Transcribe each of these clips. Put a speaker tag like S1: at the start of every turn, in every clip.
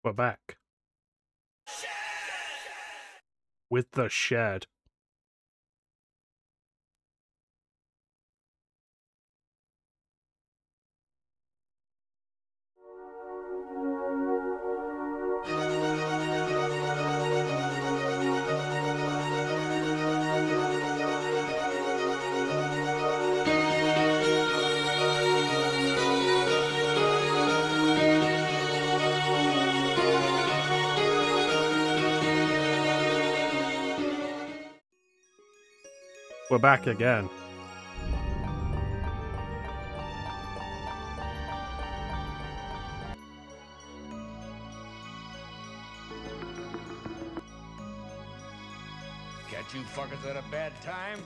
S1: We're back. With the shed. We're back again.
S2: Catch you fuckers at a bad time?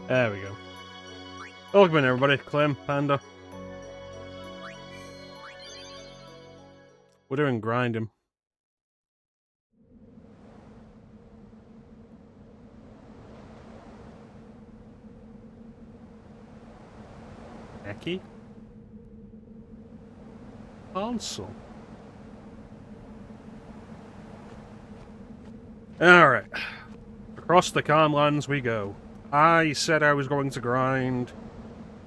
S1: There we go. Welcome in, everybody. Clem, Panda. We're doing grinding. Becky? Console. Alright. Across the Conlands we go. I said I was going to grind,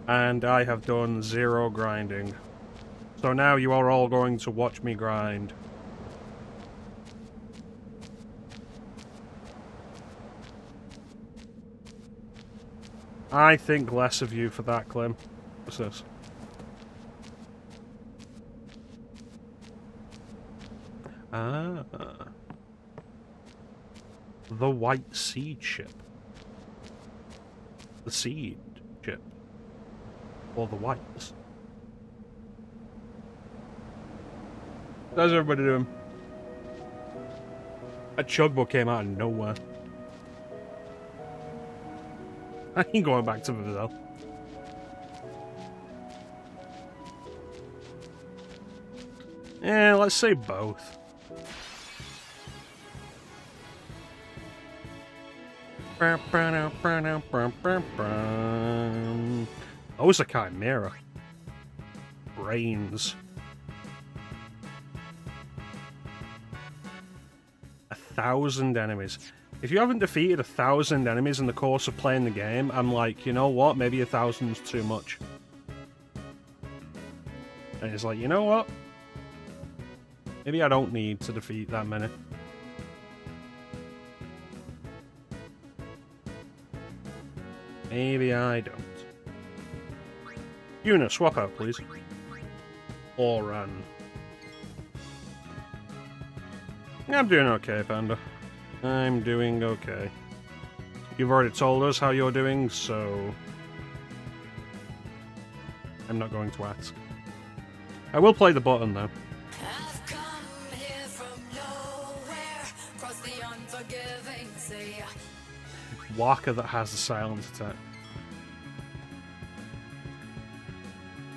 S1: and I have done 0 grinding. So now you are all going to watch me grind. I think less of you for that, Clem. What's this? Ah. The white seed ship. The seed ship. Or the whites. How's everybody doing? That chugbook came out of nowhere. I ain't going back to Brazil. Yeah, let's say both. Oh, it's a chimera. Brains. 1,000 enemies. If you haven't defeated 1,000 enemies in the course of playing the game, I'm like, you know what? Maybe 1,000's too much. And it's like, you know what? Maybe I don't need to defeat that many. Maybe I don't. Una, swap out, please. Or run. I'm doing okay, Panda. I'm doing okay. You've already told us how you're doing, so I'm not going to ask. I will play the button, though.
S3: I've come here from nowhere, cross the unforgiving sea.
S1: Walker that has the silent attack.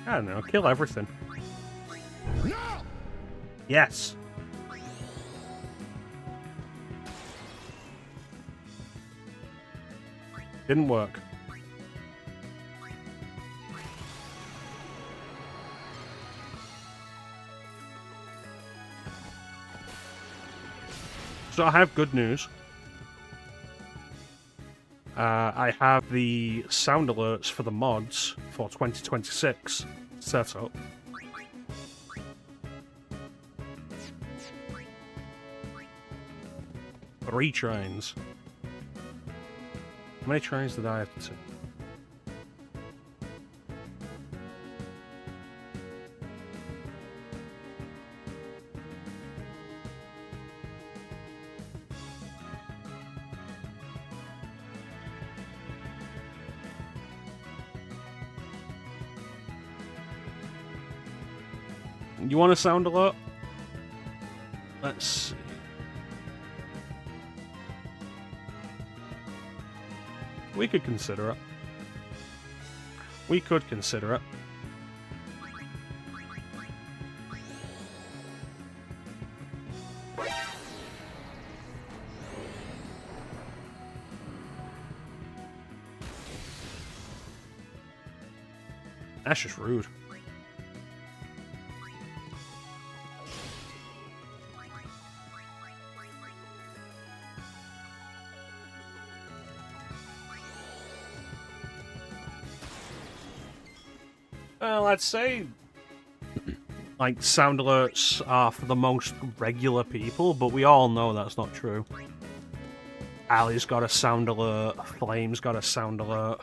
S1: I don't know, kill everything.
S2: No!
S1: Yes! Didn't work. So I have good news. I have the sound alerts for the mods for 2026 set up. Three trains. How many trains did I have to? You want a sound alert? Let's see. We could consider it. We could consider it. That's just rude. Well, I'd say like sound alerts are for the most regular people, but we all know that's not true. Ali's got a sound alert, Flame's got a sound alert.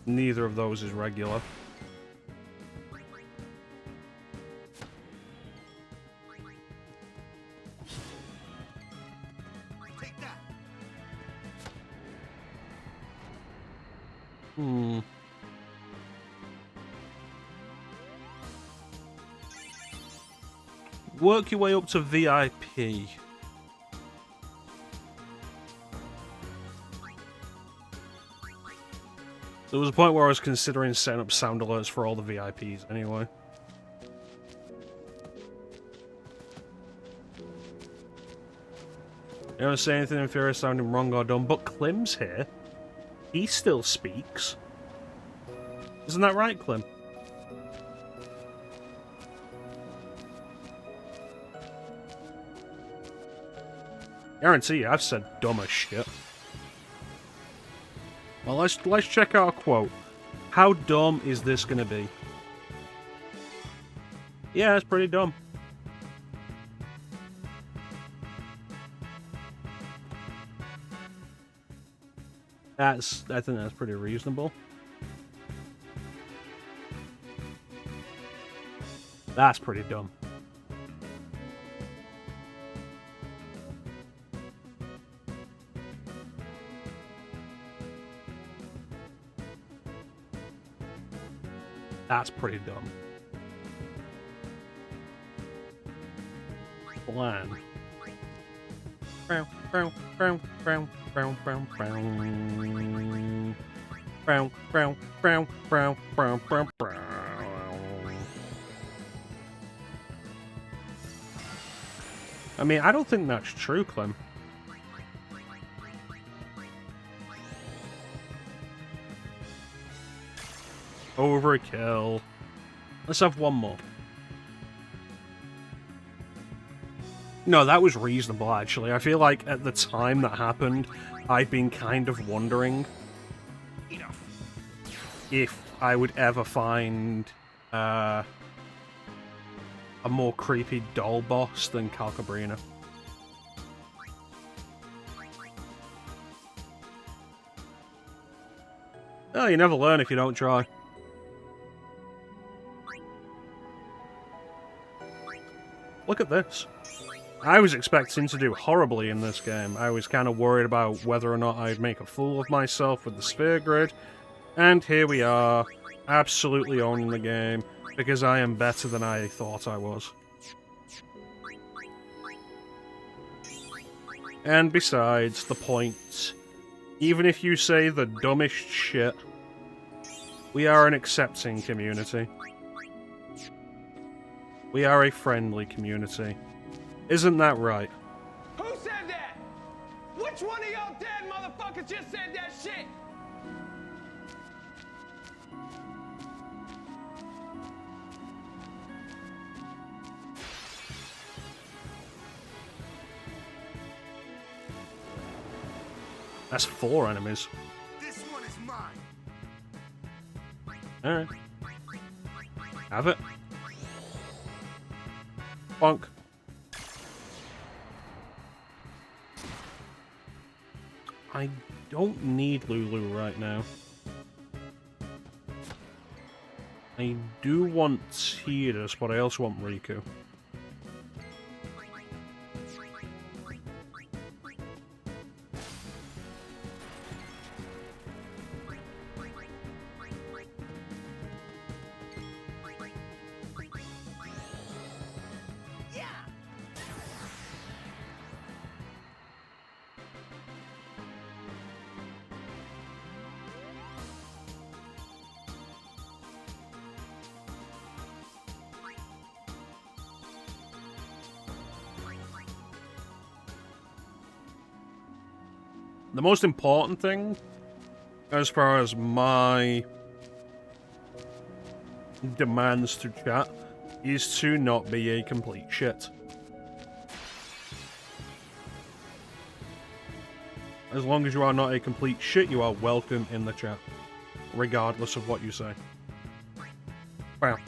S1: Neither of those is regular. Work your way up to VIP. There was a point where I was considering setting up sound alerts for all the VIPs anyway. You don't say anything inferior sounding wrong or dumb, but Klim's here. He still speaks. Isn't that right, Klim? Guarantee you, I've said dumb as shit. Well, let's check out a quote. How dumb is this gonna be? Yeah, it's pretty dumb. I think that's pretty reasonable. That's pretty dumb. That's pretty dumb. Bland. I mean, I don't think that's true, Clem. Overkill. Let's have one more. No, that was reasonable, actually. I feel like at the time that happened, I'd been kind of wondering if I would ever find a more creepy doll boss than Calcabrina. Oh, you never learn if you don't try. Look at this. I was expecting to do horribly in this game. I was kind of worried about whether or not I'd make a fool of myself with the sphere grid. And here we are, absolutely owning the game, because I am better than I thought I was. And besides, the point, even if you say the dumbest shit, we are an accepting community. We are a friendly community. Isn't that right?
S2: Who said that? Which one of y'all dead motherfuckers just said that shit?
S1: That's 4 enemies.
S2: This one is mine.
S1: Alright. Have it. Bonk. I don't need Lulu right now. I do want Tidus, but I also want Riku. The most important thing, as far as my demands to chat, is to not be a complete shit. As long as you are not a complete shit, you are welcome in the chat, regardless of what you say. But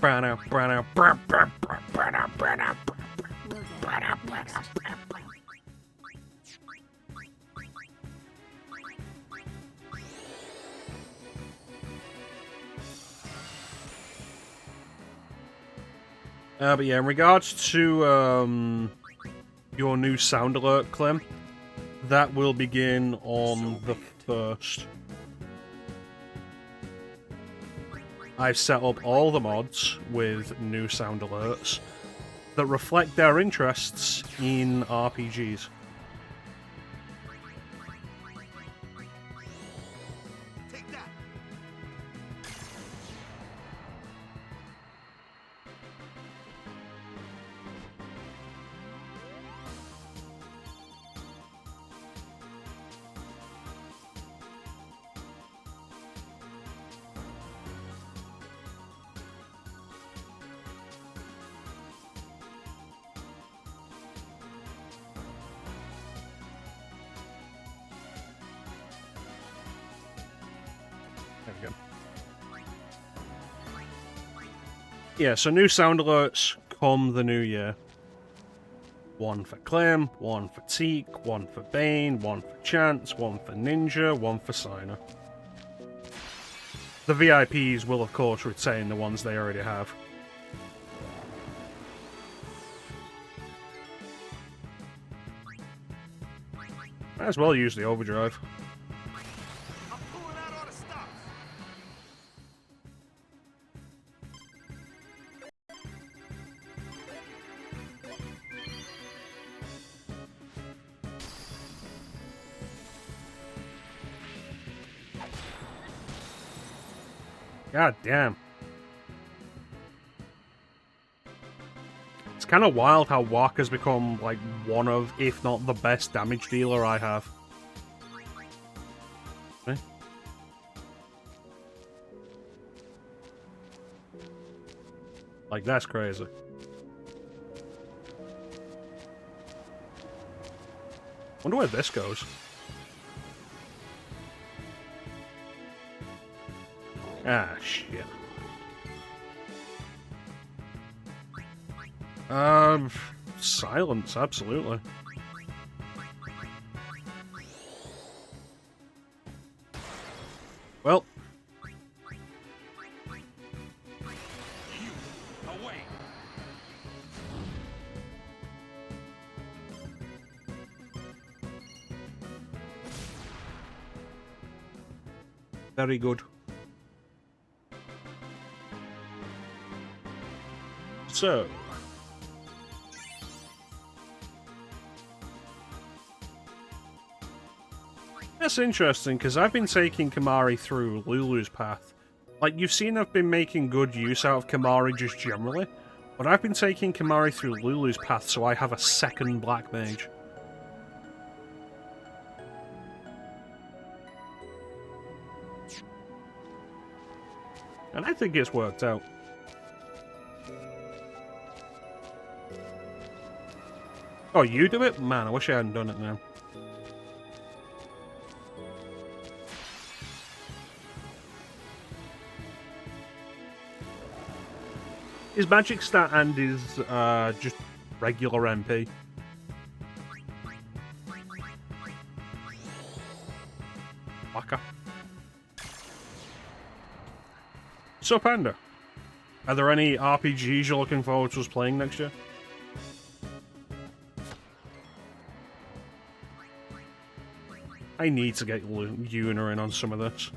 S1: yeah, in regards to your new sound alert, Clem, that will begin on the 1st. I've set up all the mods with new sound alerts that reflect their interests in RPGs.
S2: Take that.
S1: There we go. Yeah, so new sound alerts come the new year. One for Clem, one for Teak, one for Bane, one for Chance, one for Ninja, one for Signer. The VIPs will, of course, retain the ones they already have. Might as well use the overdrive.
S2: I'm pulling out all the stops.
S1: God damn. It's kind of wild how Walker's become, like, one of, if not the best damage dealer I have. Eh? Like, that's crazy. Wonder where this goes. Ah, shit. Silence, absolutely. Well.
S2: Away.
S1: Very good. So. That's interesting, because I've been taking Kamari through Lulu's path. Like, you've seen I've been making good use out of Kamari just generally, but I've been taking Kamari through Lulu's path so I have a second Black Mage. And I think it's worked out. Oh, you do it? Man, I wish I hadn't done it now. His magic stat and his just regular MP. Waka. So, Panda, are there any RPGs you're looking forward to us playing next year? I need to get Yuna in on some of this.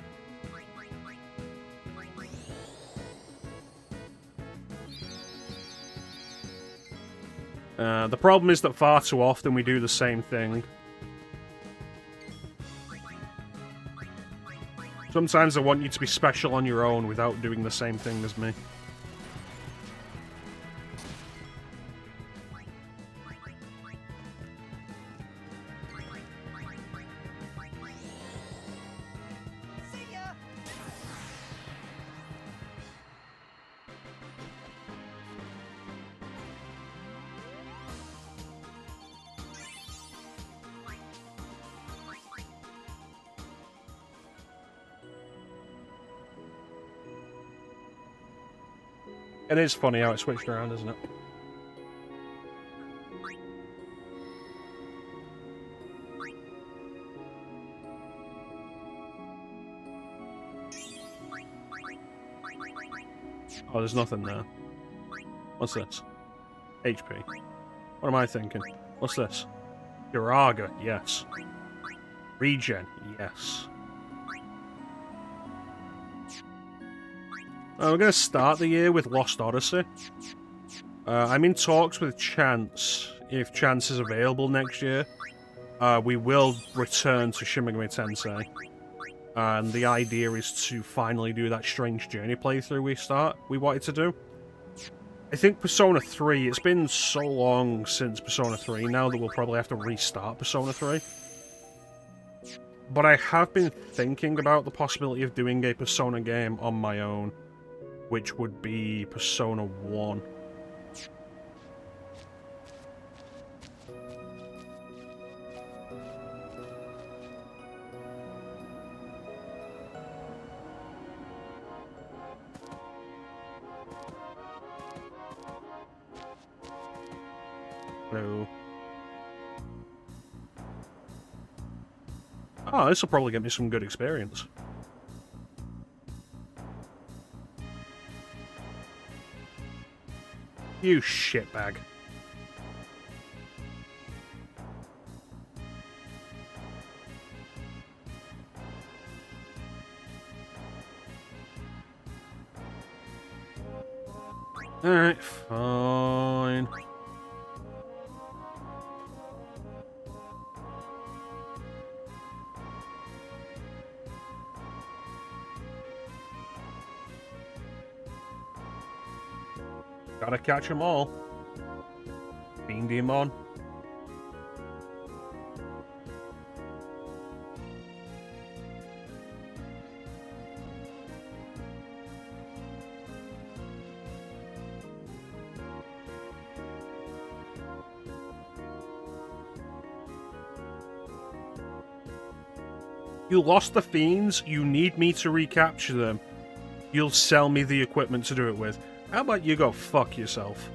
S1: The problem is that far too often we do the same thing. Sometimes I want you to be special on your own without doing the same thing as me. It is funny how it switched around, isn't it? Oh, there's nothing there. What's this? HP. What am I thinking? What's this? Uraga, yes. Regen, yes. We're going to start the year with Lost Odyssey. I'm in talks with Chance. If Chance is available next year, we will return to Shin Megami Tensei. And the idea is to finally do that Strange Journey playthrough we wanted to do. I think Persona 3, it's been so long since Persona 3 now that we'll probably have to restart Persona 3. But I have been thinking about the possibility of doing a Persona game on my own, which would be Persona 1. Hello. Oh, this will probably get me some good experience. You shitbag. Alright, fine. Gotta catch them all. Beam Demon. You lost the Fiends, you need me to recapture them. You'll sell me the equipment to do it with. How about you go fuck yourself?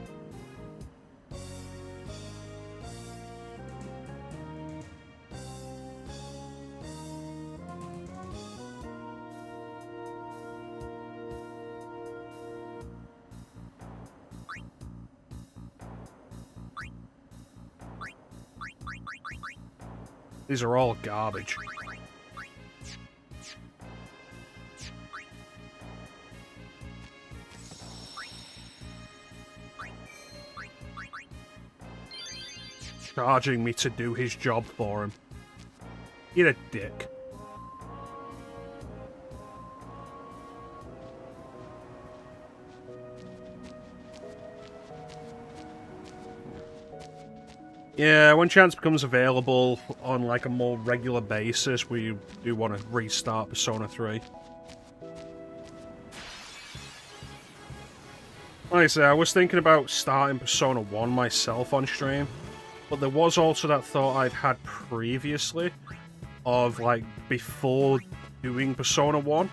S1: These are all garbage. Charging me to do his job for him. You're a dick. Yeah, when Chance becomes available on like a more regular basis, we do want to restart Persona 3. Like I say, I was thinking about starting Persona 1 myself on stream. But there was also that thought I'd had previously of, like, before doing Persona 1,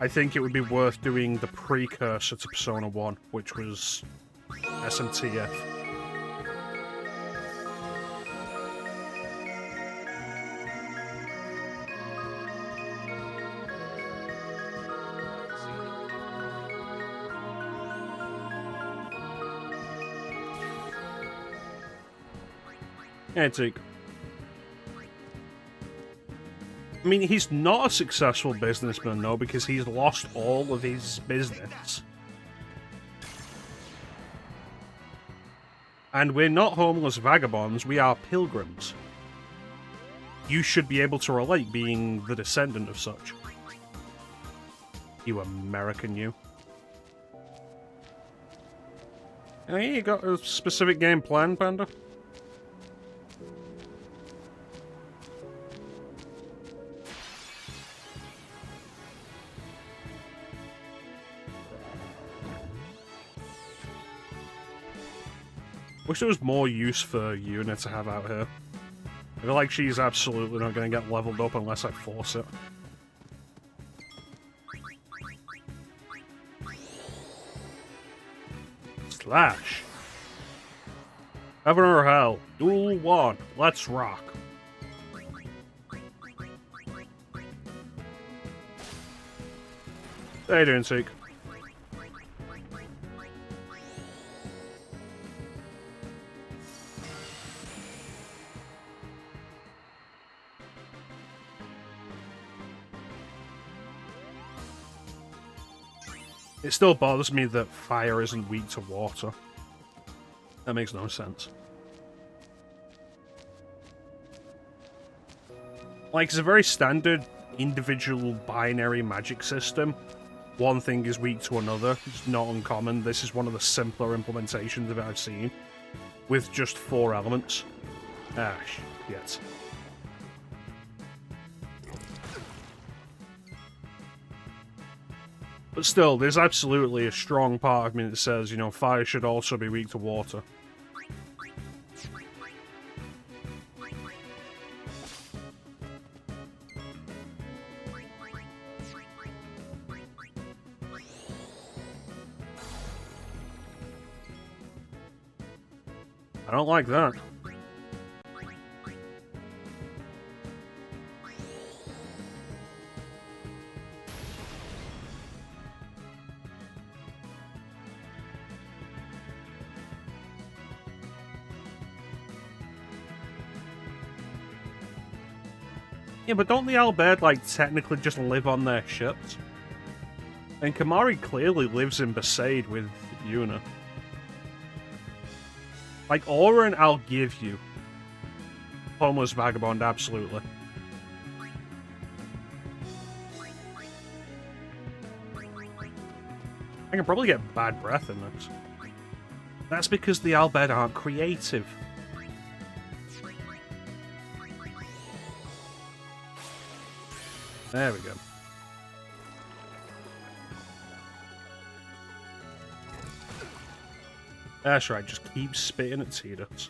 S1: I think it would be worth doing the precursor to Persona 1, which was SMTF. Yeah, take. I mean, he's not a successful businessman, though, because he's lost all of his business. And we're not homeless vagabonds, we are pilgrims. You should be able to relate, being the descendant of such. You American, you. Hey, you got a specific game plan, Panda? Wish there was more use for Yuna to have out here. I feel like she's absolutely not going to get leveled up unless I force it. Slash. Heaven or hell. Duel 1. Let's rock. How you doing, Seek? It still bothers me that fire isn't weak to water. That makes no sense. Like, it's a very standard individual binary magic system. One thing is weak to another. It's not uncommon. This is one of the simpler implementations of it I've seen. With just 4 elements. Ah, shit. But still, there's absolutely a strong part of me that says, you know, fire should also be weak to water. I don't like that. Yeah, but don't the Albed, like, technically just live on their ships? And Kamari clearly lives in Besaid with Yuna. Like, Auron, I'll give you. Homeless Vagabond, absolutely. I can probably get bad breath in this. That's because the Albed aren't creative. There we go. That's right, just keep spitting at Tidus.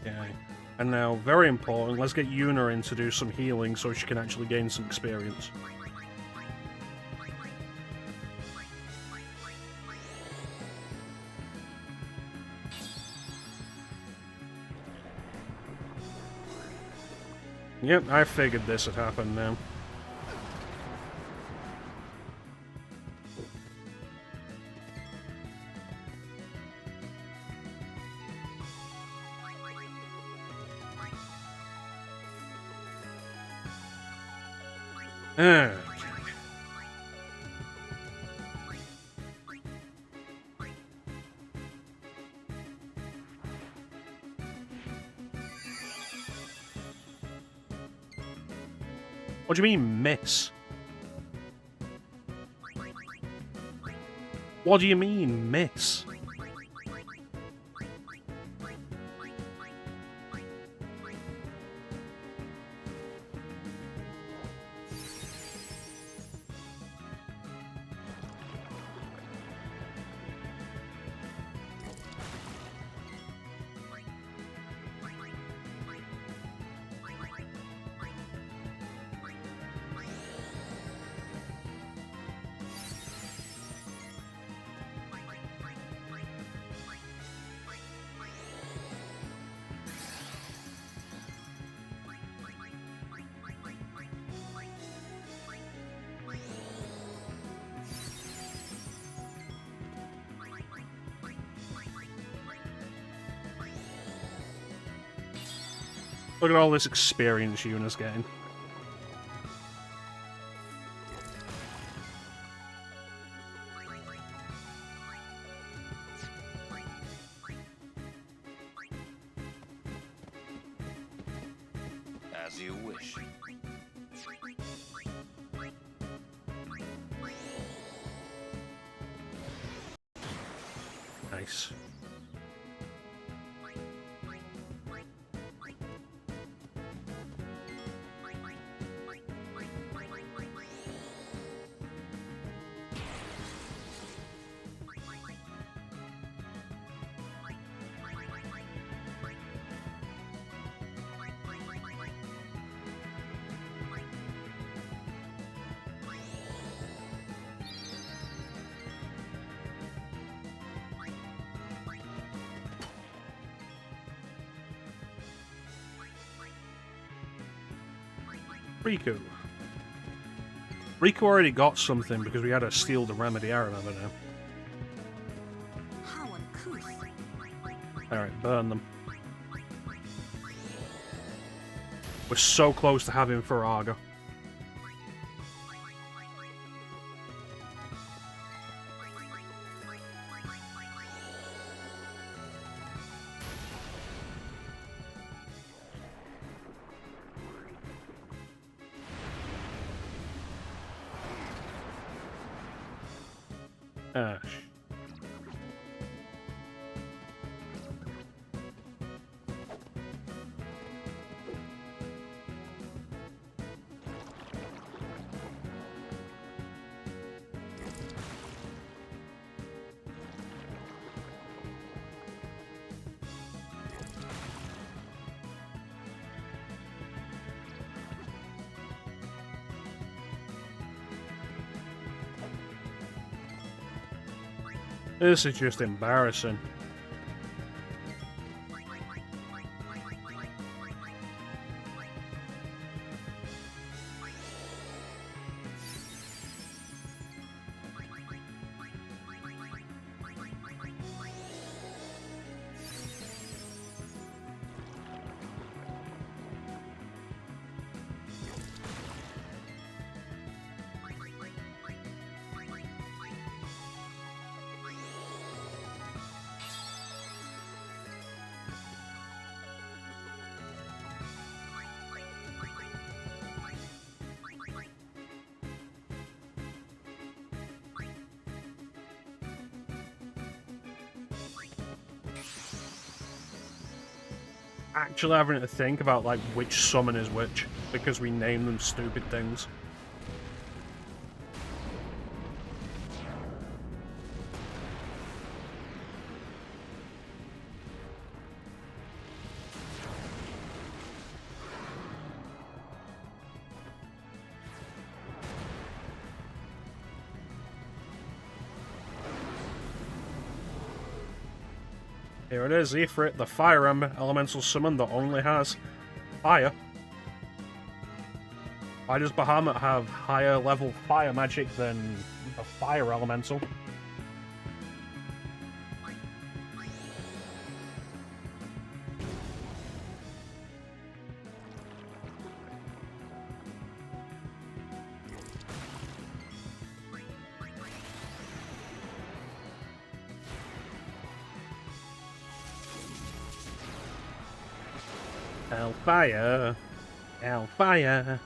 S1: Okay. And now, very important, let's get Yuna in to do some healing so she can actually gain some experience. Yep, I figured this had happened now. Ah. What do you mean, miss? What do you mean, miss? Look at all this experience Yuna's getting.
S4: As you wish.
S1: Nice. Riku. Riku already got something because we had to steal the remedy, I remember now.
S3: How uncouth.
S1: Alright, burn them. We're so close to having Faraga. Ash. This is just embarrassing. Actually having to think about like which summon is which because we name them stupid things. Here it is, Ifrit, the fire elemental summon that only has fire. Why does Bahamut have higher level fire magic than a fire elemental? Hellfire! Hellfire!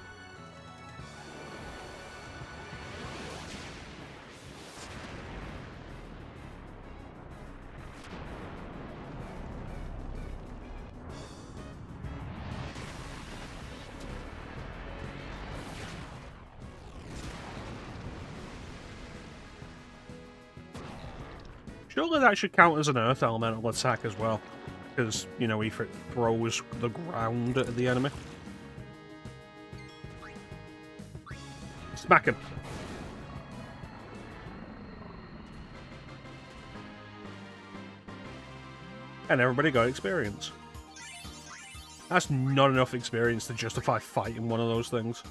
S1: Surely that should count as an earth elemental attack as well. Because, you know, if it throws the ground at the enemy. Smack him. And everybody got experience. That's not enough experience to justify fighting one of those things.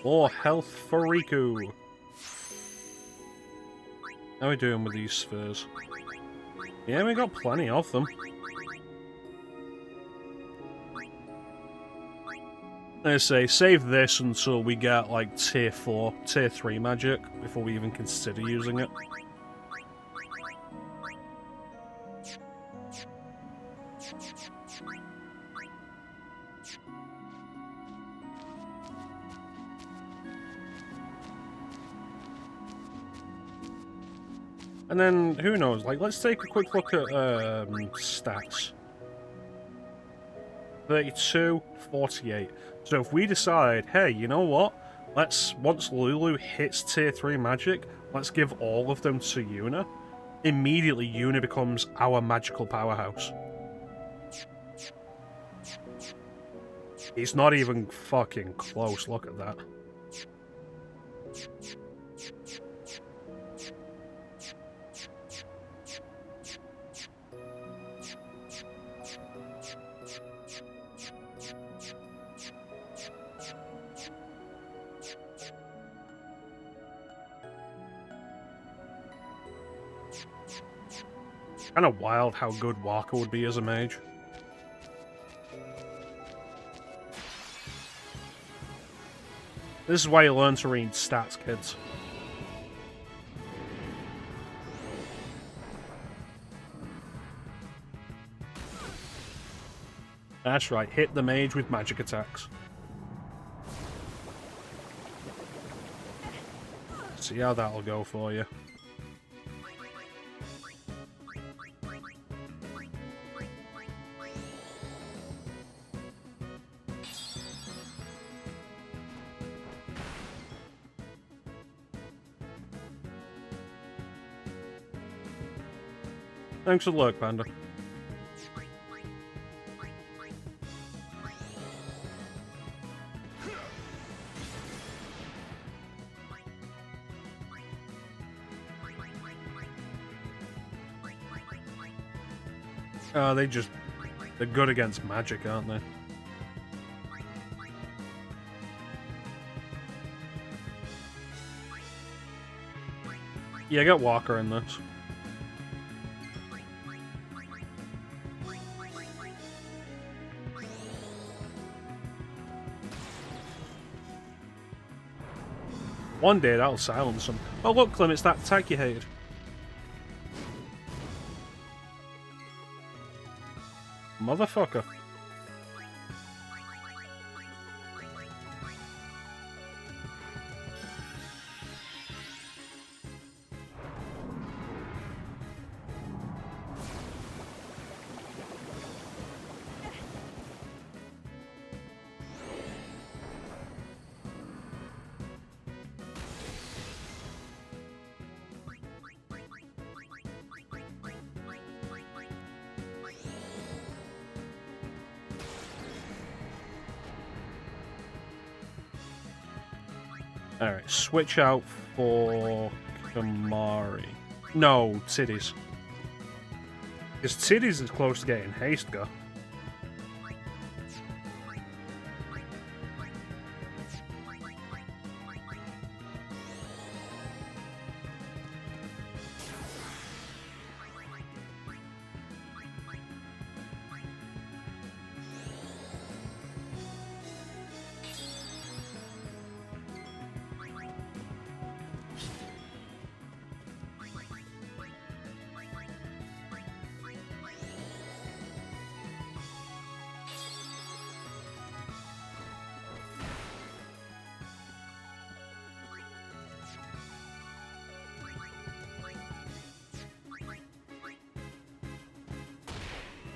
S1: More health for Riku. How are we doing with these spheres? Yeah, we got plenty of them. I say, save this until we get, like, tier 4, tier 3 magic, before we even consider using it. And then, who knows, like, let's take a quick look at, stats. 32, 48. So if we decide, hey, you know what? Once Lulu hits tier 3 magic, let's give all of them to Yuna. Immediately, Yuna becomes our magical powerhouse. He's not even fucking close, look at that. Kind of wild how good Waka would be as a mage. This is why you learn to read stats, kids. That's right, hit the mage with magic attacks. See how that'll go for you. Thanks for the look, Panda. They're good against magic, aren't they? Yeah, get Walker in this. One day that'll silence them. Oh look, Clem, it's that attack you hated. Motherfucker. Alright, switch out for Kamari. No, Tiddy's. Because Tiddy's is close to getting haste go.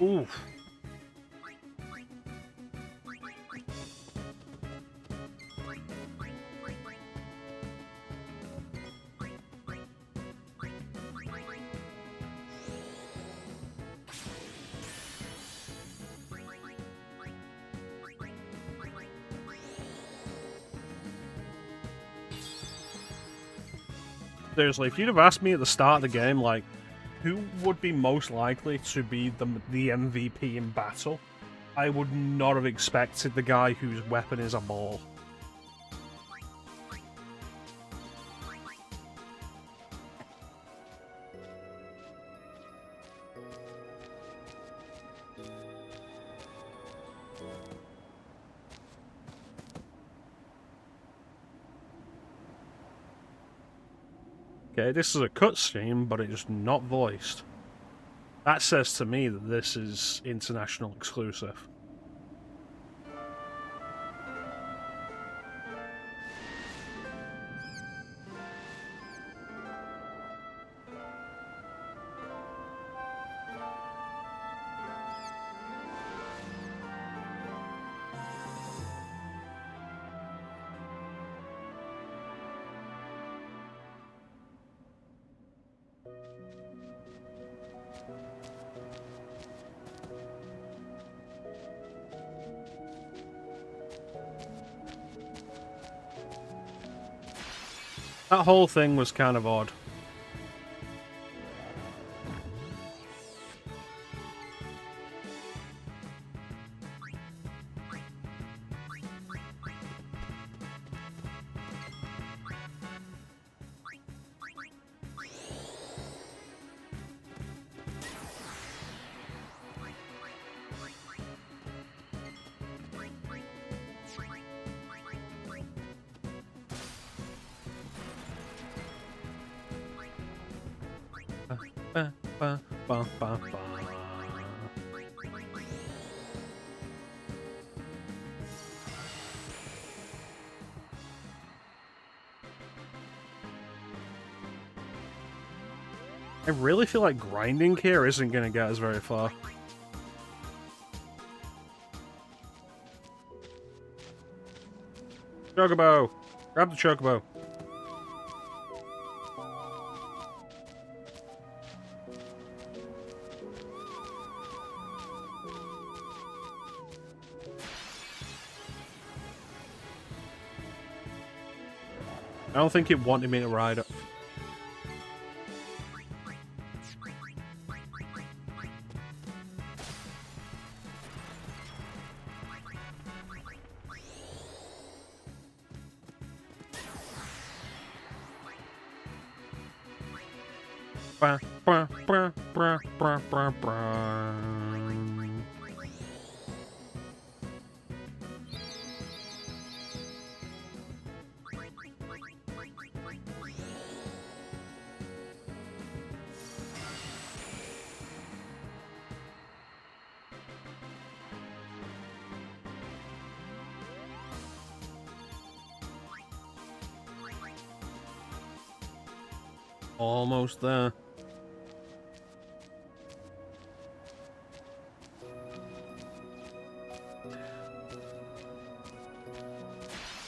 S1: Oof. Seriously, if you'd have asked me at the start of the game, like, who would be most likely to be the MVP in battle, I would not have expected the guy whose weapon is a ball. Okay, this is a cutscene, but it's not voiced. That says to me that this is international exclusive. That whole thing was kind of odd. Ba, ba, ba, ba, ba. I really feel like grinding here isn't going to get us very far. Chocobo! Grab the chocobo. I don't think it wanted me to ride it. Bah, bah, bah, bah, bah, bah, bah. Almost there.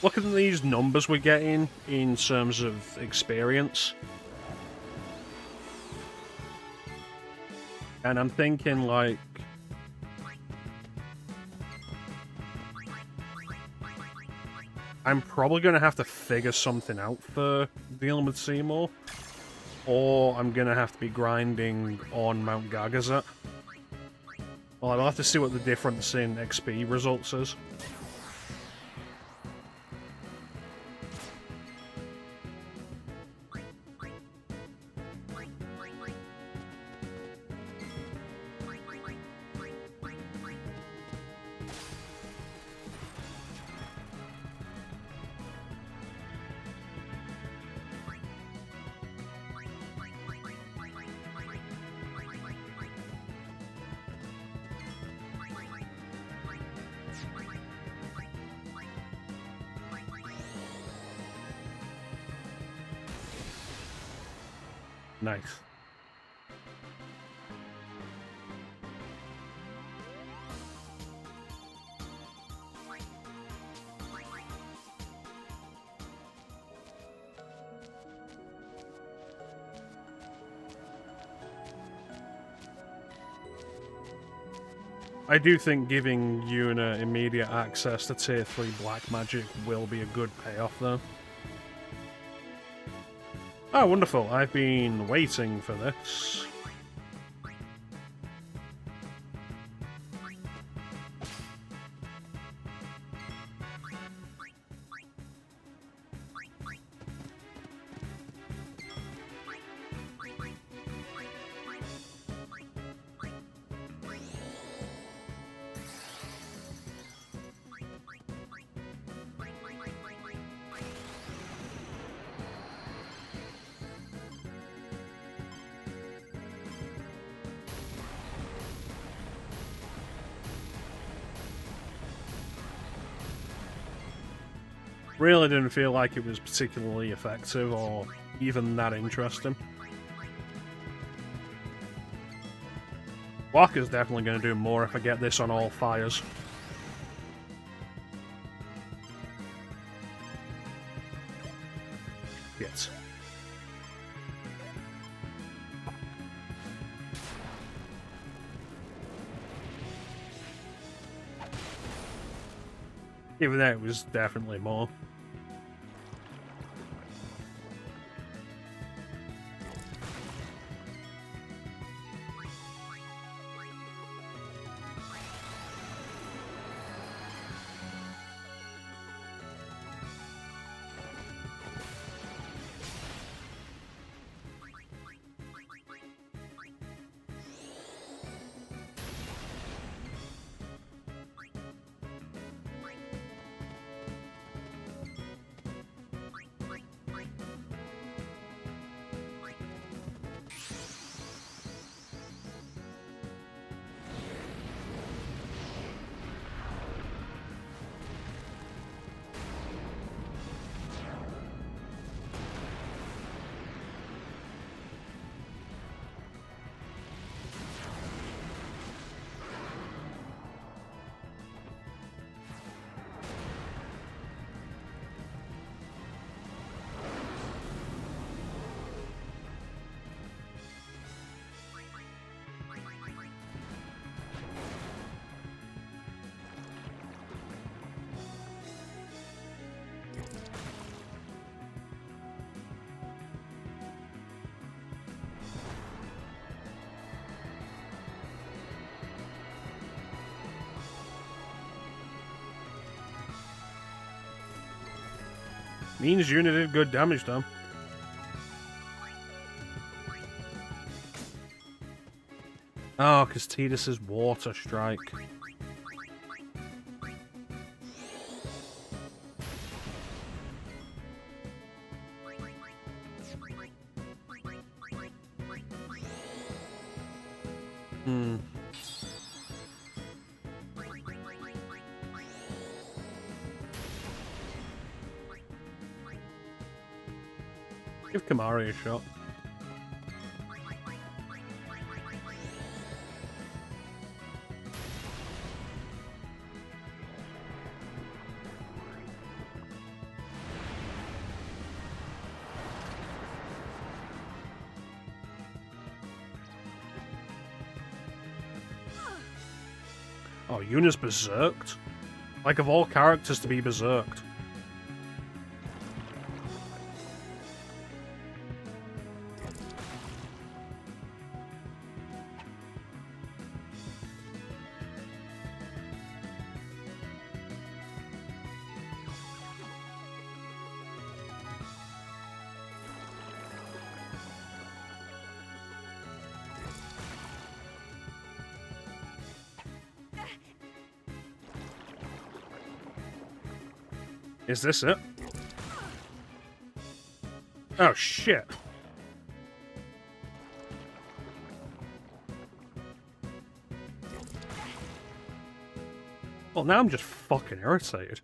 S1: Look at these numbers we're getting in terms of experience. And I'm thinking, like... I'm probably going to have to figure something out for dealing with Seymour. Or I'm going to have to be grinding on Mount Gagazet. Well, I'll have to see what the difference in XP results is. Nice. I do think giving Yuna immediate access to Tier 3 black magic will be a good payoff, though. Oh, wonderful. I've been waiting for this. Really didn't feel like it was particularly effective or even that interesting. Walker's definitely going to do more if I get this on all fires. Shit. Even though it was definitely more. Means unit did good damage though. Oh, because Tidus is Water Strike. Give Kamari a shot. Oh, Yuna's berserked? Like, of all characters to be berserked. Is this it? Oh, shit. Well, now I'm just fucking irritated.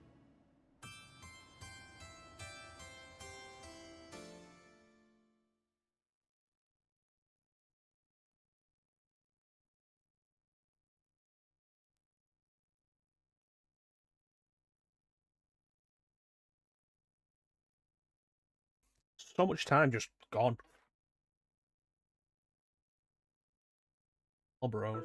S1: So much time just gone. Oh, bro.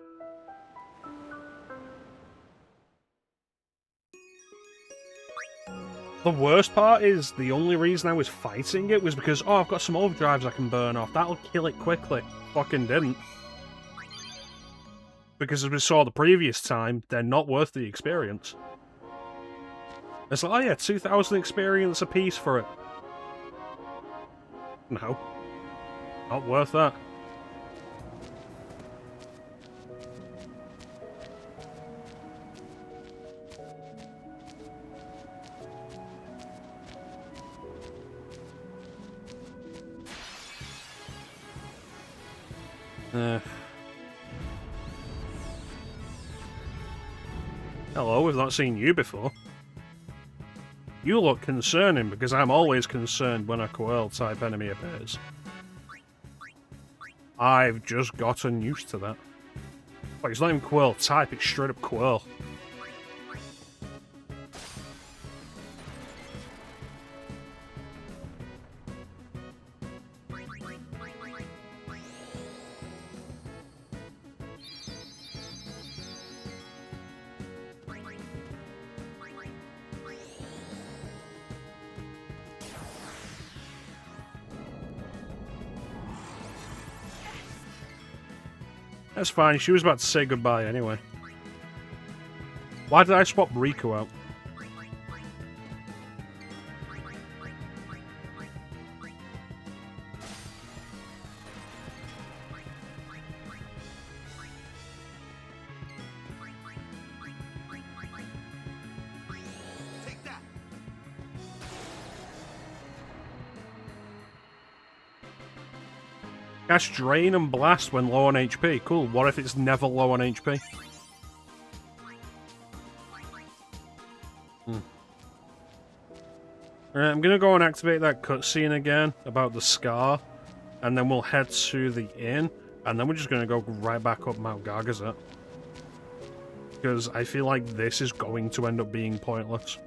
S1: The worst part is the only reason I was fighting it was because, oh, I've got some overdrives I can burn off. That'll kill it quickly. Fucking didn't. Because as we saw the previous time, they're not worth the experience. It's like, oh yeah, 2,000 experience apiece for it. No. Not worth that. Hello, we've not seen you before. You look concerning because I'm always concerned when a Quirl type enemy appears. I've just gotten used to that. Like, it's not even Quirl type, it's straight up Quirl. That's fine, she was about to say goodbye anyway. Why did I swap Riku out?
S2: Take that.
S1: Cast Drain and Blast when low on HP. Cool, what if it's never low on HP? Alright, I'm gonna go and activate that cutscene again about the scar, and then we'll head to the inn, and then we're just gonna go right back up Mount Gargazet. Because I feel like this is going to end up being pointless.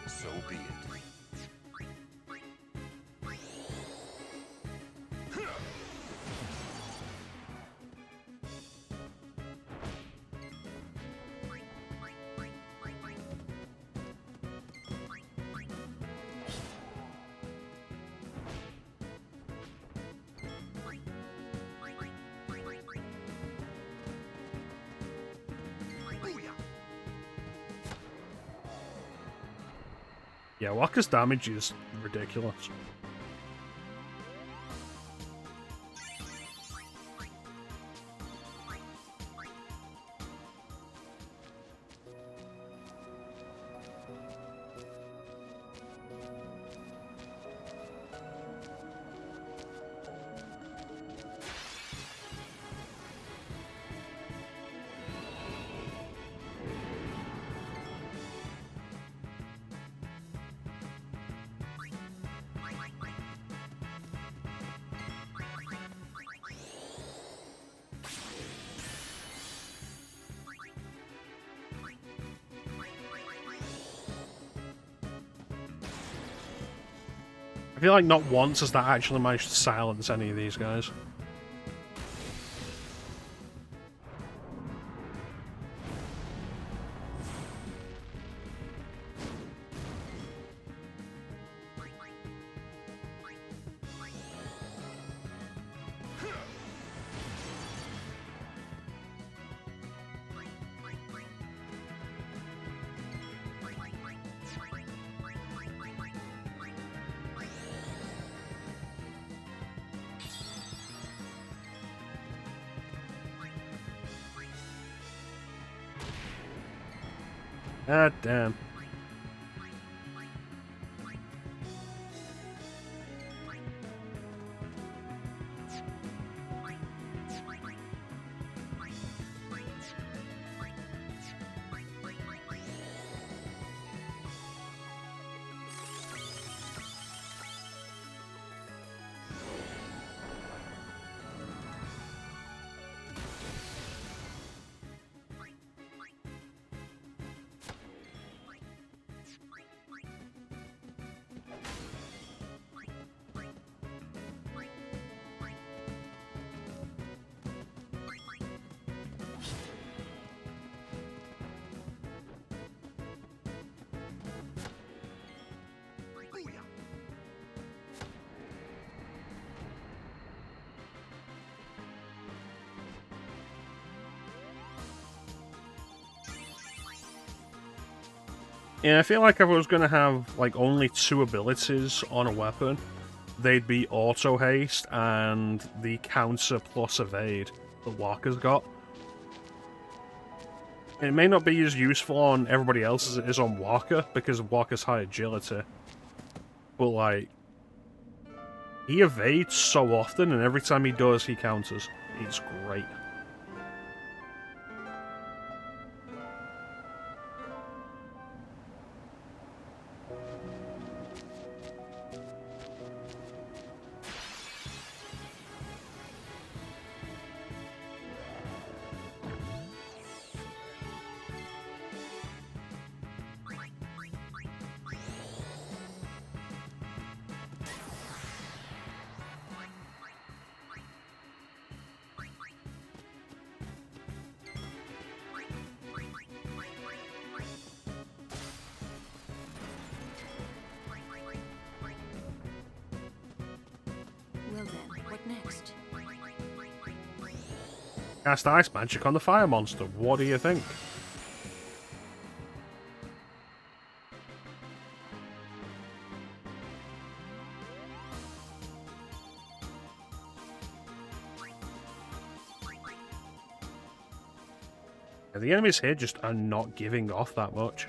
S2: So be it.
S1: Yeah, Wakka's damage is ridiculous. I feel like not once has that actually managed to silence any of these guys. God damn. Yeah, I feel like if I was gonna have, like, only 2 abilities on a weapon, they'd be Auto Haste and the Counter plus Evade that Walker's got. It may not be as useful on everybody else as it is on Walker, because of Walker's high agility. But, like, he evades so often, and every time he does, he counters. It's great.
S3: Well then, what next?
S1: Cast Ice Magic on the Fire Monster. What do you think? The enemies here just are not giving off that much.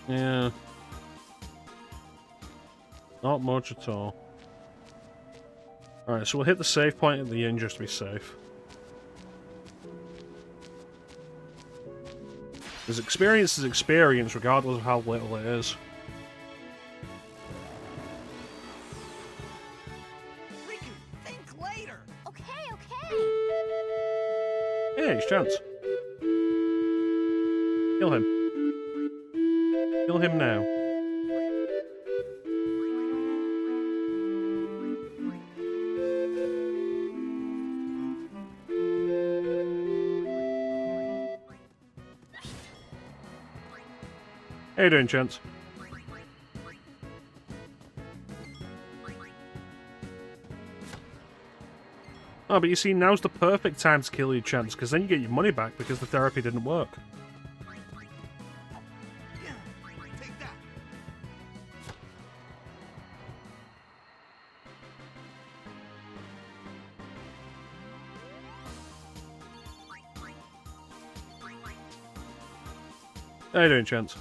S1: Yeah. Not much at all. Alright, so we'll hit the save point at the inn just to be safe. Because experience is experience, regardless of how little it is.
S2: Riku, think later.
S3: Okay, okay.
S1: Yeah, it's chance. Kill him. Kill him now. How you doing, Chance? Oh, but you see, now's the perfect time to kill you, Chance, because then you get your money back because the therapy didn't work.
S2: Yeah, take that.
S1: How you doing, Chance?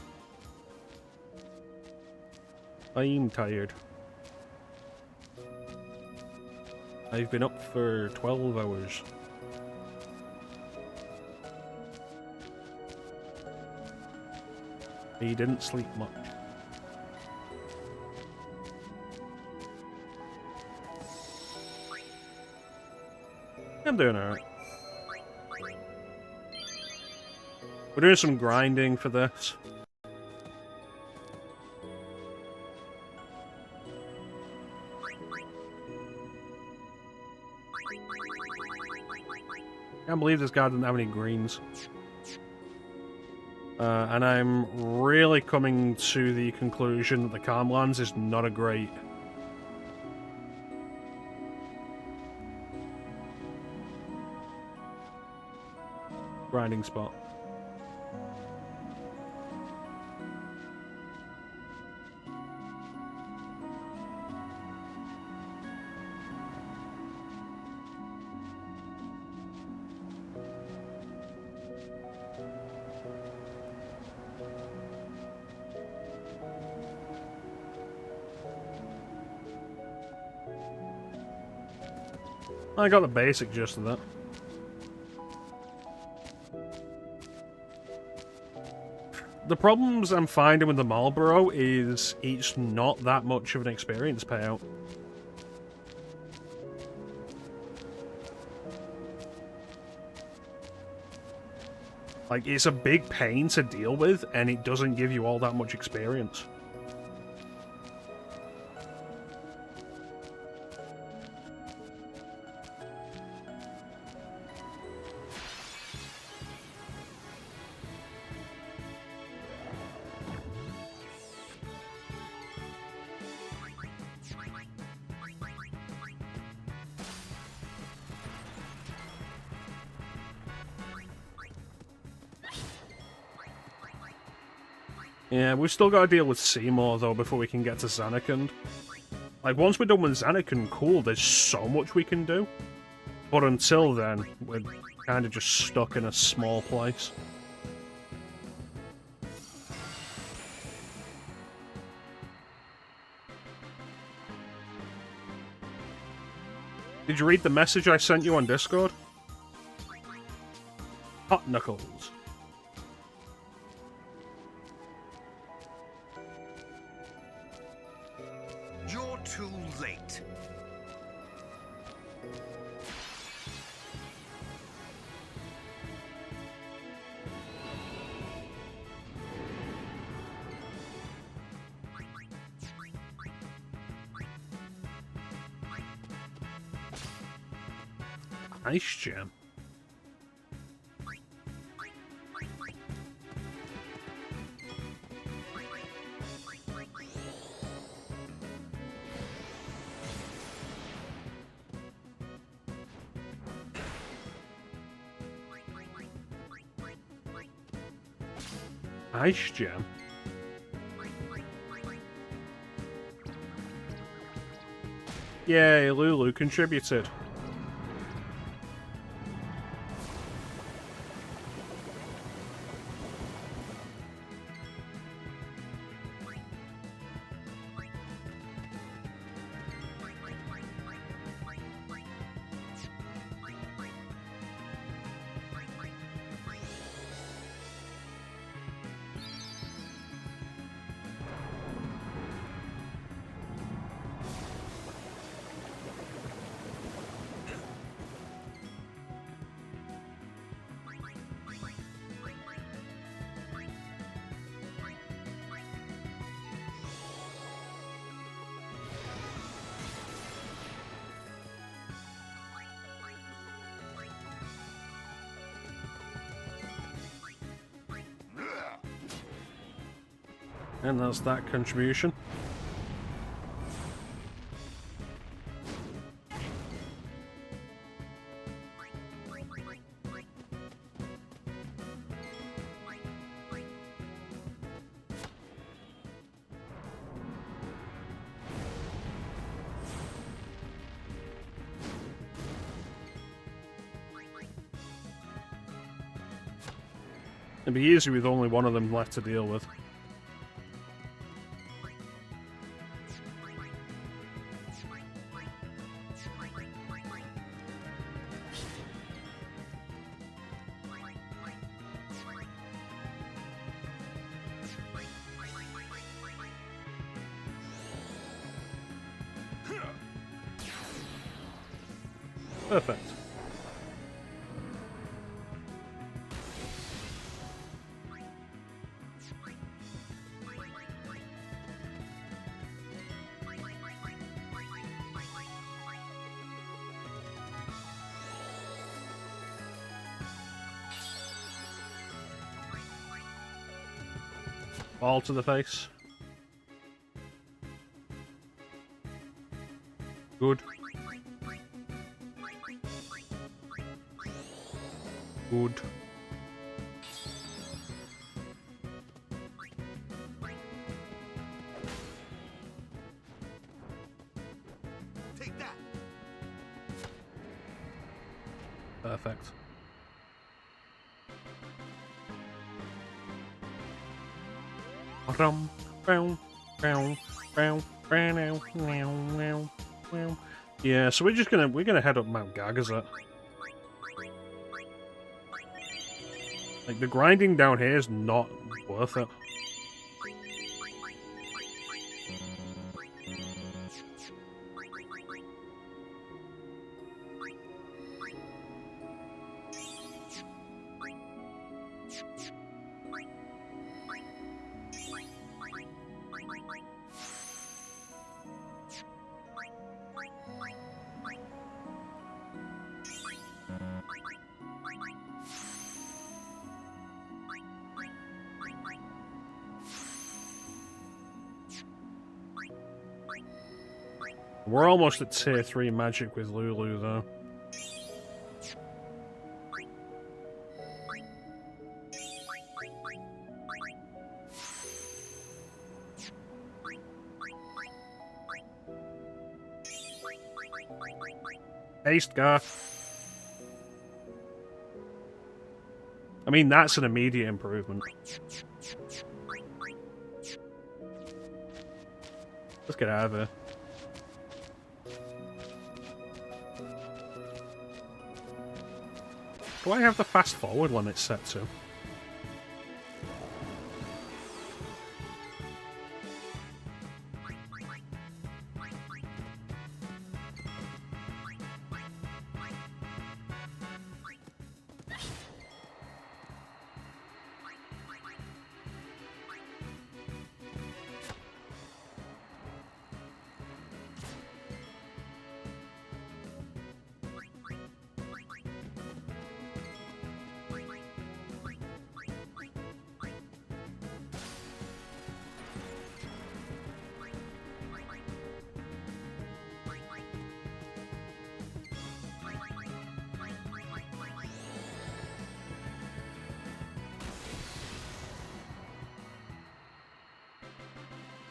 S1: I'm tired. I've been up for 12 hours. He didn't sleep much. I'm doing alright. We're doing some grinding for this. can't believe this guy doesn't have any greens. And I'm really coming to the conclusion that the Calmlands is not a great grinding spot. I got the basic gist of that. The problems I'm finding with the Marlboro is it's not that much of an experience payout. Like, it's a big pain to deal with, and it doesn't give you all that much experience. Yeah, we've still got to deal with Seymour, though, before we can get to Zanarkand. Like, once we're done with Zanarkand, cool, there's so much we can do. But until then, we're kind of just stuck in a small place. Did you read the message I sent you on Discord? Hot Knuckles.
S4: You're too late.
S1: Ice Gem. Ice Gem? Yay, Lulu contributed. And that's that contribution. It'd be easy with only one of them left to deal with. Perfect. Ball to the face. Good. Good.
S4: Take that.
S1: Perfect. Yeah, so we're gonna head up Mount Gagazet. Like, the grinding down here is not worth it. We're almost at tier 3 magic with Lulu, though. Haste, Garth. I mean, that's an immediate improvement. Let's get out of here. Do I have the fast forward limit set to?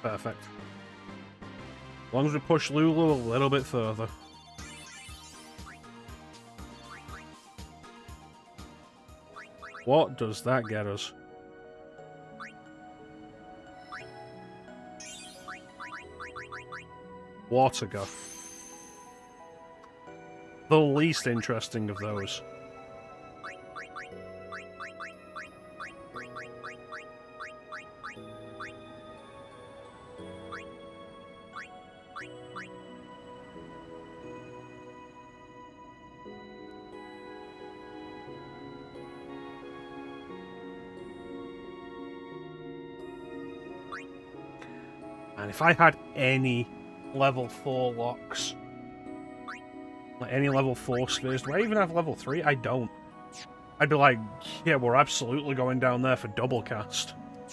S1: Perfect. As long as we push Lulu a little bit further. What does that get us? Waterga. The least interesting of those. And if I had any level 4 locks, like any level 4 spheres, do I even have level 3? I don't. I'd be like, yeah, we're absolutely going down there for double cast.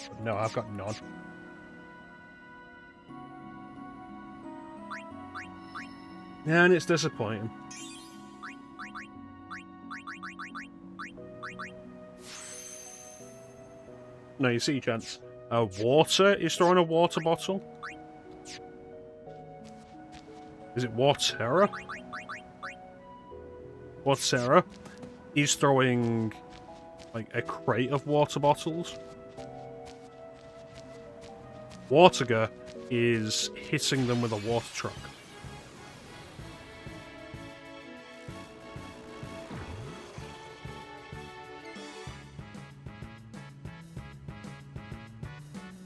S1: But no, I've got none. Yeah, and it's disappointing. No, you see, chance. Water is throwing a water bottle. Is it Watera? Watera is throwing like a crate of water bottles. Waterga is hitting them with a water truck.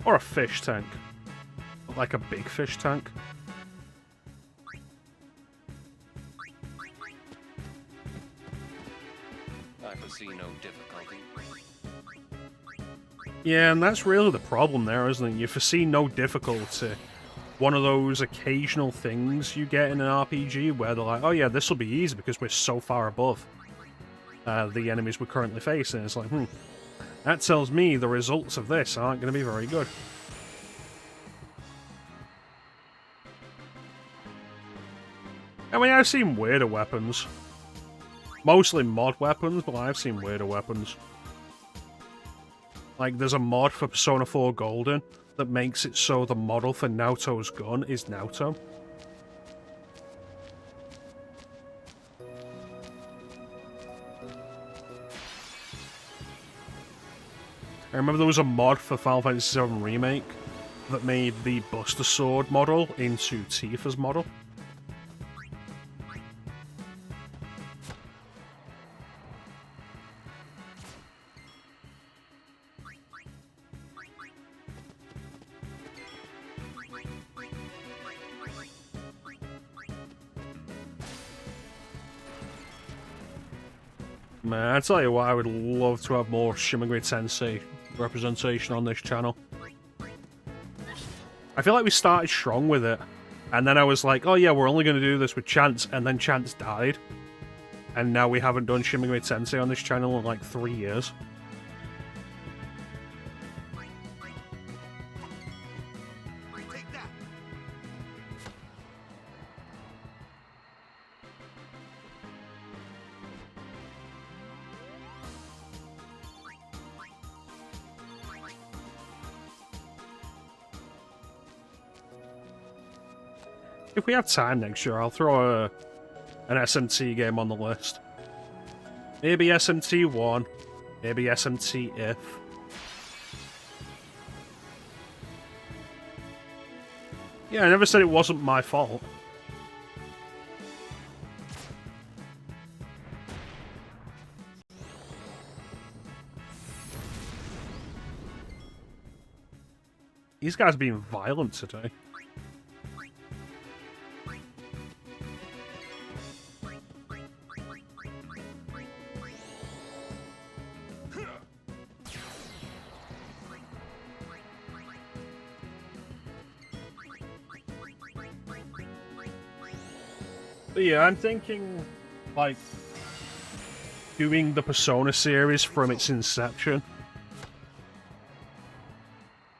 S1: Or a fish tank. Like a big fish tank.
S5: I foresee no difficulty.
S1: Yeah, and that's really the problem there, isn't it? You foresee no difficulty. One of those occasional things you get in an RPG where they're like, oh yeah, this will be easy because we're so far above the enemies we're currently facing. It's like, That tells me the results of this aren't going to be very good. I mean, I've seen weirder weapons. Mostly mod weapons, but I've seen weirder weapons. Like, there's a mod for Persona 4 Golden that makes it so the model for Naoto's gun is Naoto. I remember there was a mod for Final Fantasy VII Remake that made the Buster Sword model into Tifa's model. Man, I tell you what, I would love to have more Shin Megami Tensei representation on this channel. I feel like we started strong with it, and then I was like, oh yeah, we're only going to do this with Chance, and then Chance died. And now we haven't done Shin Megami Tensei on this channel in like 3 years.
S4: Take that.
S1: If we have time next year, I'll throw an SMT game on the list. Maybe SMT 1, maybe SMT if. Yeah, I never said it wasn't my fault. These guys are being violent today. But yeah, I'm thinking, like, doing the Persona series from its inception.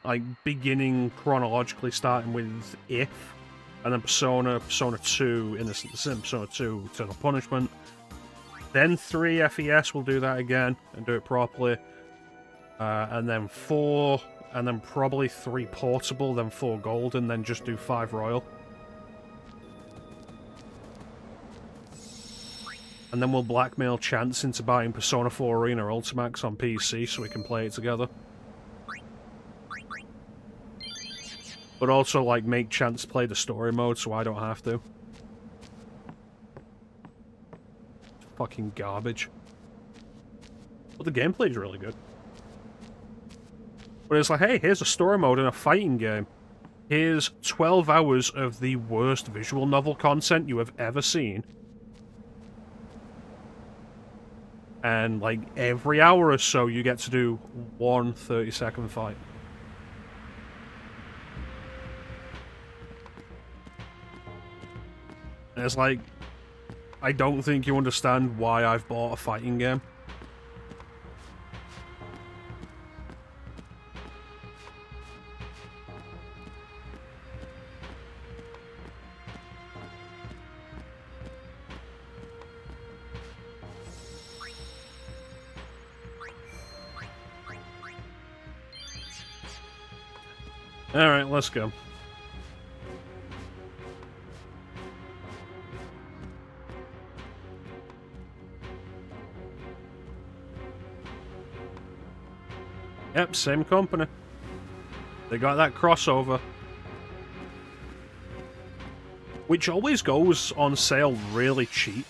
S1: Like, beginning chronologically, starting with If, and then Persona 2, Innocent Sin, Persona 2, Eternal Punishment. Then 3 FES will do that again, and do it properly. And then 4, and then probably 3 Portable, then 4 Golden, then just do 5 Royal. And then we'll blackmail Chance into buying Persona 4 Arena Ultimax on PC so we can play it together. But also, like, make Chance play the story mode so I don't have to. Fucking garbage. But the gameplay is really good. But it's like, hey, here's a story mode in a fighting game. Here's 12 hours of the worst visual novel content you have ever seen. And, like, every hour or so, you get to do one 30-second fight. And it's like, I don't think you understand why I've bought a fighting game. Alright, let's go. Yep, same company. They got that crossover. Which always goes on sale really cheap.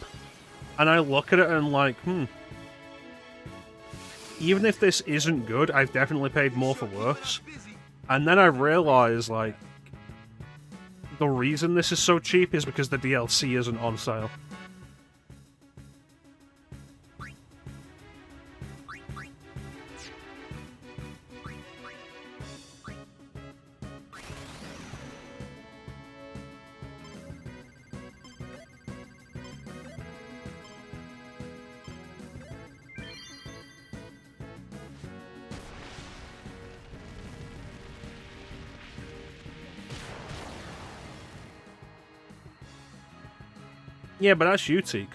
S1: And I look at it and I'm like, even if this isn't good, I've definitely paid more for worse. And then I realize, like, the reason this is so cheap is because the DLC isn't on sale. Yeah, but that's you, Teak.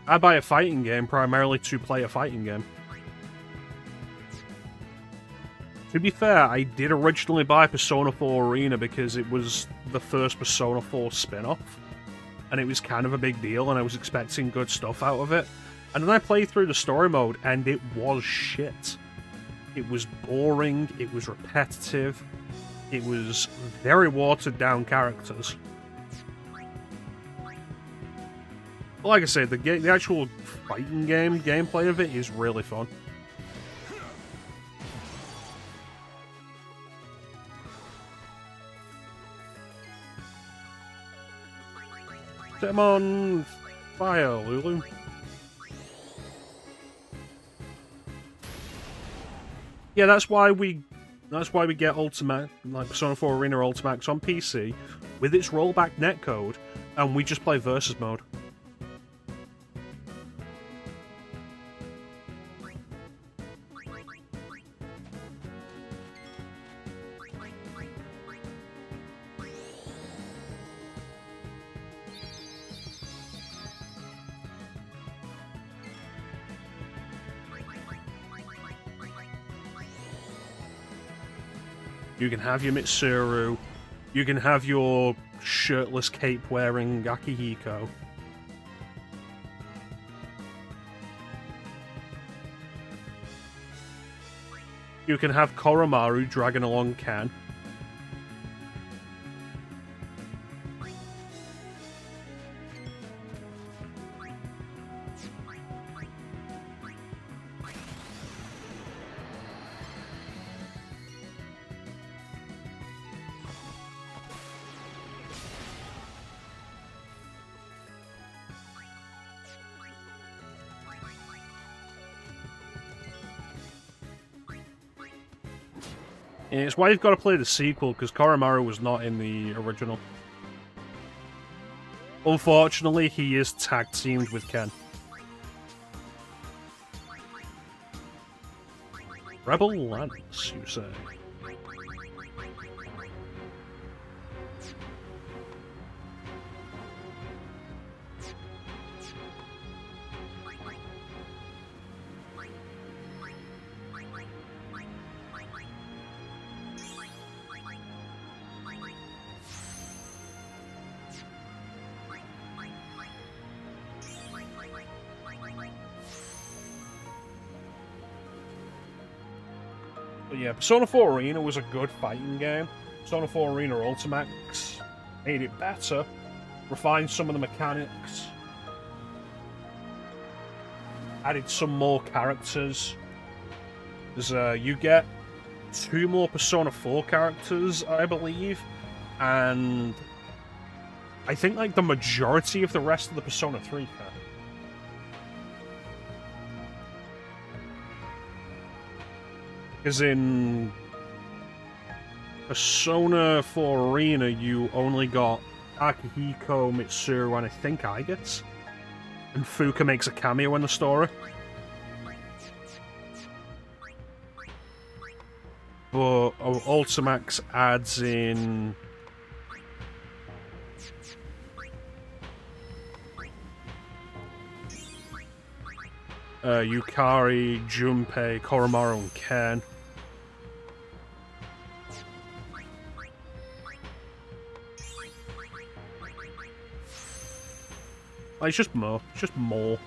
S1: I buy a fighting game primarily to play a fighting game. To be fair, I did originally buy Persona 4 Arena because it was the first Persona 4 spin-off, and it was kind of a big deal, and I was expecting good stuff out of it. And then I played through the story mode, and it was shit. It was boring, it was repetitive, it was very watered-down characters. But like I said, the actual fighting gameplay of it is really fun. Set him on fire, Lulu. Yeah, that's why we get Ultimate, like Persona 4 Arena Ultimax on PC with its rollback netcode, and we just play versus mode. You can have your Mitsuru. You can have your shirtless cape-wearing Akihiko. You can have Koromaru dragging along Ken. And it's why you've got to play the sequel, because Koromaru was not in the original. Unfortunately, he is tag-teamed with Ken. Rebel Lance, you say? But yeah, Persona 4 Arena was a good fighting game. Persona 4 Arena Ultimax made it better, refined some of the mechanics, added some more characters. You get 2 more Persona 4 characters, I believe, and I think like the majority of the rest of the Persona 3 characters. Because in Persona 4 Arena, you only got Akihiko, Mitsuru, and I think Agats. And Fuka makes a cameo in the story. But Ultimax adds in... Yukari, Junpei, Koromaru, and Ken. It's just more. It's just more.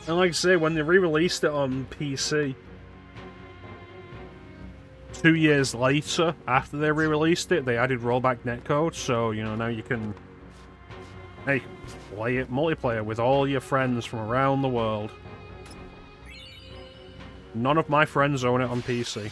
S1: And like I say, when they re-released it on PC, 2 years later, after they re-released it, they added rollback netcode, so, you know, now you can play it multiplayer with all your friends from around the world. None of my friends own it on PC.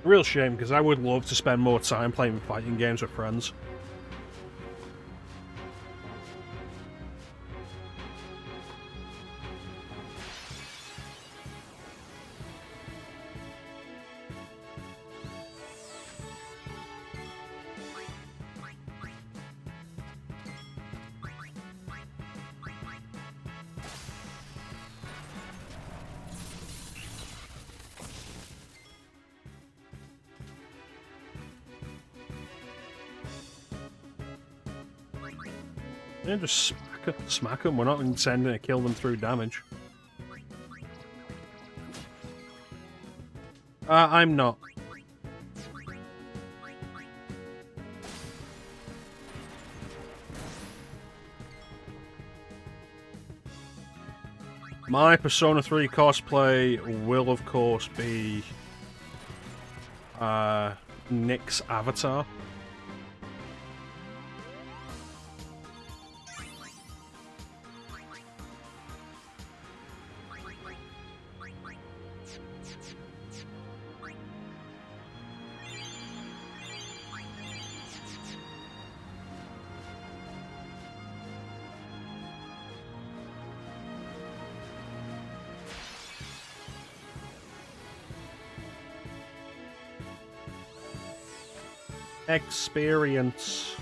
S1: Real shame, because I would love to spend more time playing fighting games with friends. Yeah, just smack them. We're not intending to kill them through damage. I'm not. My Persona 3 cosplay will, of course, be Nick's avatar. Experience.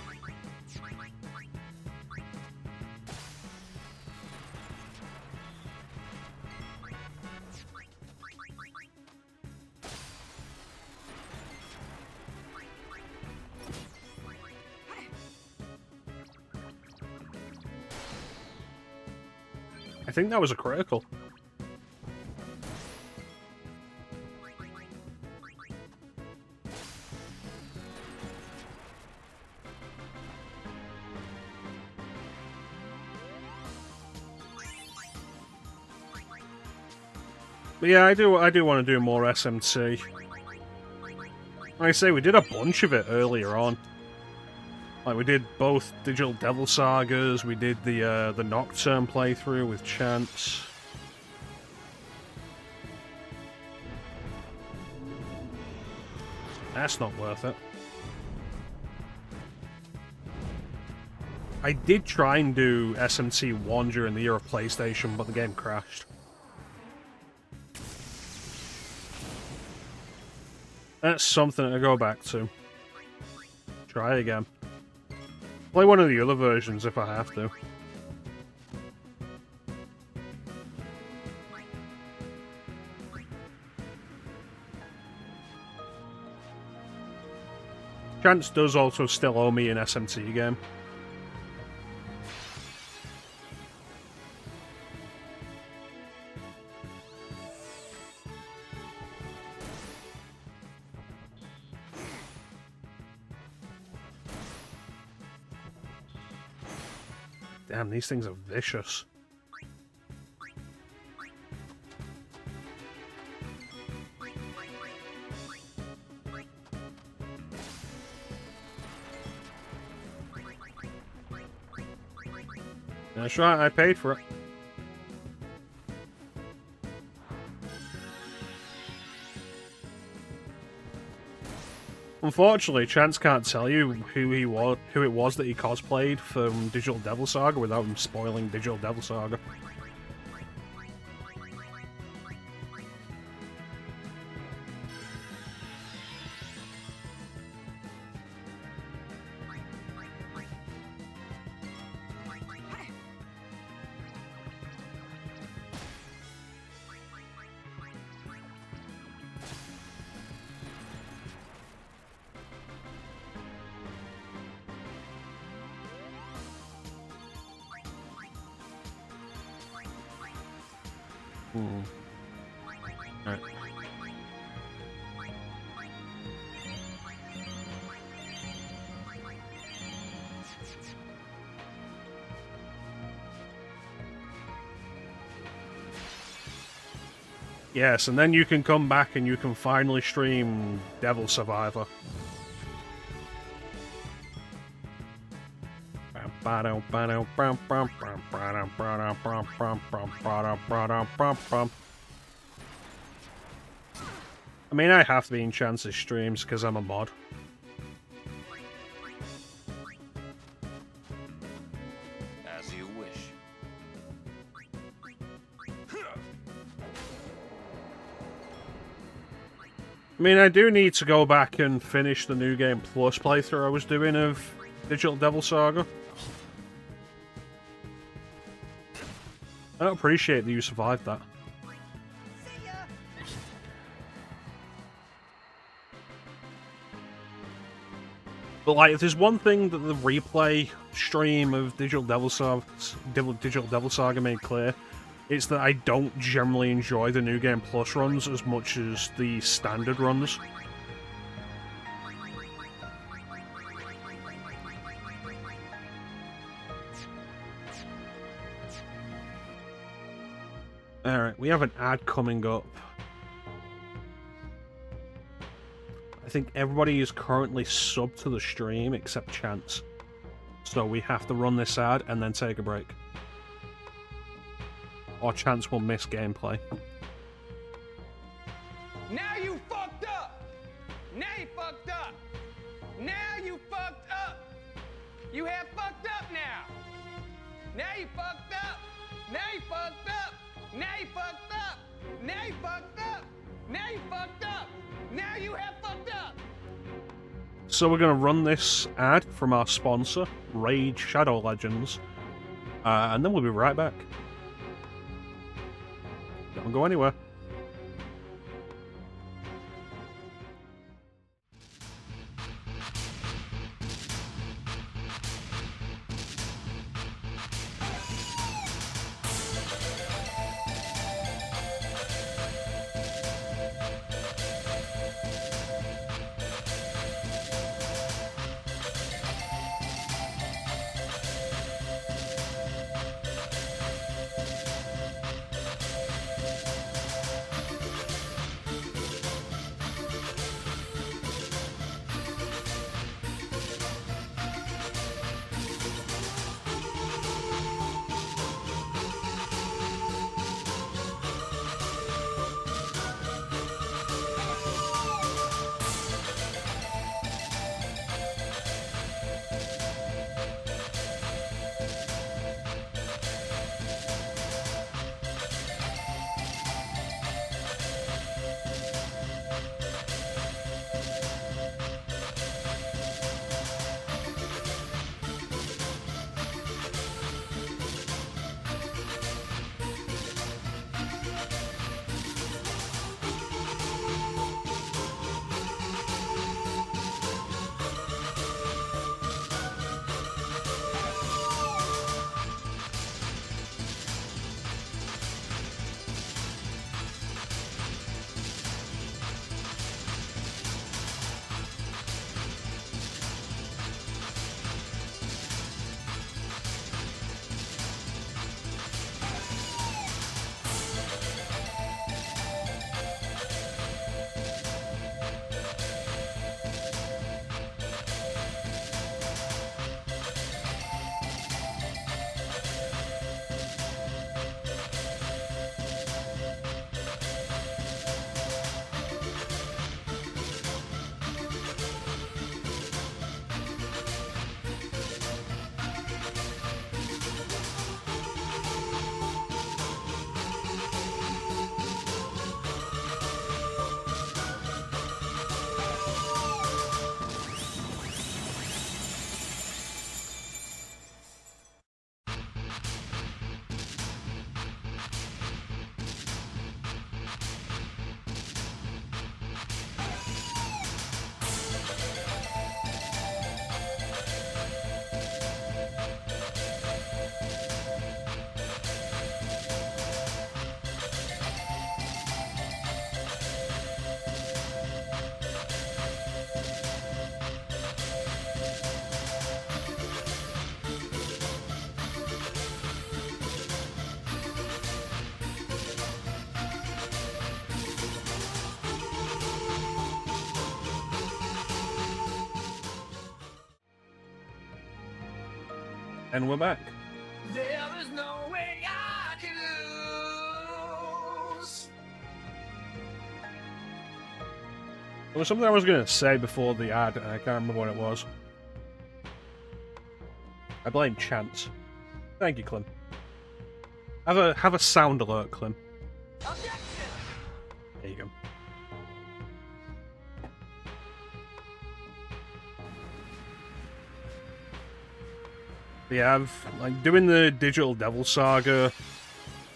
S1: I think that was a critical. But yeah, I do want to do more SMT. Like I say, we did a bunch of it earlier on. Like, we did both Digital Devil Sagas, we did the Nocturne playthrough with Chance. That's not worth it. I did try and do SMT 1 during the year of PlayStation, but the game crashed. That's something to go back to. Try again. Play one of the other versions if I have to. Chance does also still owe me an SMT game. Damn, these things are vicious. That's right, I paid for it. Unfortunately, Chance can't tell you who it was that he cosplayed from Digital Devil Saga without him spoiling Digital Devil Saga. Alright. Yes, and then you can come back and you can finally stream Devil Survivor. I mean, I have to be in Chance's streams because I'm a mod.
S5: As you wish.
S1: I mean, I do need to go back and finish the New Game Plus playthrough I was doing of Digital Devil Saga. I don't appreciate that you survived that. But like, if there's one thing that the replay stream of Digital Devil Saga made clear, it's that I don't generally enjoy the New Game Plus runs as much as the standard runs. Alright, we have an ad coming up. I think everybody is currently subbed to the stream except Chance. So we have to run this ad and then take a break. Or Chance will miss gameplay.
S2: Now you fucked up. Now you fucked up. Now you fucked up. You have fucked up now. Now you fucked up. Now you fucked up. Now you fucked up. Now you fucked up. Now you fucked up. Now you have fucked up.
S1: So we're going to run this ad from our sponsor, Raid Shadow Legends, and then we'll be right back. Don't go anywhere. And we're back.
S2: There is no way I can lose.
S1: There was something I was going to say before the ad, and I can't remember what it was. I blame Chance. Thank you, Clem. Have a sound alert, Clem.
S2: Objection!
S1: There you go. Yeah, I've like doing the Digital Devil Saga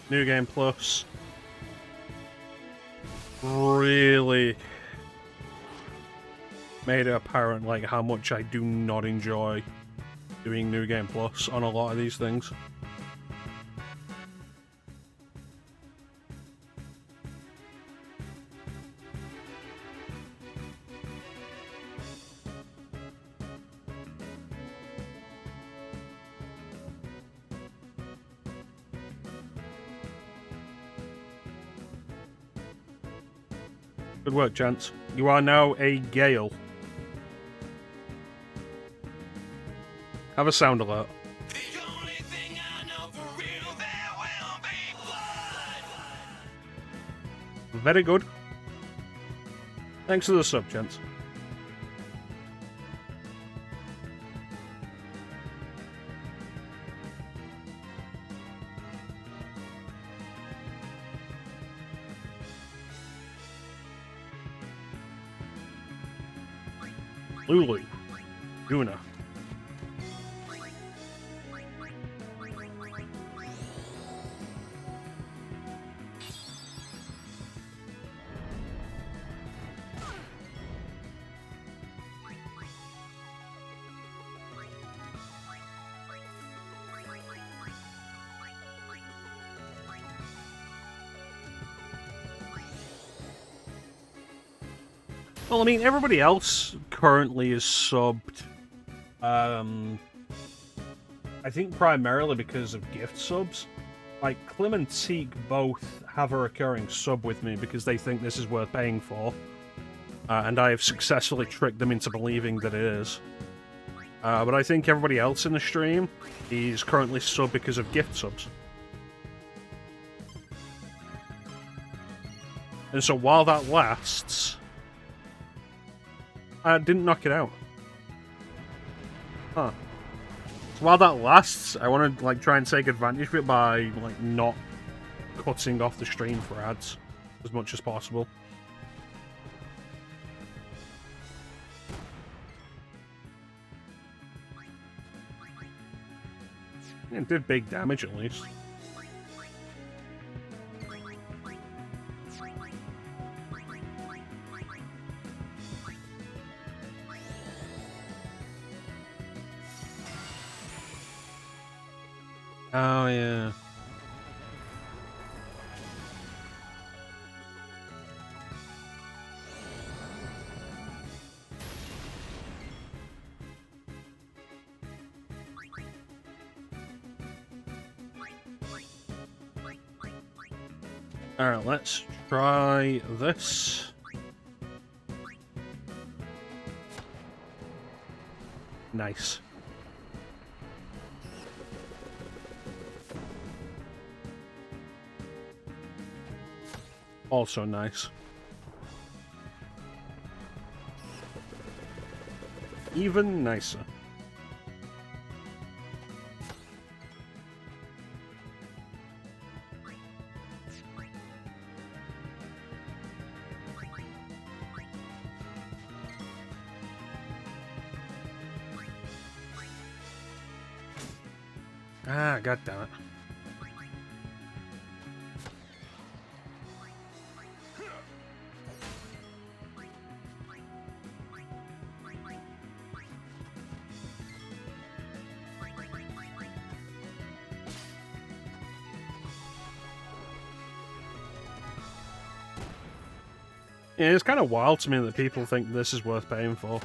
S1: New Game Plus. made it apparent like how much I do not enjoy doing New Game Plus on a lot of these things. Good work, Chance. You are now a Gale. Have a sound alert.
S5: The only thing I know for real, there will be blood.
S1: Very good. Thanks for the sub, Chance. Lulu. Yuna. Well, I mean, everybody else currently is subbed. I think primarily because of gift subs. Like, Clem and Teak both have a recurring sub with me because they think this is worth paying for. And I have successfully tricked them into believing that it is. But I think everybody else in the stream is currently subbed because of gift subs. And so while that lasts... I didn't knock it out. Huh. So while that lasts, I want to like try and take advantage of it by like not cutting off the stream for ads as much as possible. It did big damage at least. Oh, yeah. Alright, let's try this. Nice. Also nice. Even nicer. Ah, goddammit. Yeah, it's kind of wild to me that people think this is worth paying for.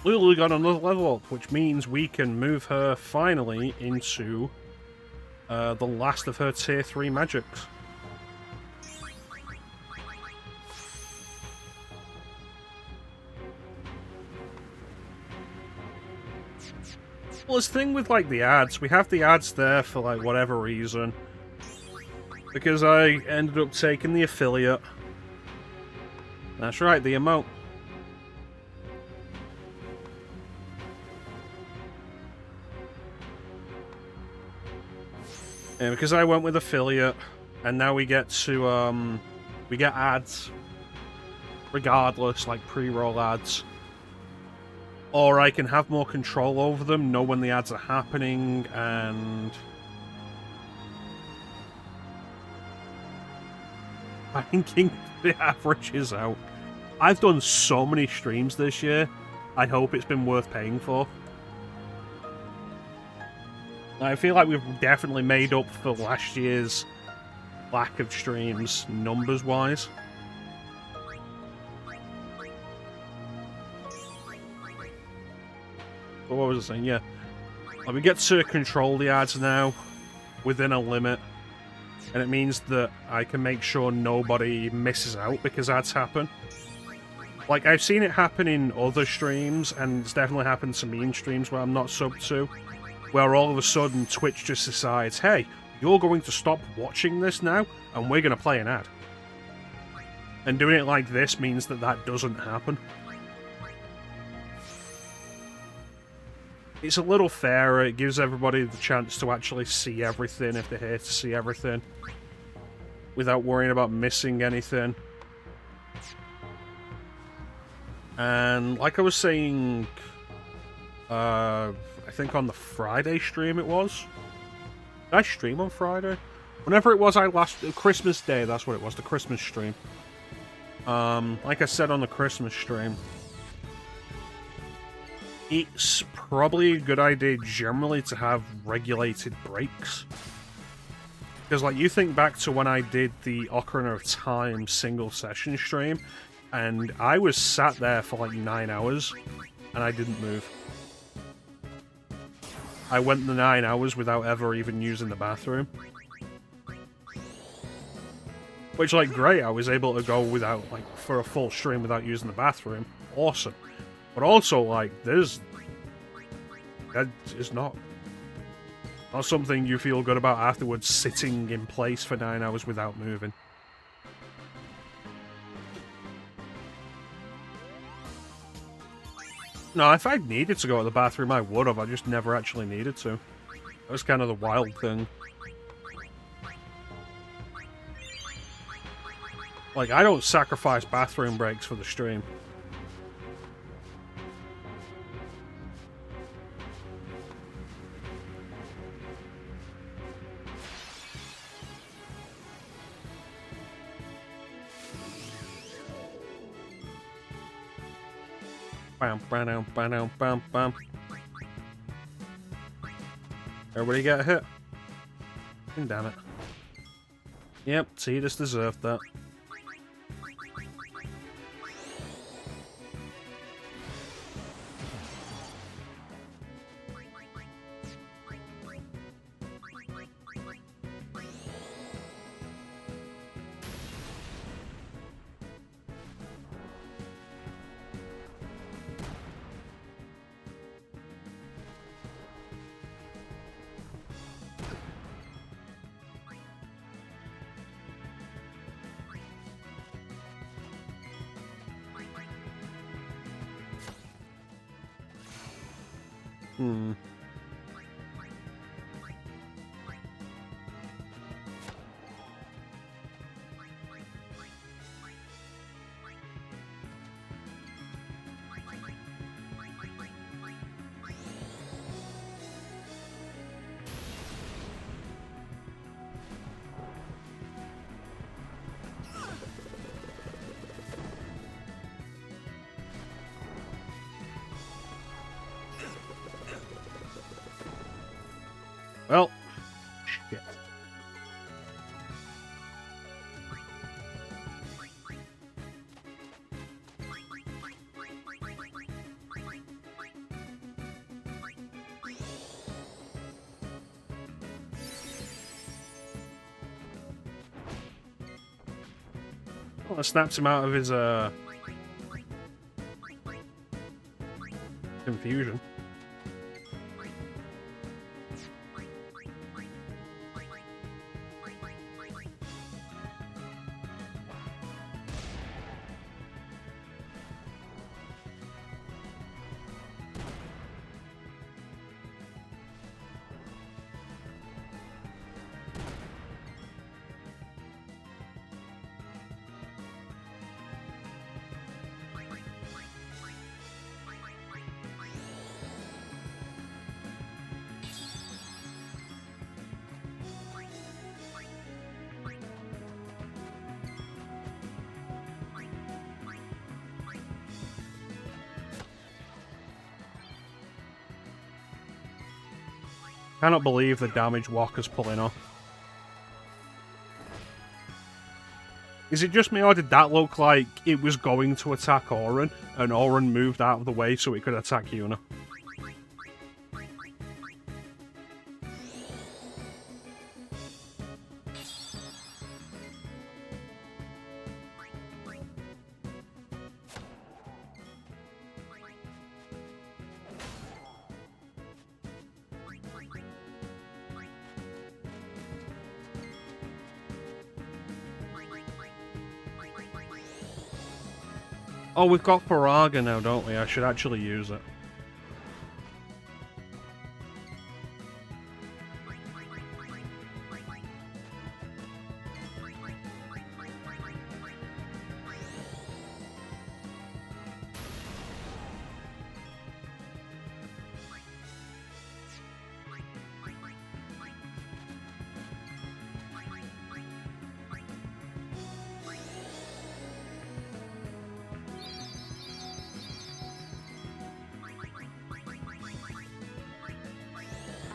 S1: Lulu got another level up, which means we can move her finally into the last of her tier 3 magics. Well, this thing with, like, the ads, we have the ads there for, like, whatever reason. Because I ended up taking the affiliate. That's right, the emote. Yeah, because I went with affiliate, and now we get to, we get ads. Regardless, like, pre-roll ads. Or I can have more control over them, know when the ads are happening, and banking the averages out. I've done so many streams this year, I hope it's been worth paying for. I feel like we've definitely made up for last year's lack of streams, numbers-wise. But what was I saying? Yeah. We get to control the ads now within a limit. And it means that I can make sure nobody misses out because ads happen. Like, I've seen it happen in other streams, and it's definitely happened to me in streams where I'm not subbed to, where all of a sudden Twitch just decides, hey, you're going to stop watching this now, and we're going to play an ad. And doing it like this means that that doesn't happen. It's a little fairer, it gives everybody the chance to actually see everything if they're here to see everything, without worrying about missing anything. And like I was saying, I think on the Friday stream it was. Did I stream on Friday? Whenever it was Christmas Day, that's what it was, the Christmas stream. Like I said on the Christmas stream, it's probably a good idea generally to have regulated breaks. Because, like, you think back to when I did the Ocarina of Time single session stream, and I was sat there for like 9 hours, and I didn't move. I went the 9 hours without ever even using the bathroom. Which, like, great, I was able to go without, like, for a full stream without using the bathroom. Awesome. But also, like, that is not something you feel good about afterwards, sitting in place for 9 hours without moving. No, if I needed to go to the bathroom, I would have. I just never actually needed to. That was kind of the wild thing. Like, I don't sacrifice bathroom breaks for the stream. Bam, bam, bam, bam, bam. Everybody get a hit. Damn it. Yep, Tidus deserved that. Well, shit. Well, that snaps him out of his, confusion. Cannot believe the damage Walker's pulling off. Is it just me, or did that look like it was going to attack Auron, and Auron moved out of the way so it could attack Yuna? Oh, we've got Faraga now, don't we? I should actually use it.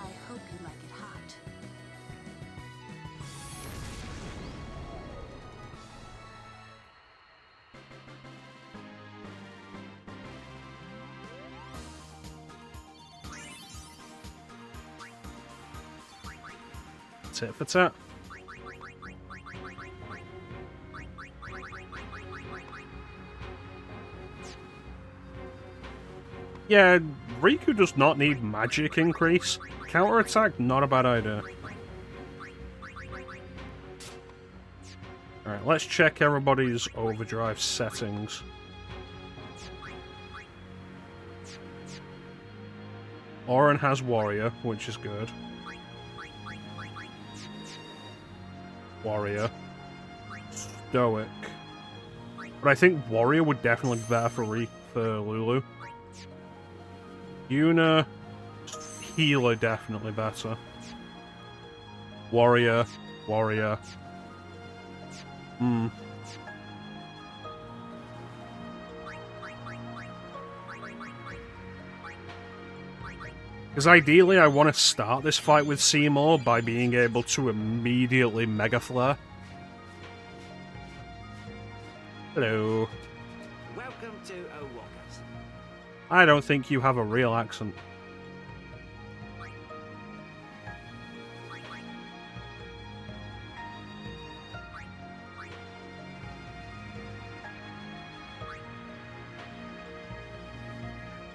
S3: I hope you like it hot.
S1: Tit for tat. Yeah, Riku does not need magic increase. Counterattack, not a bad idea. Alright, let's check everybody's overdrive settings. Auron has Warrior, which is good. Warrior. Stoic. But I think Warrior would definitely be better for Lulu. Yuna, Healer definitely better. Warrior, Warrior. Because ideally I want to start this fight with Seymour by being able to immediately Mega Flare. Hello.
S6: Welcome to O'Walkers.
S1: I don't think you have a real accent.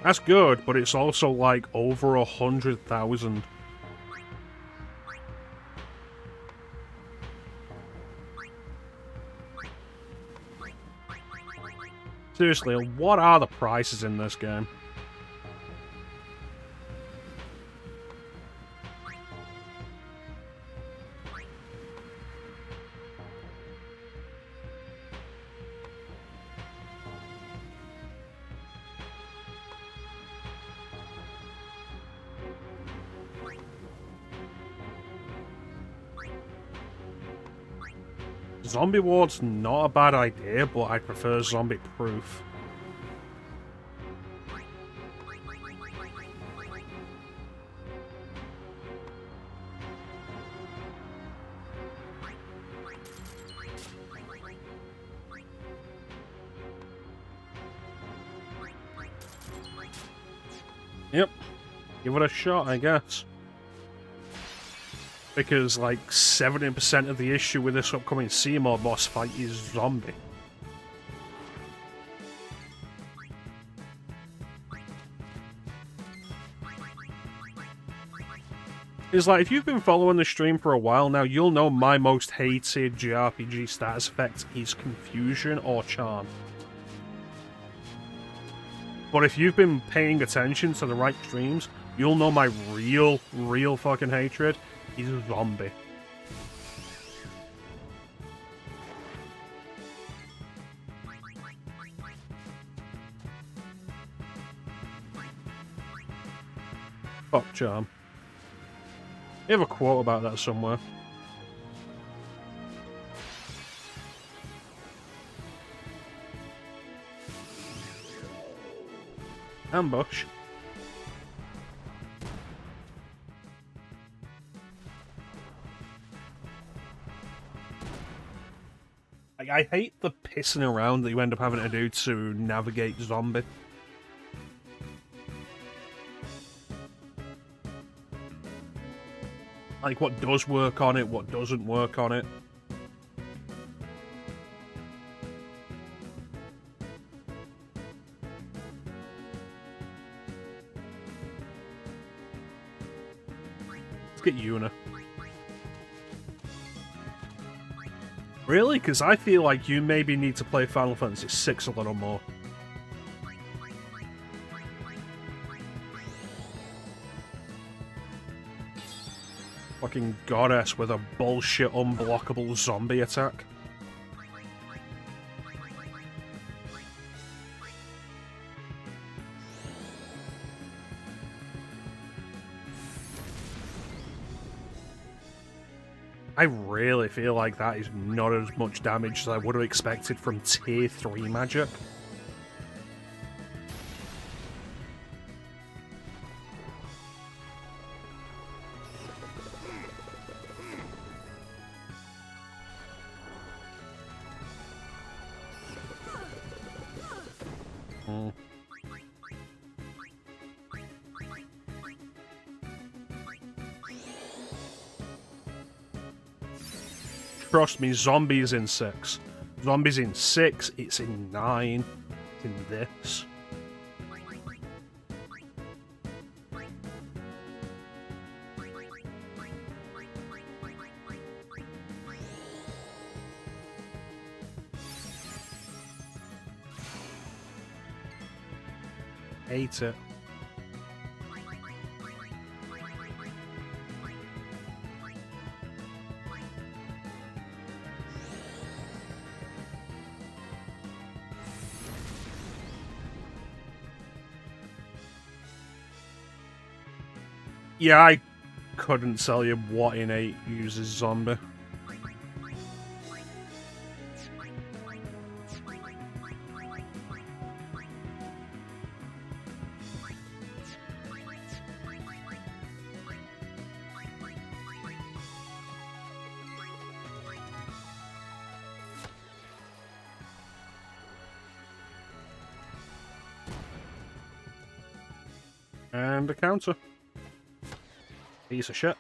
S1: That's good, but it's also like over 100,000. Seriously, what are the prices in this game? Zombie Ward's not a bad idea, but I prefer Zombie Proof. Yep. Give it a shot, I guess. Because, like, 70% of the issue with this upcoming Seymour boss fight is zombie. It's like, if you've been following the stream for a while now, you'll know my most hated JRPG status effect is Confusion or Charm. But if you've been paying attention to the right streams, you'll know my real fucking hatred is Zombie. Fuck Charm. You have a quote about that somewhere. Ambush. Like, I hate the pissing around that you end up having to do to navigate zombie. Like, what does work on it, what doesn't work on it. Let's get Yuna. Really? Because I feel like you maybe need to play Final Fantasy VI a little more. Fucking goddess with a bullshit unblockable zombie attack. I really feel like that is not as much damage as I would have expected from tier 3 magic. Trust me, zombies in 6. Zombies in 6, it's in 9, it's in this. Hate it. Yeah, I couldn't tell you what in 8 uses zombie. And a counter. Piece of shit.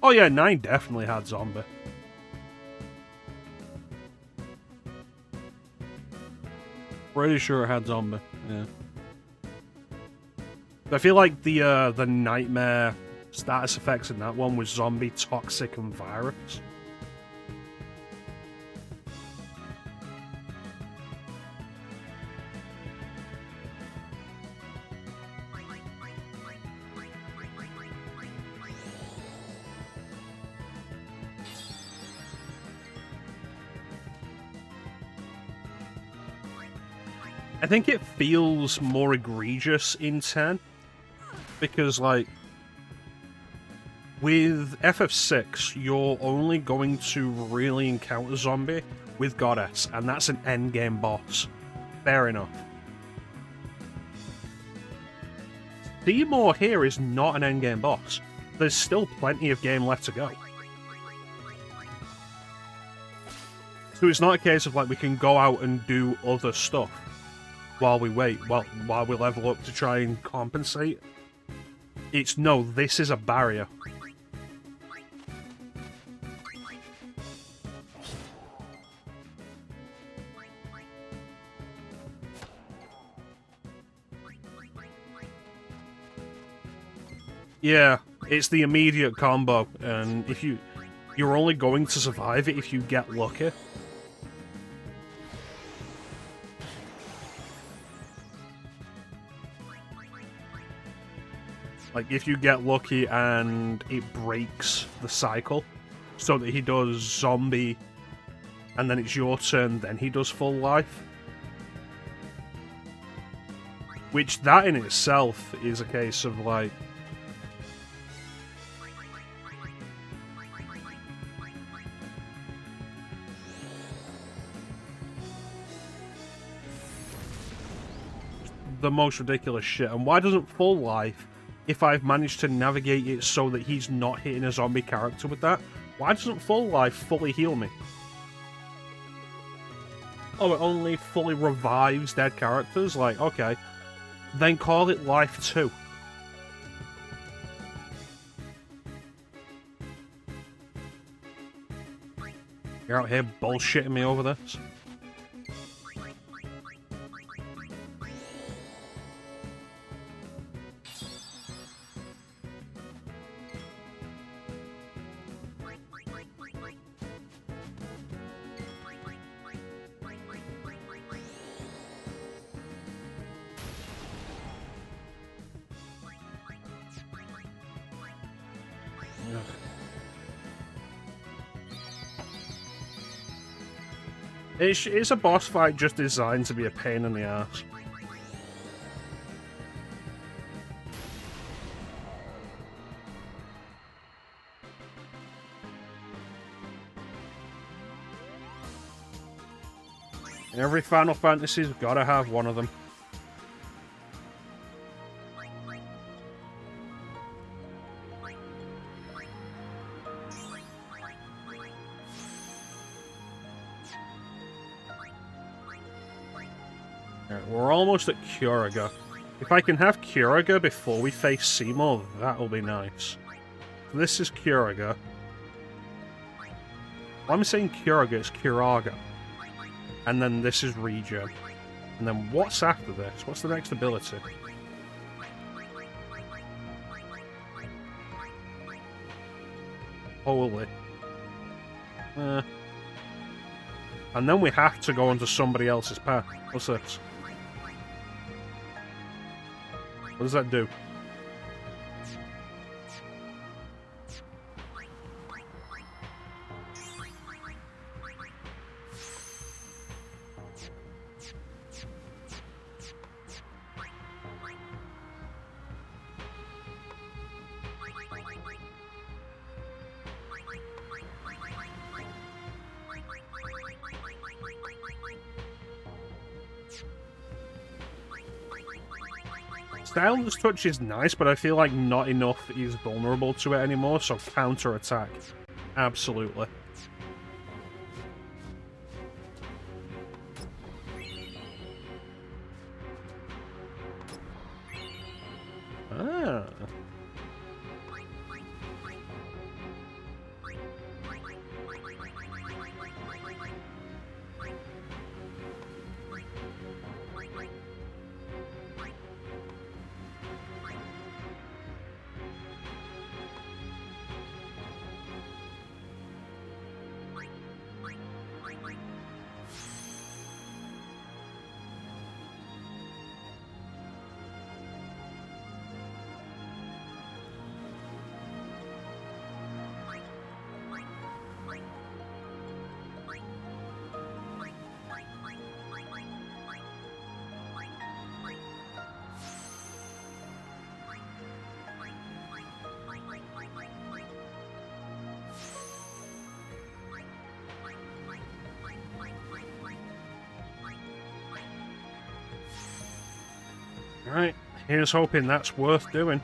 S1: Oh yeah, 9 definitely had zombie. Pretty sure it had zombie, yeah. I feel like the nightmare status effects in that one was zombie, toxic, and virus. I think it feels more egregious in 10, because, like, with FF6, you're only going to really encounter zombie with Goddess, and that's an endgame boss. Fair enough. Seymour here is not an endgame boss. There's still plenty of game left to go. So it's not a case of, like, we can go out and do other stuff while we wait, while we level up to try and compensate. It's no, this is a barrier. Yeah, it's the immediate combo, and if you're only going to survive it if you get lucky. Like, if you get lucky and it breaks the cycle, so that he does zombie, and then it's your turn, then he does full life. Which, that in itself is a case of, like, the most ridiculous shit. And why doesn't full life if I've managed to navigate it so that he's not hitting a zombie character with that, why doesn't Full Life fully heal me? Oh, it only fully revives dead characters? Like, okay. Then call it Life 2. You're out here bullshitting me over this? It's a boss fight just designed to be a pain in the ass. Every Final Fantasy's gotta have one of them. Alright, we're almost at Curaga. If I can have Curaga before we face Seymour, that'll be nice. So this is Curaga. I'm saying Curaga, it's Curaga. And then this is Regen. And then what's after this? What's the next ability? Holy. And then we have to go onto somebody else's path. What's this? What does that do? Stylus Touch is nice, but I feel like not enough is vulnerable to it anymore, so counter-attack. Absolutely. Ah. Right, here's hoping that's worth doing.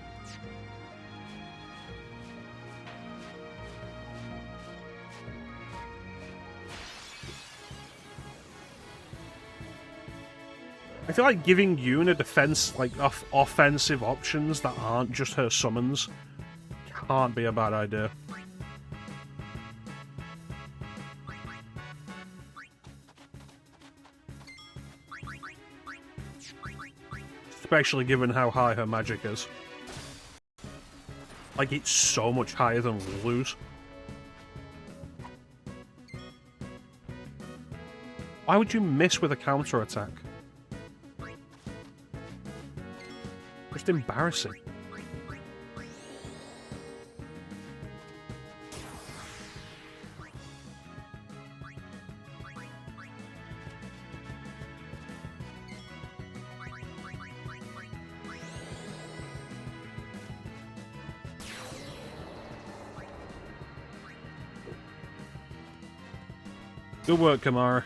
S1: I feel like giving Yuna defense, like offensive options that aren't just her summons, can't be a bad idea. Especially given how high her magic is. Like, it's so much higher than Lulu's. Why would you miss with a counter-attack? Just embarrassing. Good work, Kamara.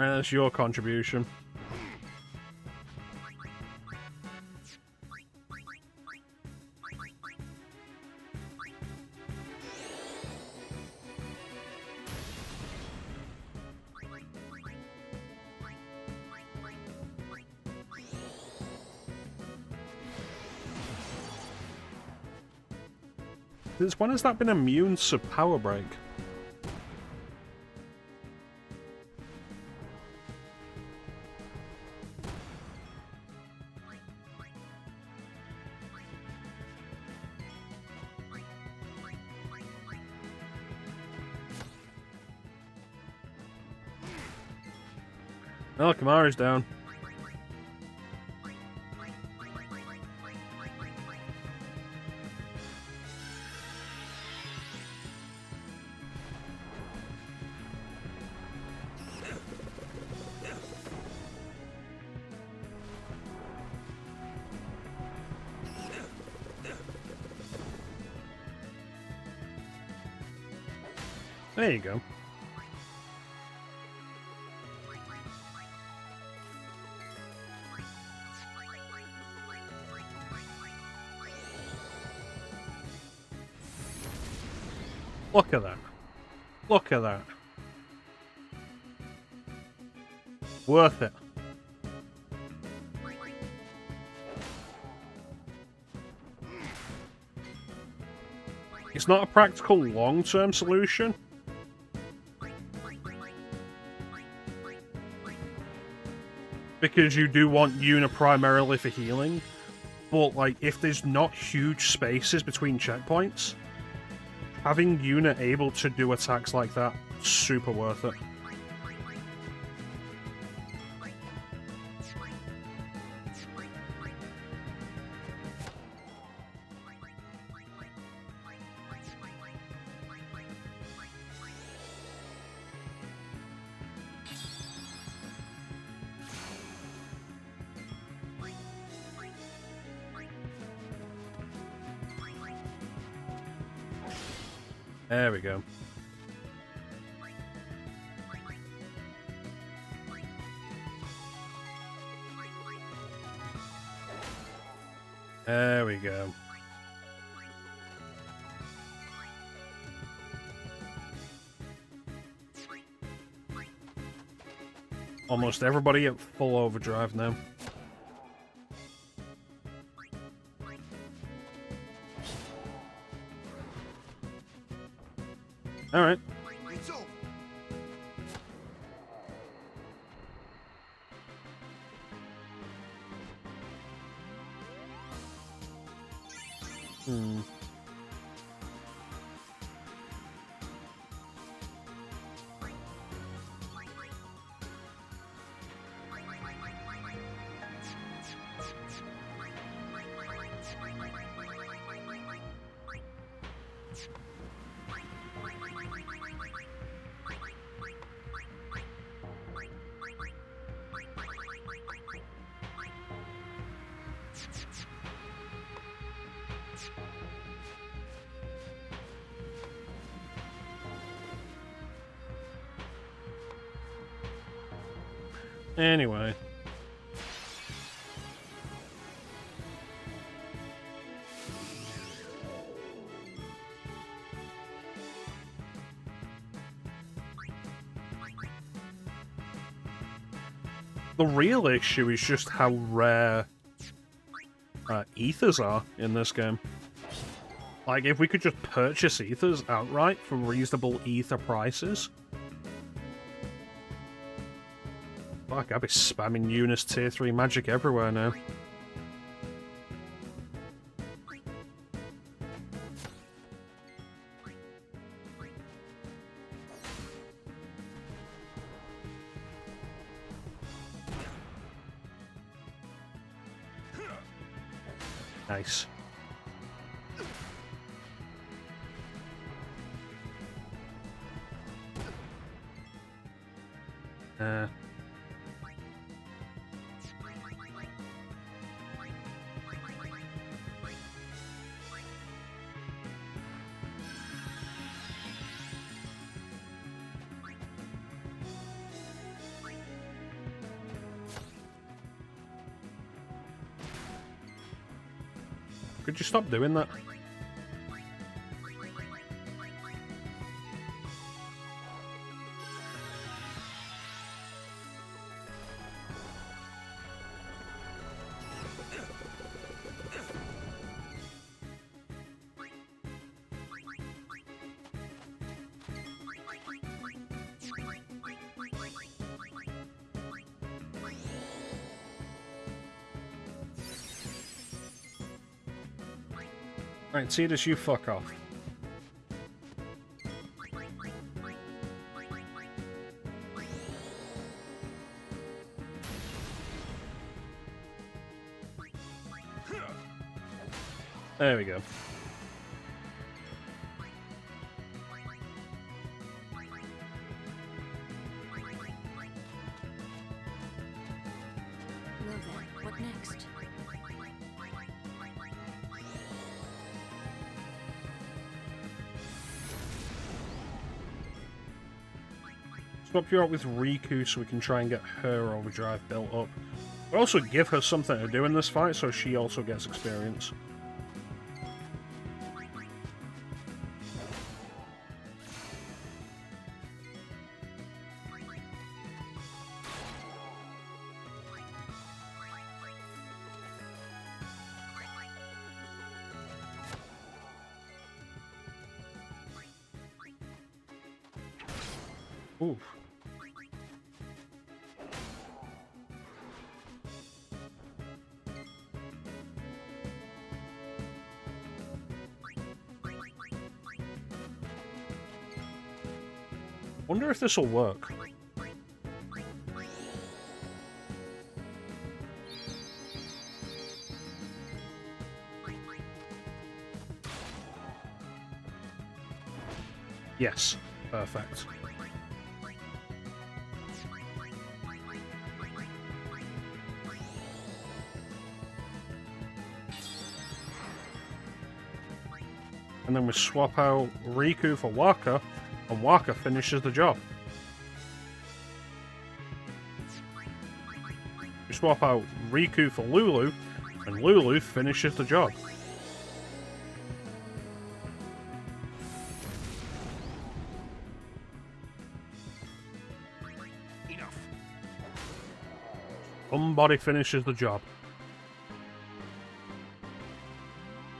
S1: And that's your contribution. Since when has that been immune to Power Break? Oh, Kamara's down. There you go. Look at that. Look at that. Worth it. It's not a practical long-term solution. Because you do want Yuna primarily for healing. But, like, if there's not huge spaces between checkpoints, having Yuna able to do attacks like that, super worth it. There we go. There we go. Almost everybody at full overdrive now. Alright.
S4: It's over.
S1: Anyway. The real issue is just how rare ethers are in this game. Like, if we could just purchase ethers outright for reasonable ether prices. Fuck, I'd be spamming Eunice tier 3 magic everywhere now. Nice. Could you stop doing that? Right, see this, you fuck off. There we go.
S3: Well then, what next?
S1: Swap you out with Riku so we can try and get her overdrive built up. But also give her something to do in this fight so she also gets experience. Oof. Wonder if this will work. Yes, perfect. And then we swap out Riku for Waka, and Waka finishes the job. We swap out Riku for Lulu, and Lulu finishes the job.
S4: Enough.
S1: Somebody finishes the job.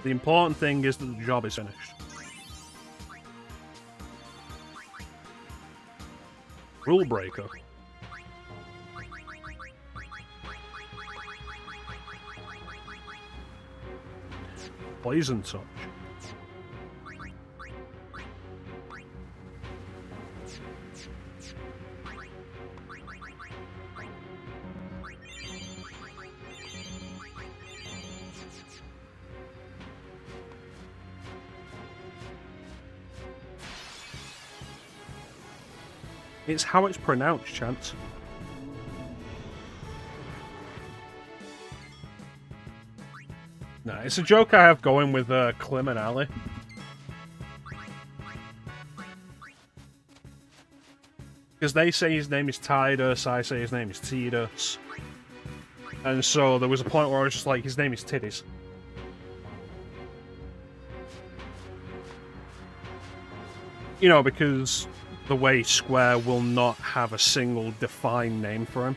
S1: The important thing is that the job is finished. Rule breaker. Poison touch. It's how it's pronounced, Chance. Nah, it's a joke I have going with Clem and Ali. Because they say his name is Tidus, I say his name is Tidus. And so there was a point where I was just like, his name is Tiddies. You know, because the way Square will not have a single defined name for him.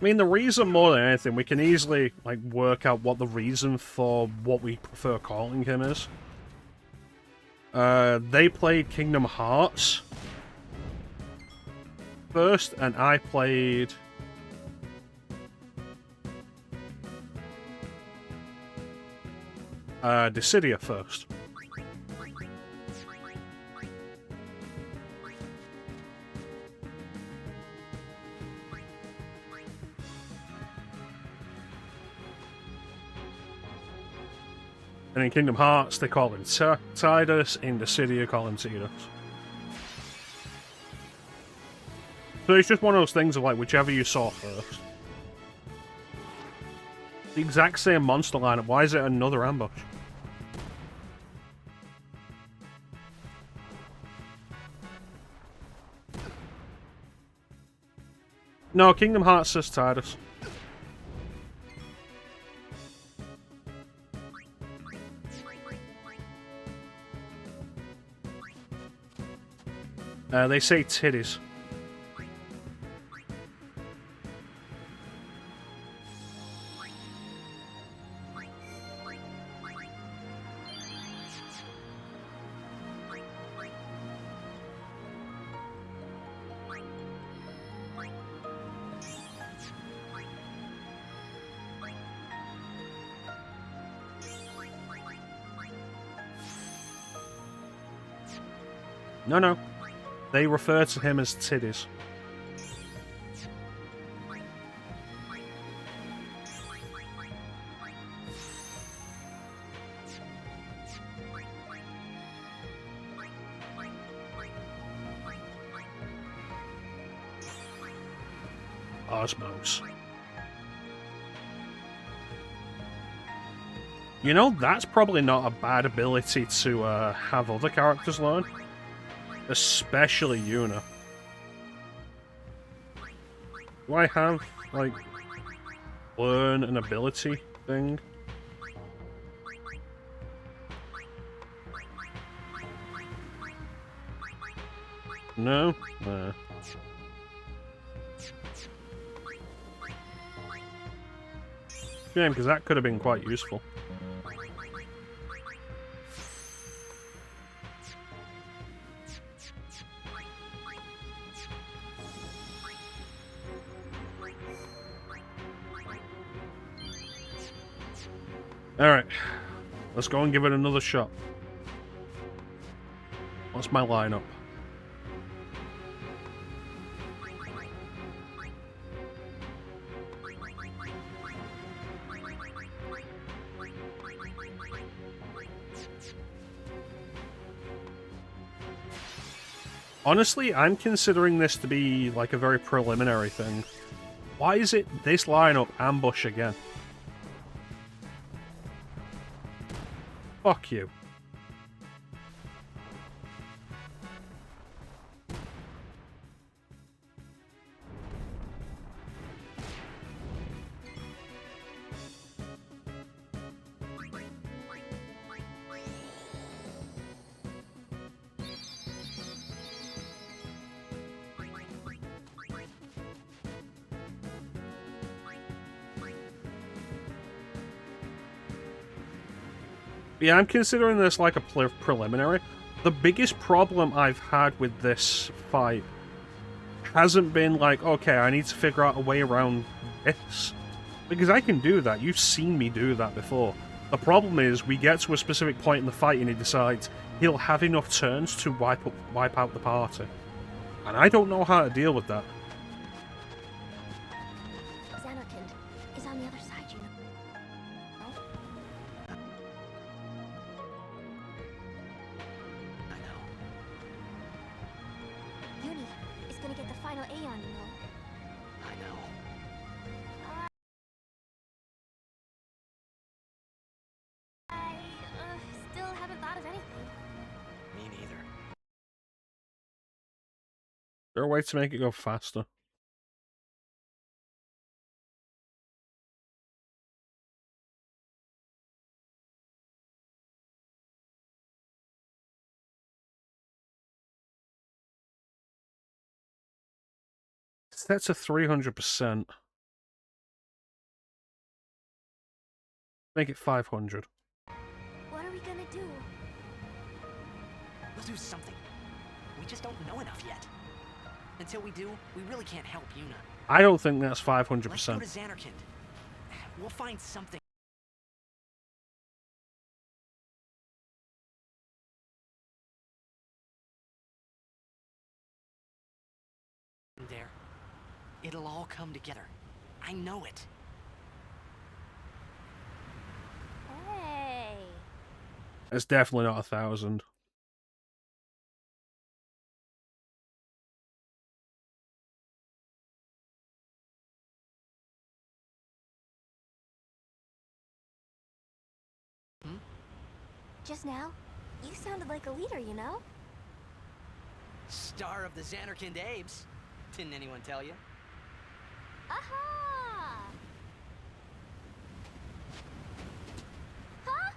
S1: I mean, the reason more than anything, we can easily like work out what the reason for what we prefer calling him is. They played Kingdom Hearts first, and I played Dissidia first. And in Kingdom Hearts, they call him Tidus. In Dissidia, call him Tidus. So it's just one of those things of like, whichever you saw first. The exact same monster lineup. Why is it another ambush? No, Kingdom Hearts says Tidus. They say titties. No. They refer to him as titties. Osmos. You know, that's probably not a bad ability to have other characters learn. Especially Yuna. Do I have, like, learn an ability thing? No? Shame, because that could have been quite useful. Alright, let's go and give it another shot. What's my lineup? Honestly, I'm considering this to be like a very preliminary thing. Why is it this lineup ambush again? Fuck you. Yeah, I'm considering this like a preliminary. The biggest problem I've had with this fight hasn't been like, okay, I need to figure out a way around this. Because I can do that. You've seen me do that before. The problem is, we get to a specific point in the fight and he decides he'll have enough turns to wipe out the party. And I don't know how to deal with that.
S7: Xanarkand is on the other side, you know.
S6: I know.
S7: Uni is gonna get the final Aeon, you know.
S6: I know.
S7: I still haven't thought of anything.
S6: Me neither.
S1: Is there a way to make it go faster? That's a 300%. Make it 500.
S7: What are we gonna do?
S6: We'll do something. We just don't know enough yet. Until we do, we really can't help Yuna.
S1: I don't think that's
S6: Let's go
S1: 500%.
S6: to Xanarkand. We'll find something. There. It'll all come together. I know it.
S7: Hey.
S1: It's definitely not 1,000.
S7: Just now, you sounded like a leader, you know?
S6: Star of the Xanarkand Abes. Didn't anyone tell you?
S7: Aha! Huh?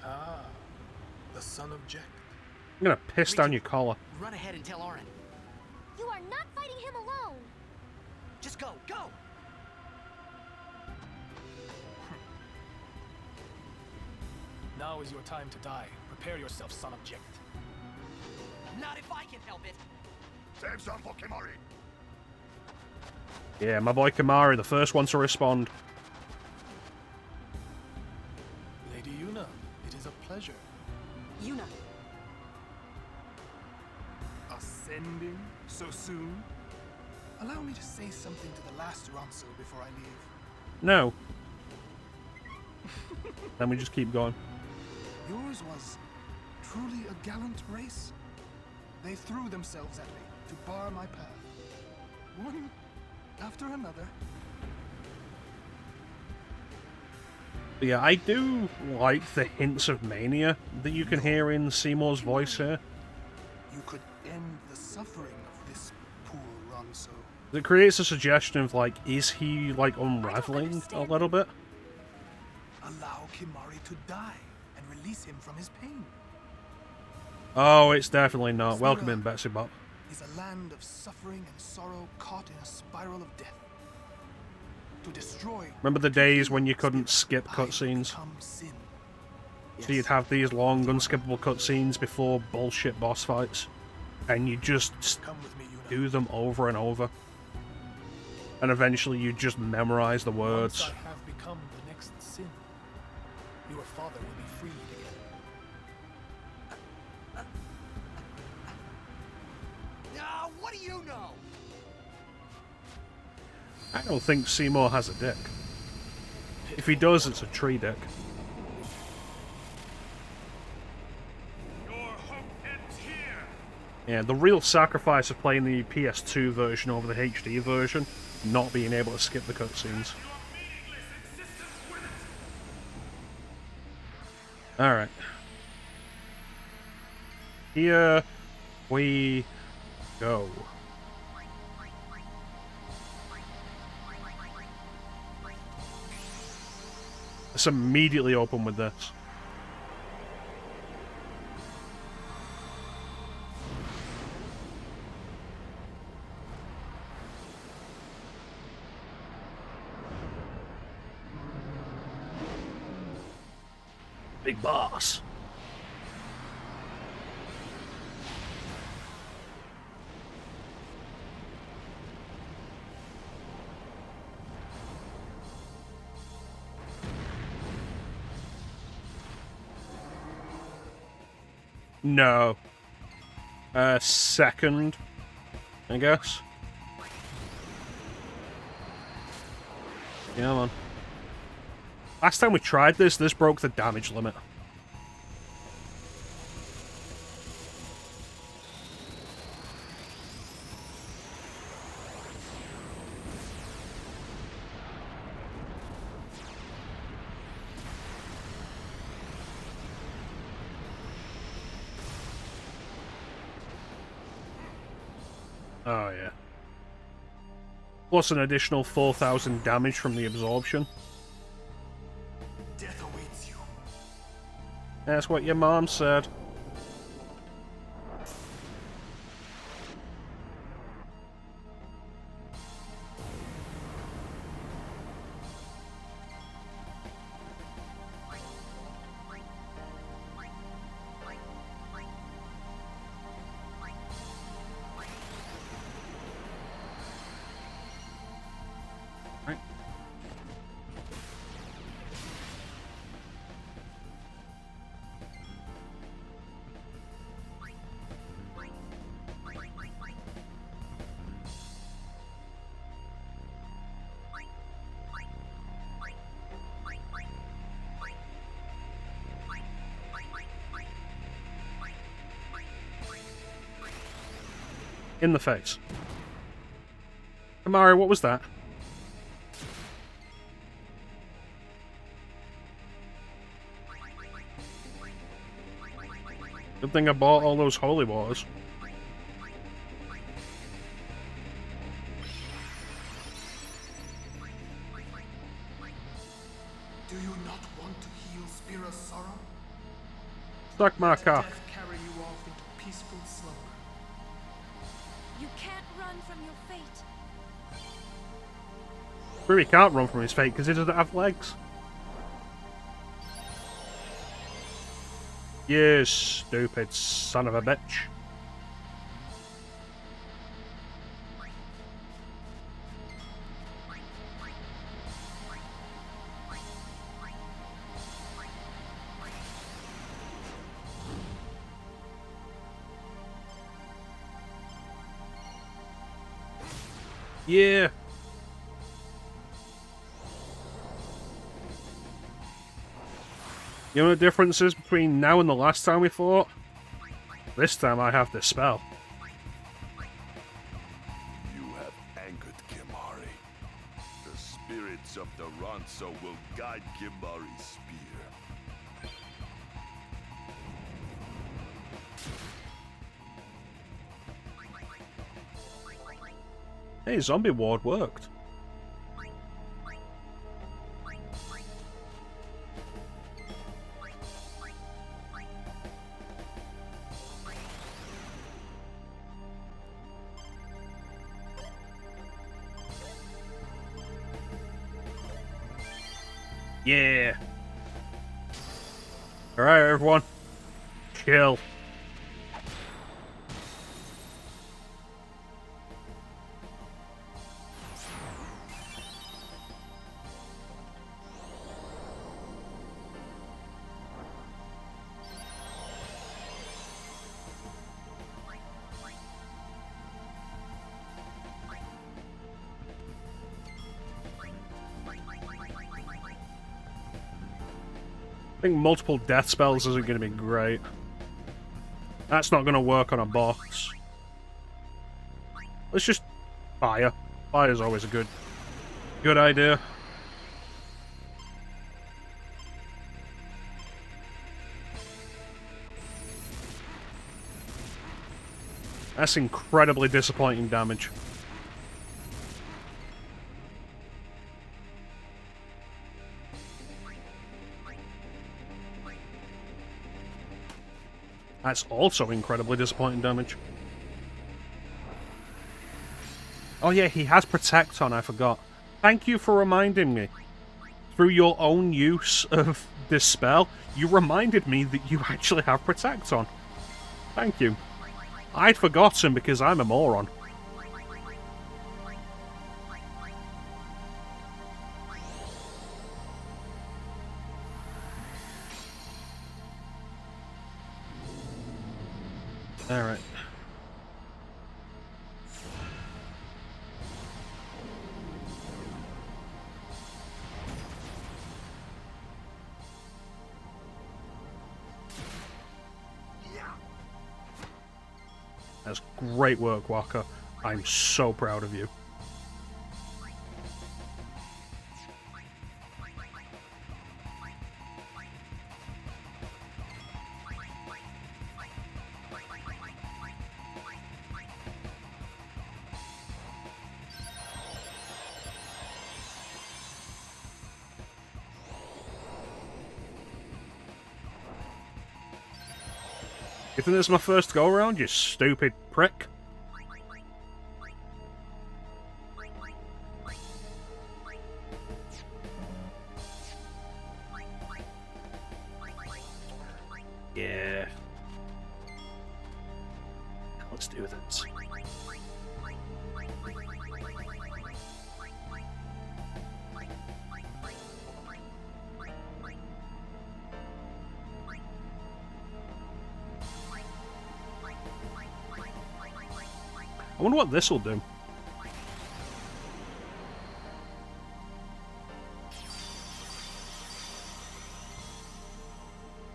S4: Ah, the son of Jack.
S1: I'm gonna piss down your collar.
S6: Run ahead and tell Orin.
S7: You are not fighting him alone.
S6: Just go, go!
S4: Now is your time to die. Prepare yourself, son of Jack.
S6: Not if I can help it.
S4: Save some for Kimari.
S1: Yeah, my boy Kamari, the first one to respond.
S4: Lady Yuna, it is a pleasure.
S6: Yuna.
S4: Ascending so soon? Allow me to say something to the last Ronso before I leave.
S1: No. Then we just keep going.
S4: Yours was truly a gallant race. They threw themselves at me to bar my path. One after another.
S1: But yeah, I do like the hints of mania that you can hear in Seymour's voice here.
S4: You could end the suffering of this poor Ronso.
S1: It creates a suggestion of, like, is he, like, unraveling a little bit?
S4: Allow Kimari to die and release him from his pain.
S1: Oh, it's definitely not. Welcome in, Betsy Bop.
S4: Is a land of suffering and sorrow caught in a spiral of death. To destroy.
S1: Remember the days when you couldn't skip cutscenes?
S4: Sin.
S1: So you'd have these long, unskippable cutscenes before bullshit boss fights. And you just
S4: Come with me, Yuna.
S1: do them over and over. And eventually you just memorize the words.
S4: Once I have become the next sin, your father will be freed again.
S6: What do you know?
S1: I don't think Seymour has a dick. If he does, it's a tree dick.
S5: Your hope ends here.
S1: Yeah, the real sacrifice of playing the PS2 version over the HD version, not being able to skip the cutscenes.
S5: Your meaningless existence with it.
S1: Alright. Here we go. Let's immediately open with this. Big boss. No. Second, I guess. Yeah, man. Last time we tried this broke the damage limit. Oh, yeah. Plus an additional 4,000 damage from the absorption.
S4: Death awaits you.
S1: That's what your mom said. Right. In the face. Amari, what was that? Good thing I bought all those holy waters.
S4: Do you not want to heal Spira's sorrow?
S1: Suck my
S4: Let
S1: cock.
S4: death carry you off into peaceful slumber.
S3: You can't run from your fate.
S1: Really can't run from his fate because he doesn't have legs. You stupid son of a bitch. Yeah. You know the differences between now and the last time we fought? This time I have this spell.
S5: You have anchored Kimari. The spirits of the Ronso will guide Kimari's spear.
S1: Hey, zombie ward worked. Yeah. Alright, everyone. Chill. I think multiple death spells isn't going to be great. That's not going to work on a boss. Let's just fire. Fire's always a good idea. That's incredibly disappointing damage. That's also incredibly disappointing damage. Oh yeah, he has Protect on, I forgot. Thank you for reminding me. Through your own use of this spell, you reminded me that you actually have Protect on. Thank you. I'd forgotten because I'm a moron. Alright. That's great work, Walker. I'm so proud of you. You think this is my first go around, you stupid prick? Yeah. Let's do this. I wonder what this will do.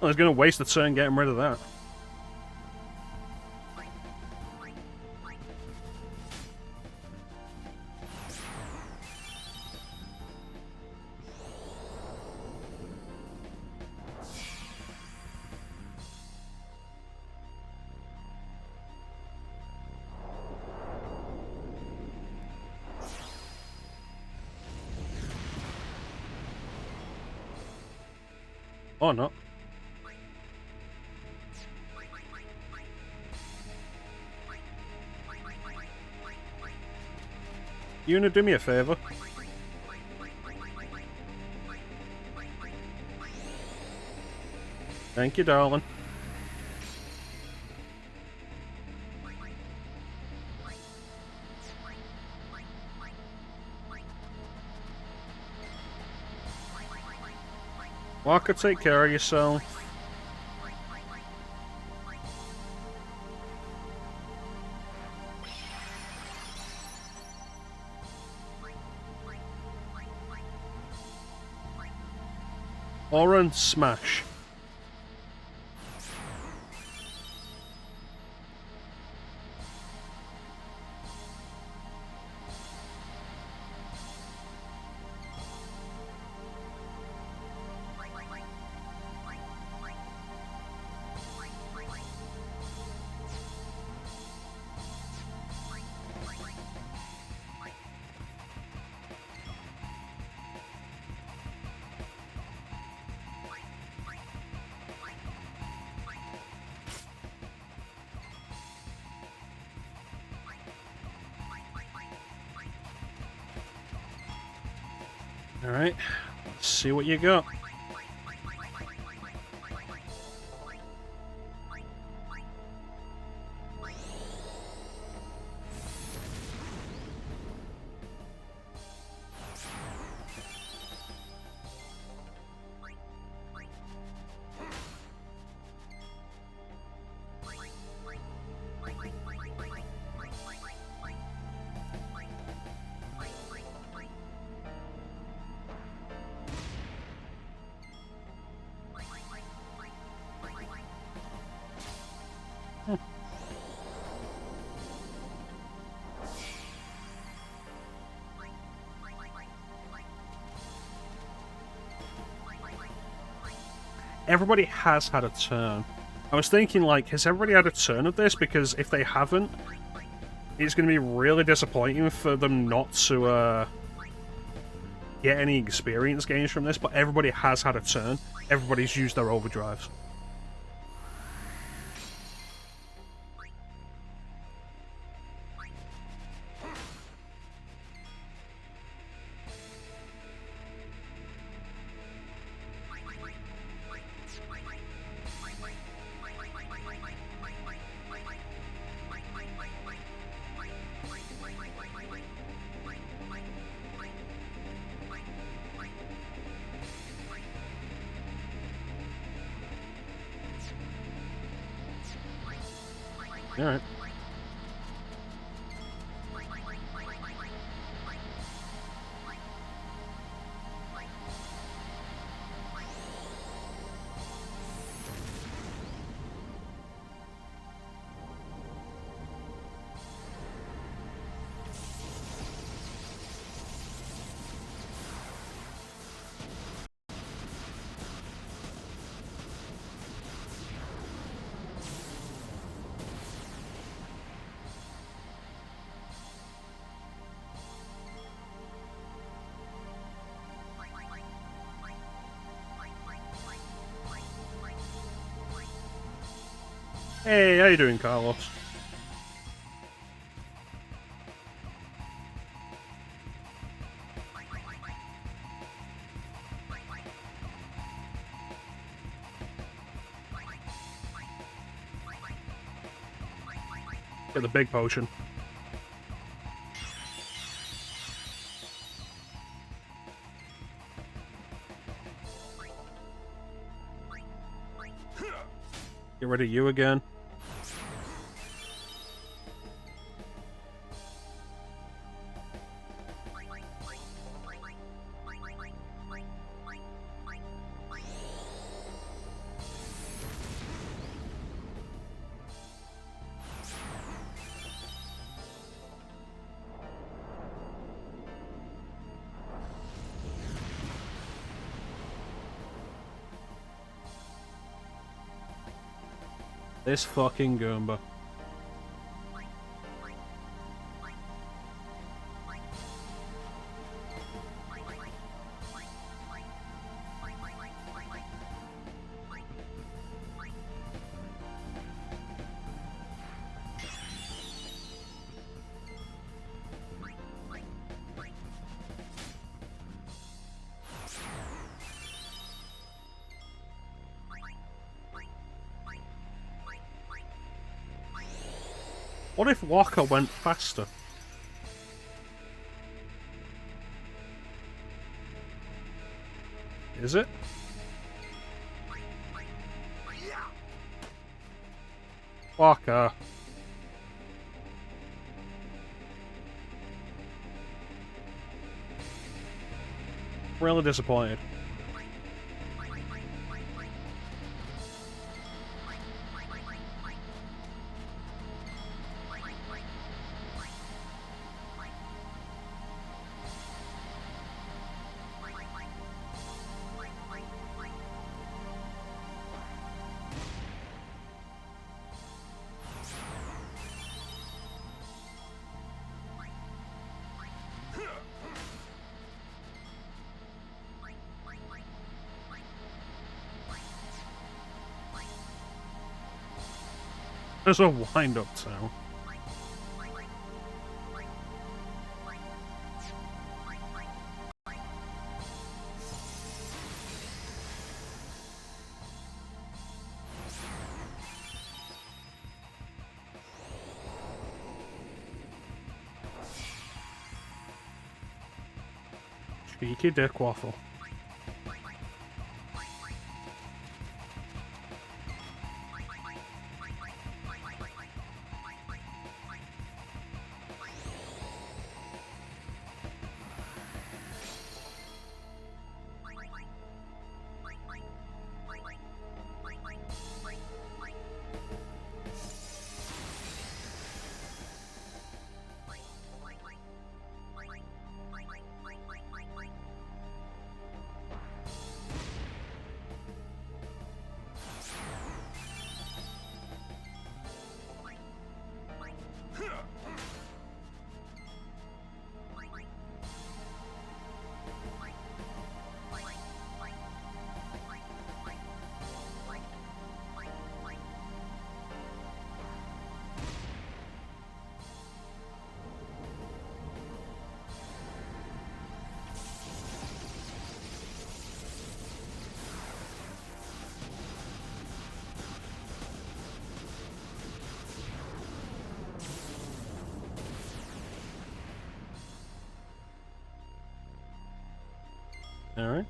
S1: I was going to waste the turn getting rid of that. Or not. You gonna do me a favour? Thank you, darling. Walker, take care of yourself. Oran, smash. Alright, let's see what you got. Everybody has had a turn. I was thinking, like, has everybody had a turn of this? Because if they haven't, it's going to be really disappointing for them not to get any experience gains from this, but everybody has had a turn. Everybody's used their overdrives. Alright. Hey, how you doing, Carlos? Get the big potion. Get rid of you again. This fucking Goomba. What if Walker went faster? Is it? Walker. Really disappointed. There's a wind-up sound. Cheeky dick waffle. Alright.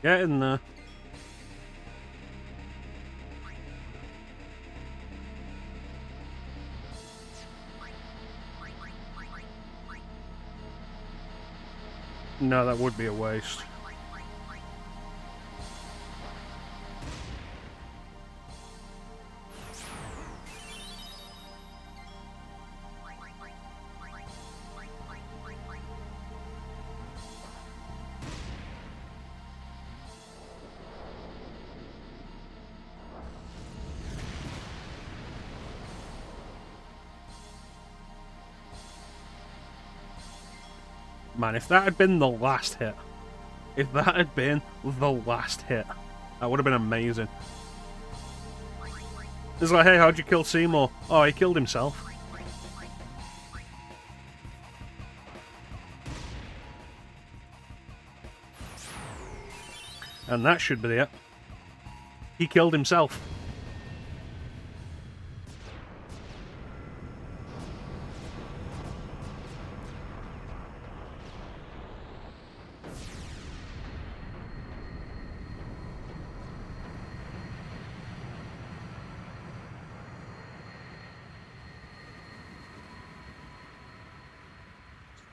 S1: Get in there. No, that would be a waste. Man, if that had been the last hit, if that had been the last hit, that would have been amazing. It's like, hey, how'd you kill Seymour? Oh, he killed himself. And that should be it. He killed himself.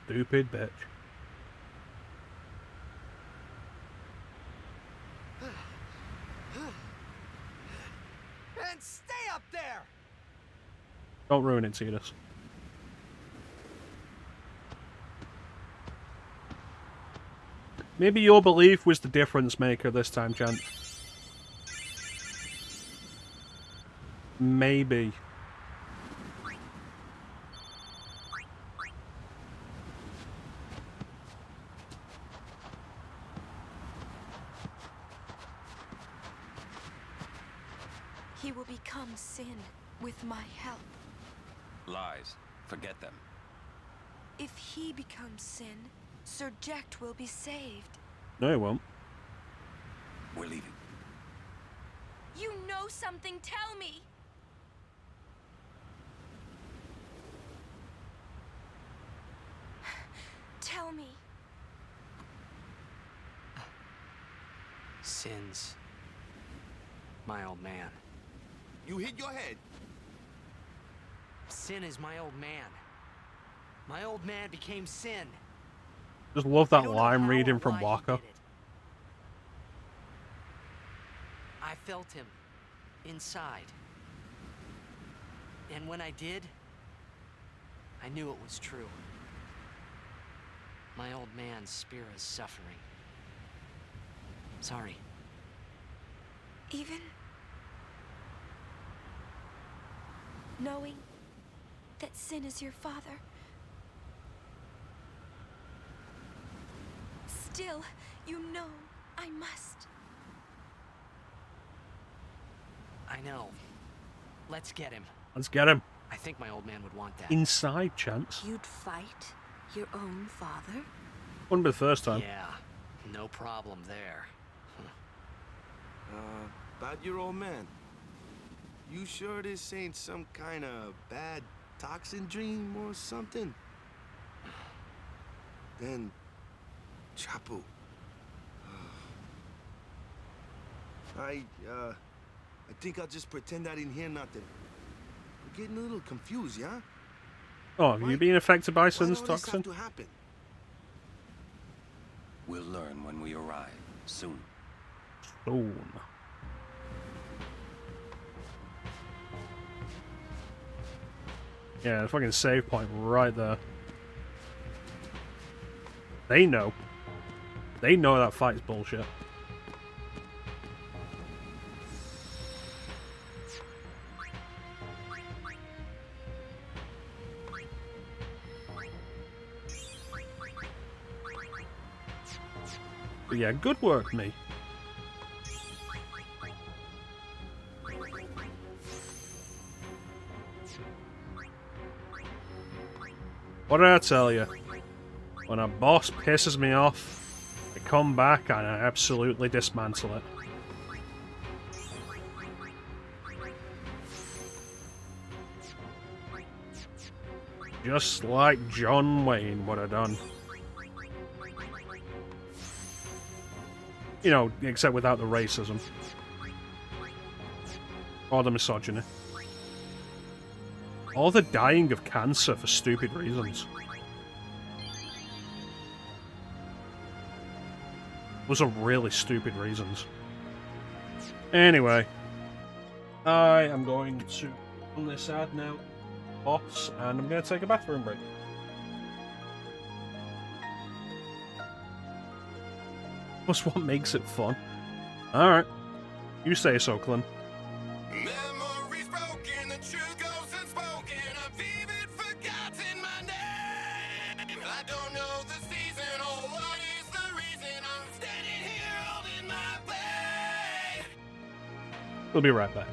S1: Stupid bitch.
S2: And stay up there!
S1: Don't ruin it, Cetus. Maybe your belief was the difference maker this time, Chant. Maybe.
S3: will become sin with my help.
S8: Lies. Forget them.
S3: If he becomes sin, Sir Jecht will be saved.
S1: No, he won't.
S8: We're leaving.
S3: You know something, tell me! Tell me.
S6: Sin's my old man.
S5: You hit your head.
S6: Sin is my old man. My old man became sin.
S1: Just love
S6: I
S1: that
S6: don't know
S1: line
S6: how
S1: reading
S6: or
S1: from
S6: why he
S1: Waka.
S6: did it. I felt him inside. And when I did, I knew it was true. My old man's spirit is suffering. Sorry.
S3: Even knowing that Sin is your father, still, you know I must.
S6: I know. Let's get him.
S1: Let's get him.
S6: I think my old man would want that.
S1: Inside, Chance.
S3: You'd fight your own father?
S1: Wouldn't be the first time.
S6: Yeah, no problem there.
S5: About your old man. You sure this ain't some kind of bad toxin dream or something? Then, Chapu. I think I'll just pretend I didn't hear nothing. I'm getting a little confused, yeah?
S1: Oh, have you been affected by
S5: Why
S1: Sin's
S5: all this have
S1: toxin?
S5: to happen?
S8: We'll learn when we arrive. Soon.
S1: Soon. Yeah, the fucking save point right there. They know. They know that fight's bullshit. But yeah, good work, me. What did I tell you? When a boss pisses me off, I come back and I absolutely dismantle it. Just like John Wayne would have done. You know, except without the racism. Or the misogyny. Or the dying of cancer for stupid reasons. Those are really stupid reasons. Anyway. I am going to on this ad now, boss, and I'm going to take a bathroom break. That's what makes it fun. Alright. You say so, Clint.
S5: Memories broken, the truth goes unspoken. I've even forgotten my name. I don't know the season or what is the reason I'm standing here holding my pain.
S1: We'll be right back.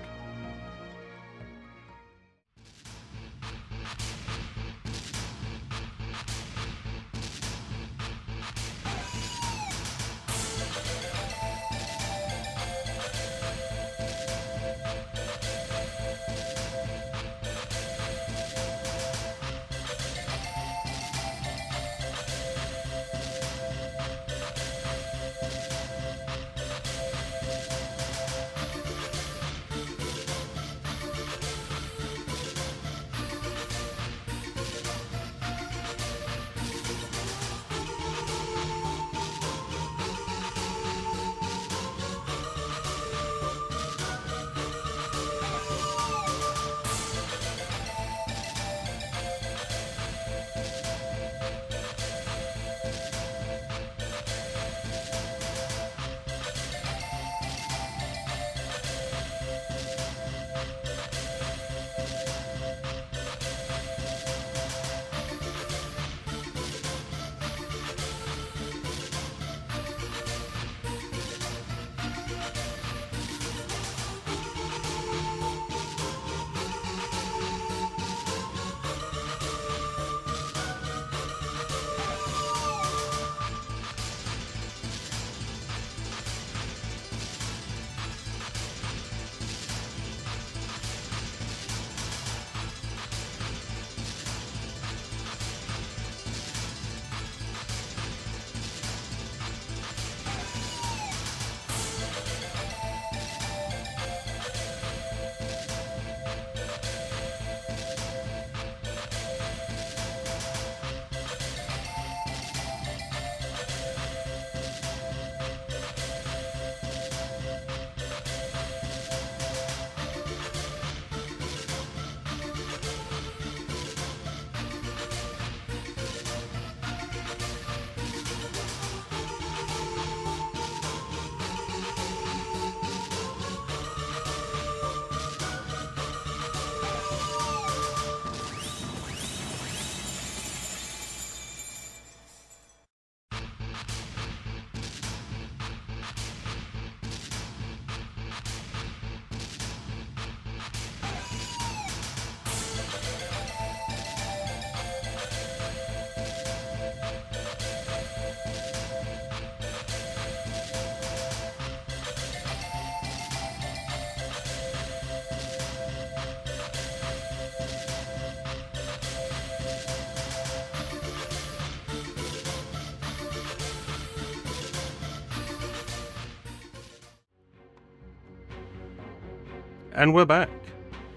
S1: And we're back.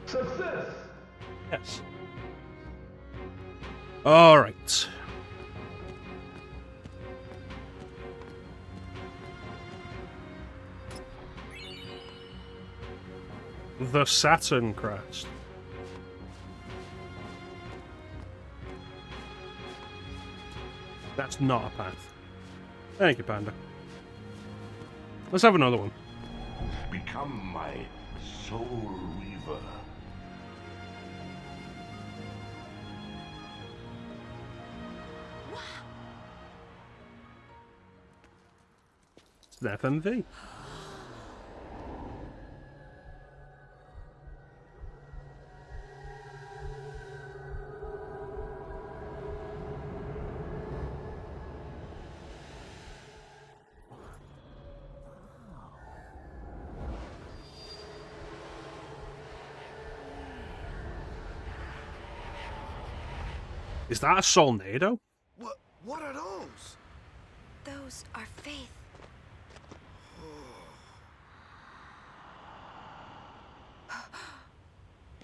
S9: Success!
S1: Yes. Alright. The Saturn Crest. That's not a path. Thank you, Panda. Let's have another one.
S9: Become my soul weaver.
S1: It's an FMV. Is that a Solnado?
S4: What are those?
S3: Those are faith.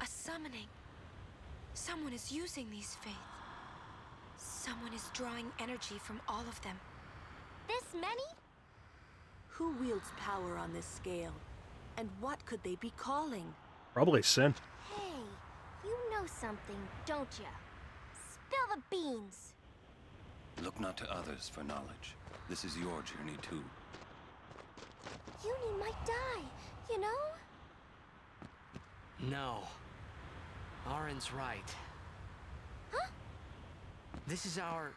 S3: A summoning. Someone is using these faith. Someone is drawing energy from all of them.
S7: This many?
S10: Who wields power on this scale? And what could they be calling?
S1: Probably Sin.
S7: Hey, you know something, don't you? Spill the beans.
S8: Look not to others for knowledge. This is your journey too.
S7: Uni might die, you know?
S6: No. Arin's right.
S7: Huh?
S6: This is our...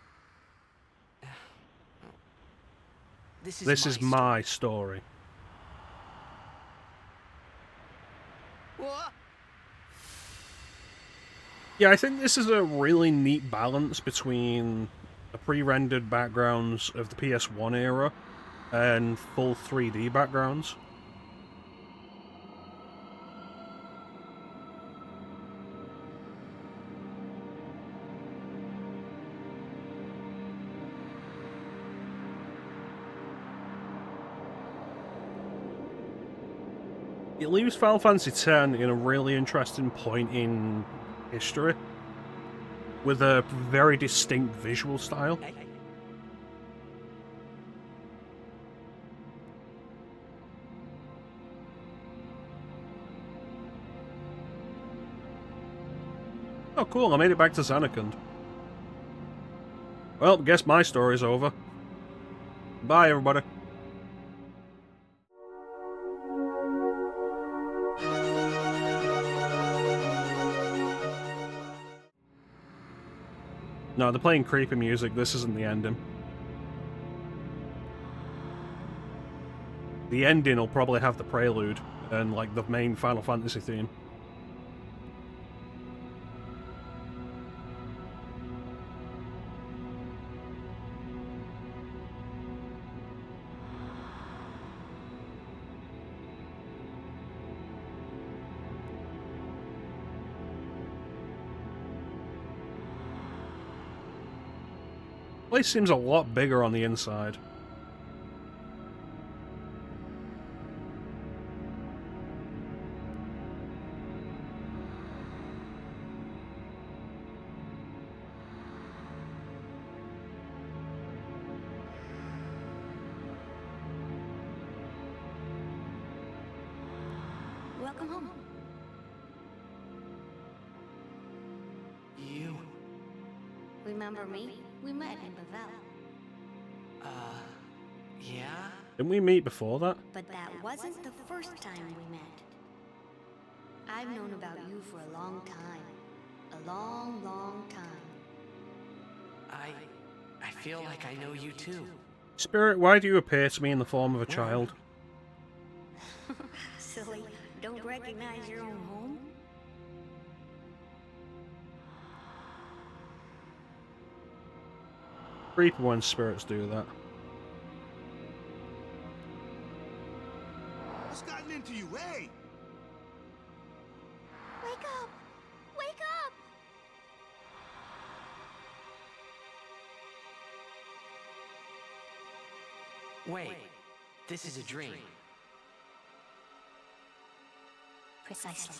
S6: This
S1: Is my story.
S6: What?
S1: Yeah, I think this is a really neat balance between the pre-rendered backgrounds of the PS1 era and full 3D backgrounds. It leaves Final Fantasy X in a really interesting point in history, with a very distinct visual style. Oh cool, I made it back to Zanarkand. Well, guess my story's over. Bye everybody. No, they're playing creepy music. This isn't the ending. The ending will probably have the prelude and, like, the main Final Fantasy theme. Place seems a lot bigger on the inside.
S10: Welcome home.
S6: You...
S10: Remember me? We met in Bavel.
S6: Yeah?
S1: Didn't we meet before that?
S10: But that wasn't the first time we met. I've known about you for a long time. A long, long time.
S6: I feel like I know you too.
S1: Spirit, why do you appear to me in the form of a child?
S10: Silly, don't recognize your own home?
S1: Creepy when spirits do that.
S9: What's gotten into you, hey?
S7: Wake up! Wake up!
S6: Wait, this is a dream.
S10: Precisely.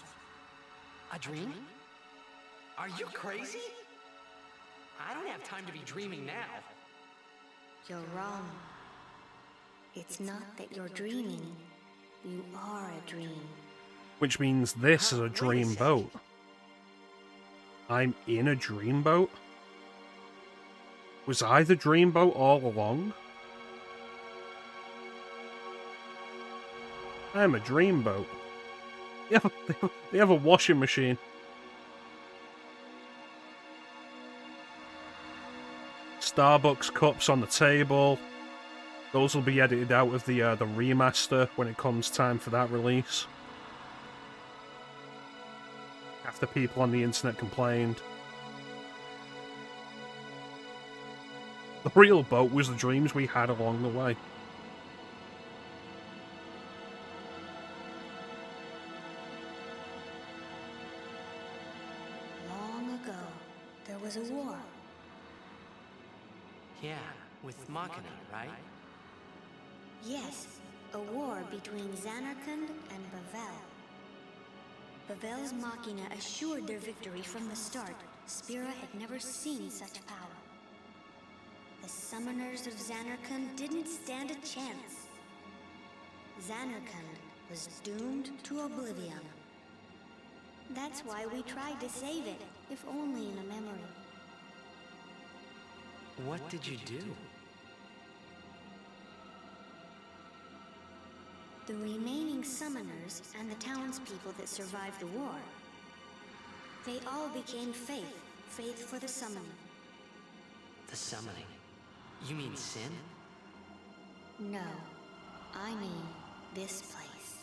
S6: A dream? Are you crazy? I don't have time to be dreaming now.
S10: You're wrong. It's not that you're dreaming. You are a dream.
S1: Which means this is a dream boat. I'm in a dreamboat? Was I the dreamboat all along? I'm a dreamboat. They have a washing machine. Starbucks cups on the table. Those will be edited out of the remaster when it comes time for that release. After people on the internet complained. The real boat was the dreams we had along the way.
S10: Long ago, there was a war.
S6: Yeah, with Machina, right?
S10: Yes, a war between Zanarkand and Bavel. Bavel's Machina assured their victory from the start. Spira had never seen such power. The summoners of Zanarkand didn't stand a chance. Zanarkand was doomed to oblivion. That's why we tried to save it, if only in a memory.
S6: What did you do?
S10: The remaining summoners and the townspeople that survived the war, they all became faith for the summoning.
S6: The summoning? You mean sin?
S10: No, I mean this place.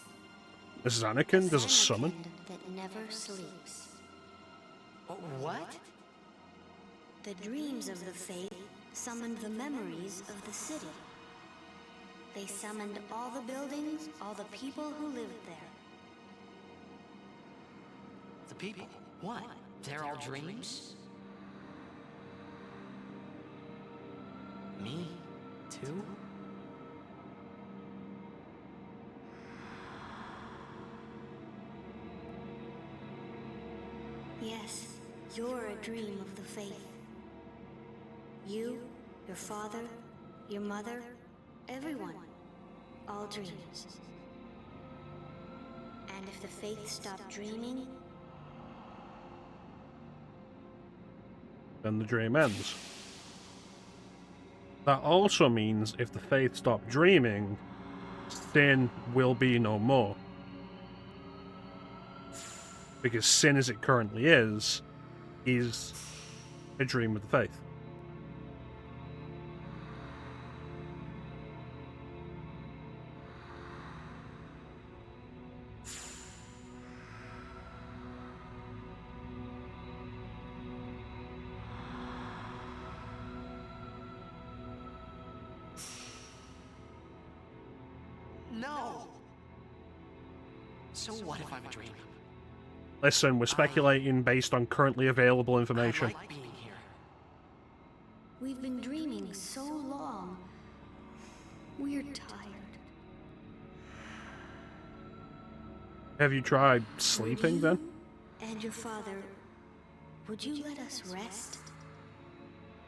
S1: This is Anakin? There's a summon?
S10: That never sleeps.
S6: What?
S10: The dreams of the faith summoned the memories of the city. They summoned all the buildings, all the people who lived there.
S6: The people? What? They're all dreams? Me? Too?
S10: Yes, you're a dream of the faith. You, your father, your mother, everyone. All dreams. And if the faith stopped dreaming,
S1: then the dream ends. That also means if the faith stopped dreaming, sin will be no more. Because sin as it currently is a dream of the faith.
S6: No! So what if I'm a dream?
S1: Listen, we're speculating based on currently available information.
S6: I like being here.
S10: we've been dreaming so long. We're tired.
S1: Have you tried sleeping then?
S10: And your father, would you let us rest?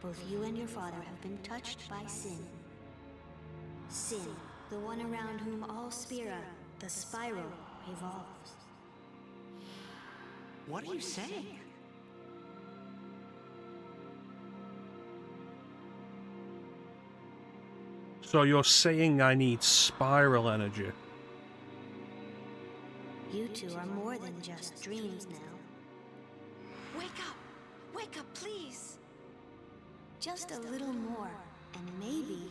S10: Both you and your father have been touched by sin. Sin, the one around whom all Spira, the spiral, revolves.
S6: What are you saying?
S1: So you're saying I need spiral energy?
S10: You two are more than just dreams now.
S3: Wake up! Wake up, please!
S10: Just a little more, and maybe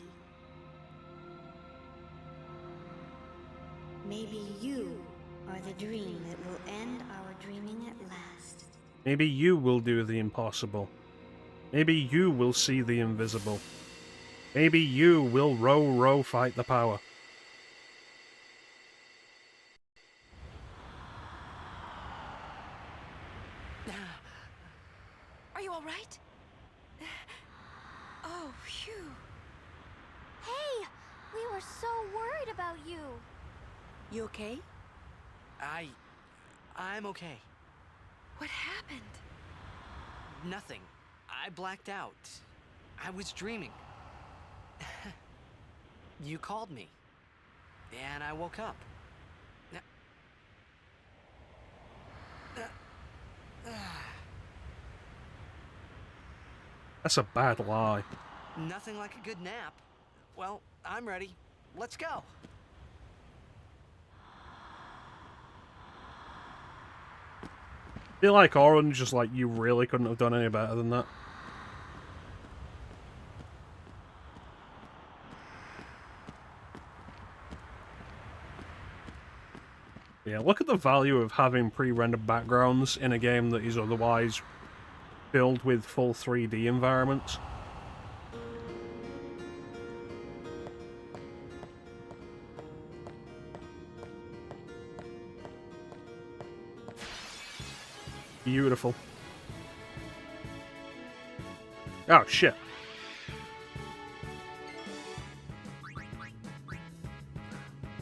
S10: you are the dream that will end our dreaming at last.
S1: Maybe you will do the impossible. Maybe you will see the invisible. Maybe you will row fight the power.
S3: Are you all right? Oh, phew.
S7: Hey! We were so worried about you.
S11: You okay?
S6: I'm okay.
S3: What happened?
S6: Nothing. I blacked out. I was dreaming. You called me. And I woke up.
S1: That's a bad lie.
S6: Nothing like a good nap. Well, I'm ready. Let's go.
S1: I feel like Orange, just like, you really couldn't have done any better than that. Yeah, look at the value of having pre-rendered backgrounds in a game that is otherwise filled with full 3D environments. Beautiful. Oh, shit.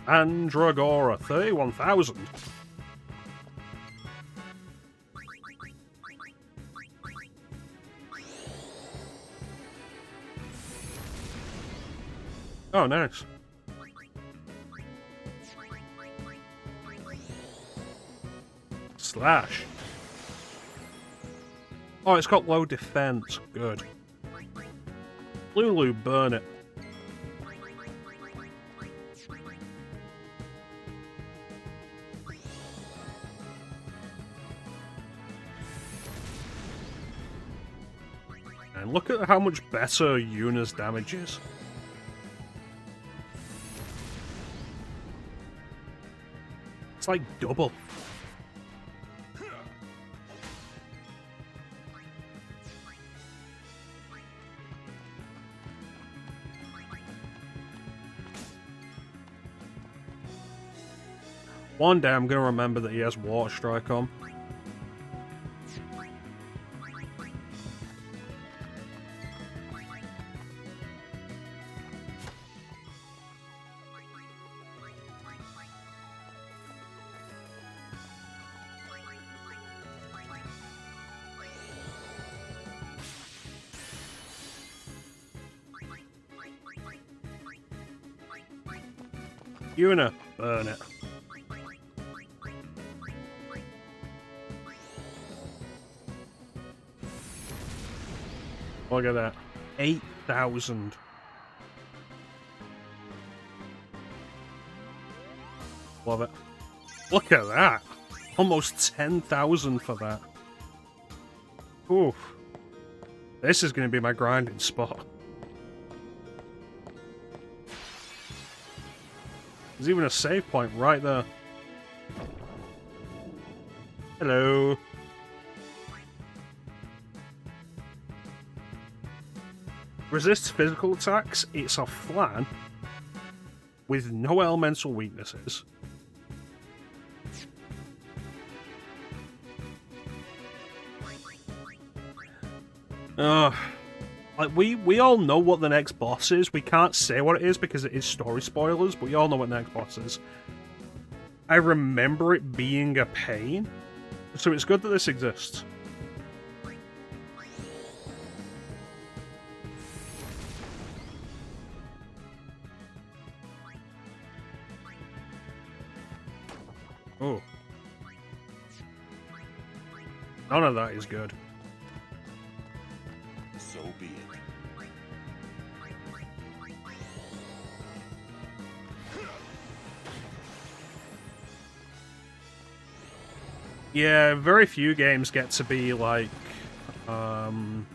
S1: Andragora, 31,000. Oh, nice. Slash. Oh, it's got low defense. Good. Lulu, burn it. And look at how much better Yuna's damage is. It's like double. One day I'm gonna remember that he has Water Strike on. Yuna, burn it. Look at that. 8,000. Love it. Look at that. Almost 10,000 for that. Oof. This is going to be my grinding spot. There's even a save point right there. Hello. Resists physical attacks. It's a flan with no elemental weaknesses. Like we all know what the next boss is. We can't say what it is because it is story spoilers, but we all know what the next boss is. I remember it being a pain, so it's good that this exists. Oh. None of that is good.
S9: So be it.
S1: Yeah, very few games get to be like Final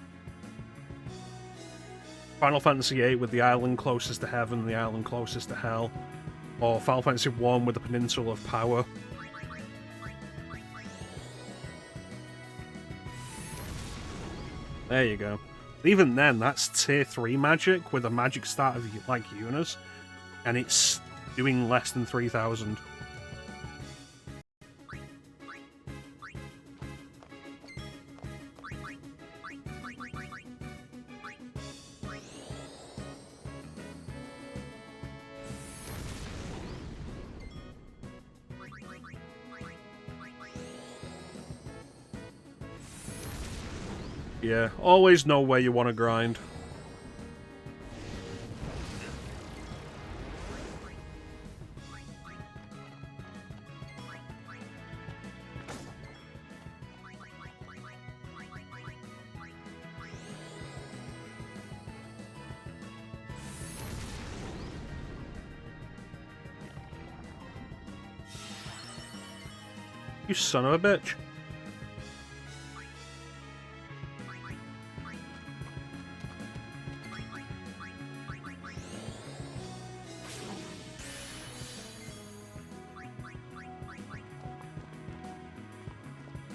S1: Fantasy VIII with the island closest to heaven and the island closest to hell, or Final Fantasy I with the Peninsula of Power. There you go. Even then, that's tier 3 magic with a magic stat of like Yuna's, and it's doing less than 3,000. Yeah, always know where you want to grind. You son of a bitch.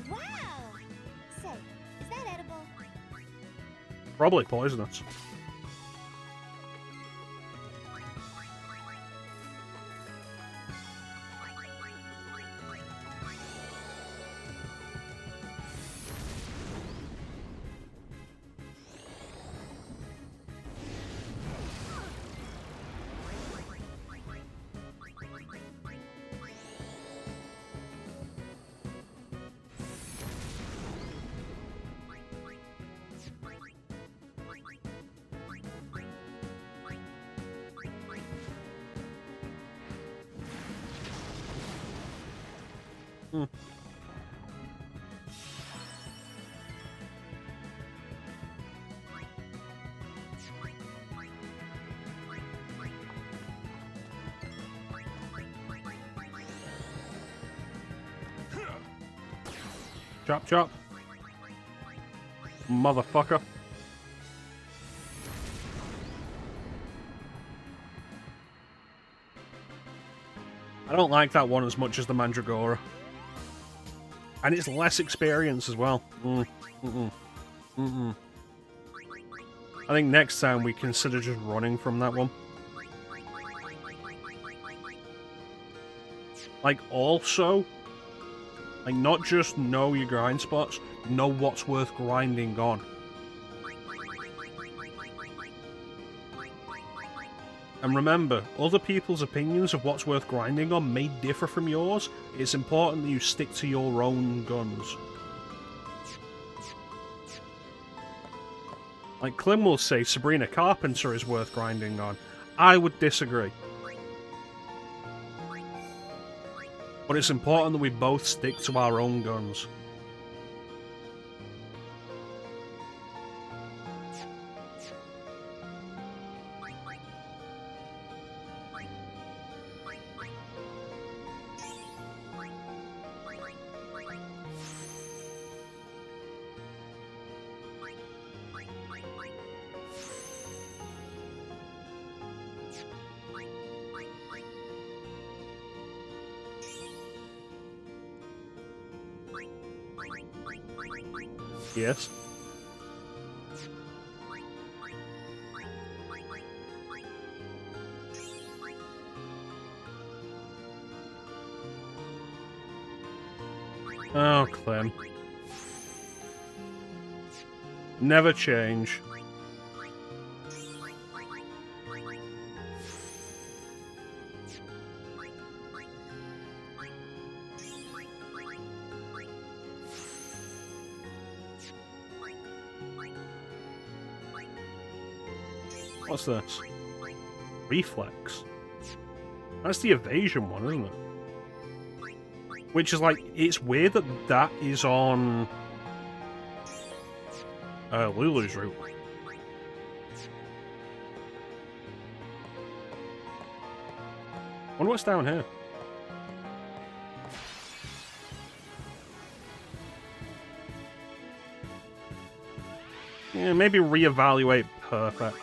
S7: Wow! Say, is that edible?
S1: Probably poisonous. Hmm. Chop chop. Motherfucker. I don't like that one as much as the Mandragora. And it's less experience as well. I think next time we consider just running from that one. Like, also, like, not just know your grind spots, know what's worth grinding on. And remember, other people's opinions of what's worth grinding on may differ from yours. It's important that you stick to your own guns. Like Clem will say Sabrina Carpenter is worth grinding on. I would disagree. But it's important that we both stick to our own guns. Yes. Oh, Clem. Never change. What's this? Reflex. That's the evasion one, isn't it? Which is like, it's weird that that is on Lulu's route. Wonder what's down here. Yeah, maybe reevaluate perfect.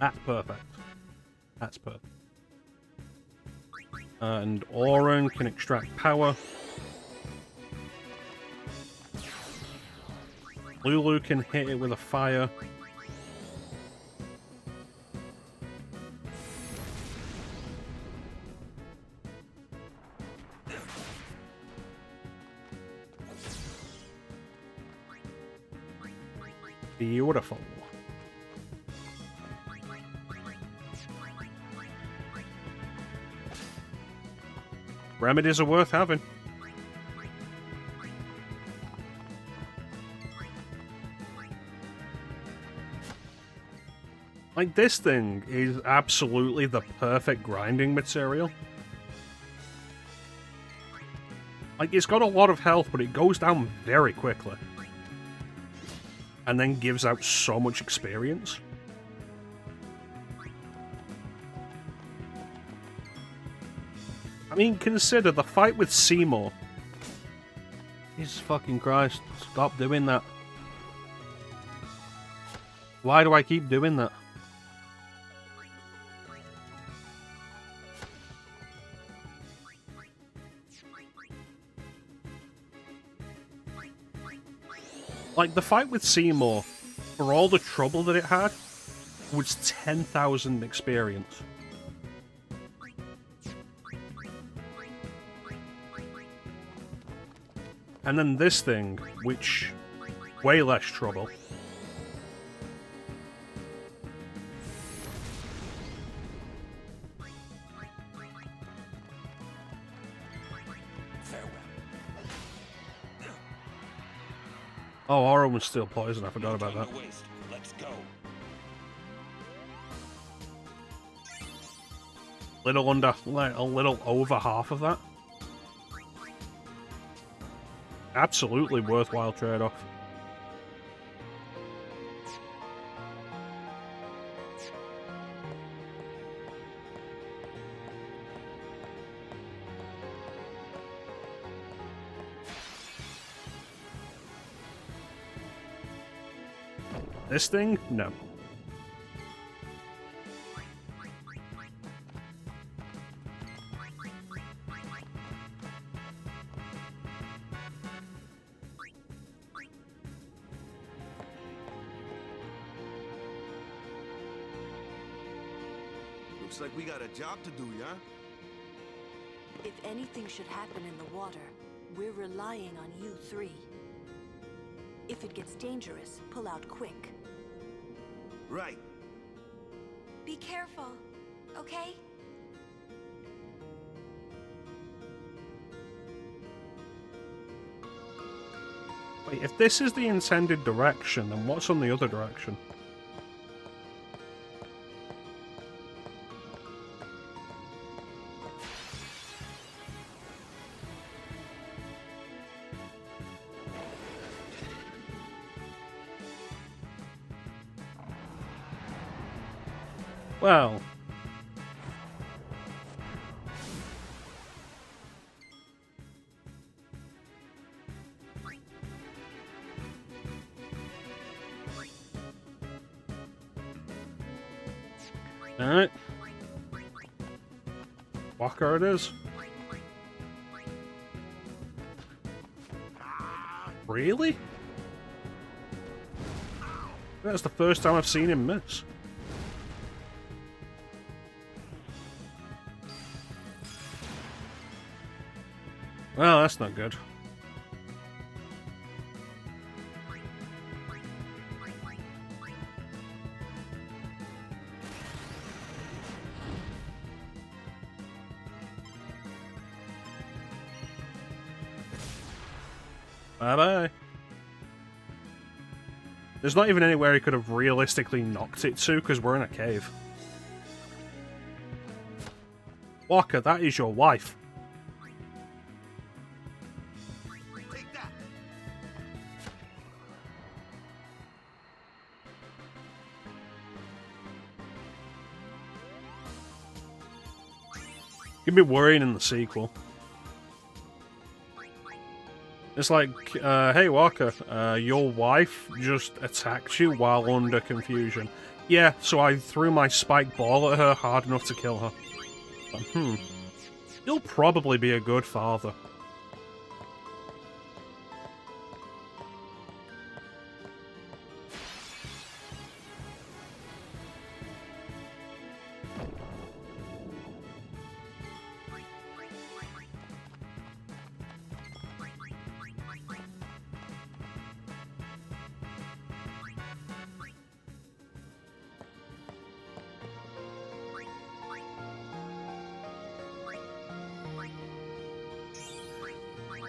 S1: That's perfect. That's perfect. And Auron can extract power. Lulu can hit it with a fire. Beautiful. Remedies are worth having. Like, this thing is absolutely the perfect grinding material. Like, it's got a lot of health, but it goes down very quickly. And then gives out so much experience. I mean, consider the fight with Seymour. Jesus fucking Christ, stop doing that. Why do I keep doing that? Like, the fight with Seymour, for all the trouble that it had, was 10,000 experience. And then this thing, which, way less trouble. Oh, Aura was still poison, I forgot about that.
S5: Let's go.
S1: Little under, like, a little over half of that. Absolutely worthwhile trade-off. This thing? No.
S9: Looks like we got a job to do, yeah?
S11: If anything should happen in the water, we're relying on you three. If it gets dangerous, pull out quick.
S9: Right.
S3: Be careful, okay?
S1: Wait, if this is the intended direction, then what's on the other direction? Well... Alright. Walker it is. Really? That's the first time I've seen him miss. Well, that's not good. Bye-bye. There's not even anywhere he could have realistically knocked it to, because we're in a cave. Walker, that is your wife.
S9: Take that.
S1: You'd be worrying in the sequel. It's like, hey Walker, your wife just attacked you while under confusion. Yeah, so I threw my spike ball at her hard enough to kill her. You'll probably be a good father.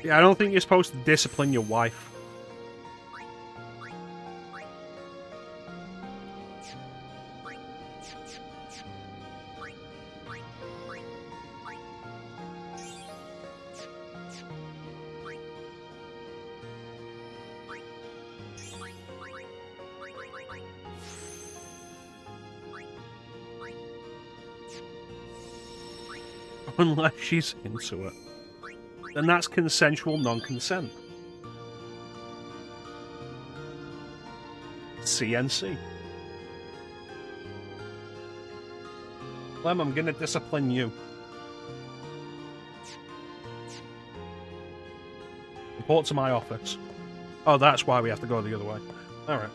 S1: Yeah, I don't think you're supposed to discipline your wife. Unless she's into it. Then that's consensual non-consent. CNC. Clem, I'm gonna discipline you. Report to my office. Oh, that's why we have to go the other way. Alright.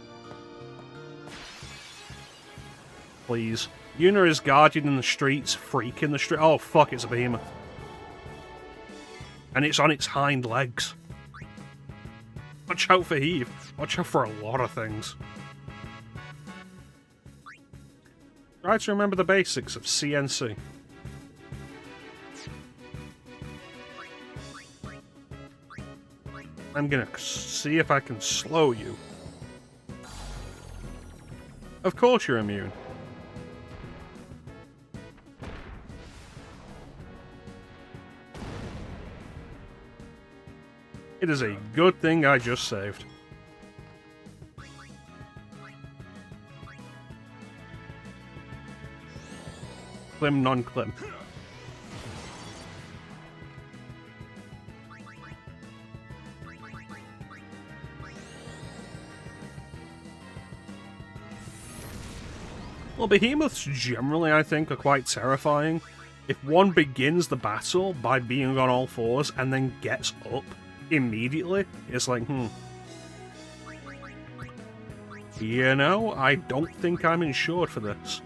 S1: Please. Yuna is guardian in the streets, freak in the street. Oh, fuck, it's a behemoth. And it's on its hind legs. Watch out for Heave. Watch out for a lot of things. Try to remember the basics of CNC. I'm gonna see if I can slow you. Of course you're immune. It is a good thing I just saved. Clim, non-clim. Well, behemoths generally, I think, are quite terrifying. If one begins the battle by being on all fours and then gets up immediately, it's like, you know, I don't think I'm insured for this.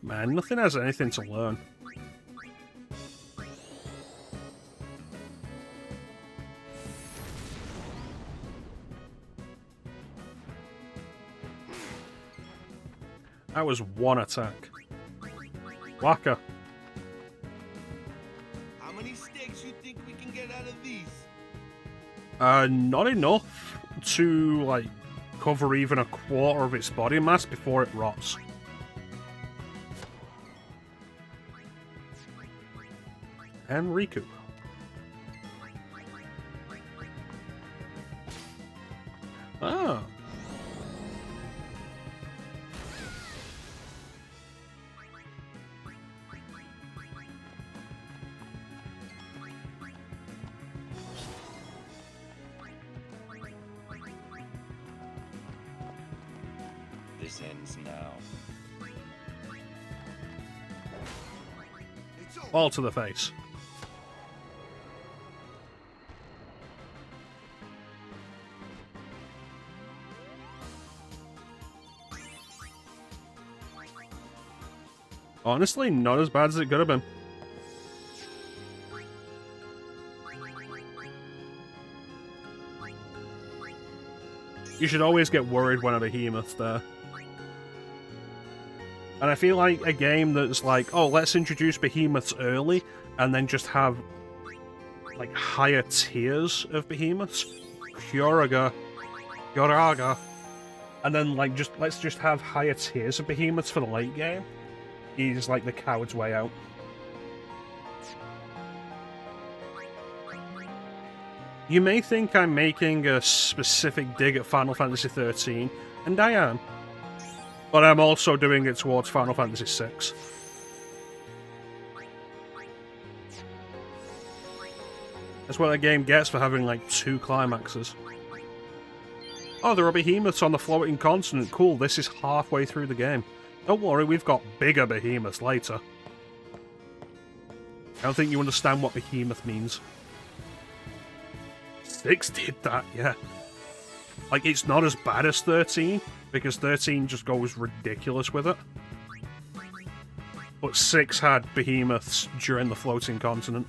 S1: Man, nothing has anything to learn. That was one attack. Waka.
S9: How many steaks you think we can get out of these?
S1: Not enough to, like, cover even a quarter of its body mass before it rots. And Riku. Ah.
S8: This ends now.
S1: All to the face. Honestly, not as bad as it could have been. You should always get worried when a behemoth's there. And I feel like a game that's like, oh, let's introduce behemoths early, and then just have, like, higher tiers of behemoths. Kyoraga. And then, like, let's just have higher tiers of behemoths for the late game. Is like the coward's way out. You may think I'm making a specific dig at Final Fantasy XIII, and I am. But I'm also doing it towards Final Fantasy VI. That's what the game gets for having like 2 climaxes. Oh, there are behemoths on the floating continent. Cool, this is halfway through the game. Don't worry, we've got bigger behemoths later. I don't think you understand what behemoth means. 6 did that, yeah. Like, it's not as bad as 13, because 13 just goes ridiculous with it. but 6 had behemoths during the floating continent.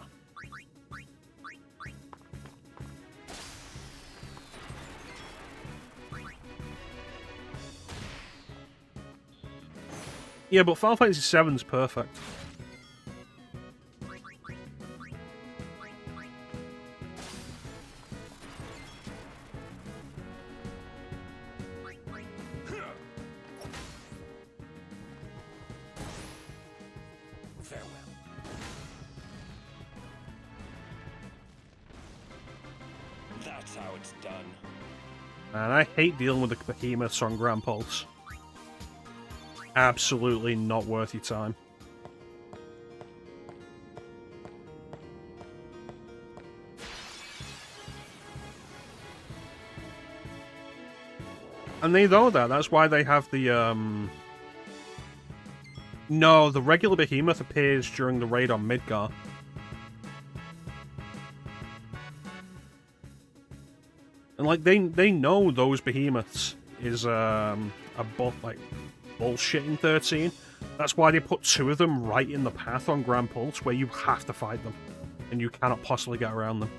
S1: Yeah, but Final Fantasy VII's perfect.
S8: Farewell. That's how it's done.
S1: Man, I hate dealing with the behemoths on Grand Pulse. Absolutely not worth your time. And they know that. That's why they have the, No, the regular behemoth appears during the raid on Midgar. And, like, they know those behemoths is, like, bullshit in 13. That's why they put 2 of them right in the path on Grand Pulse, where you have to fight them. And you cannot possibly get around them.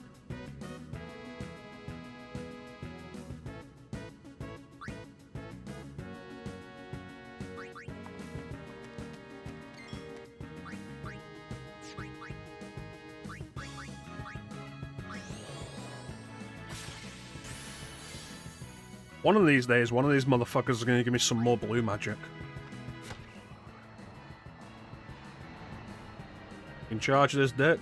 S1: One of these days, one of these motherfuckers is going to give me some more blue magic. In charge of this dick.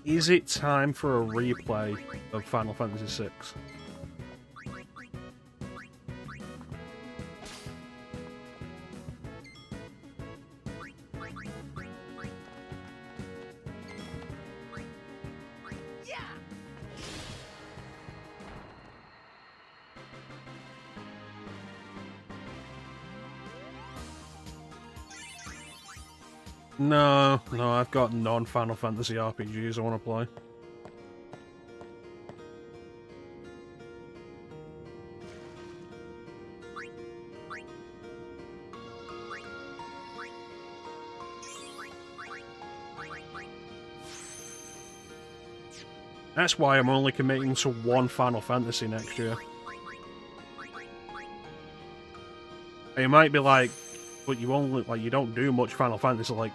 S1: Is it time for a replay of Final Fantasy VI? No, I've got non-Final Fantasy RPGs I want to play. That's why I'm only committing to 1 Final Fantasy next year. You might be like, but you only, like, you don't do much Final Fantasy. Like,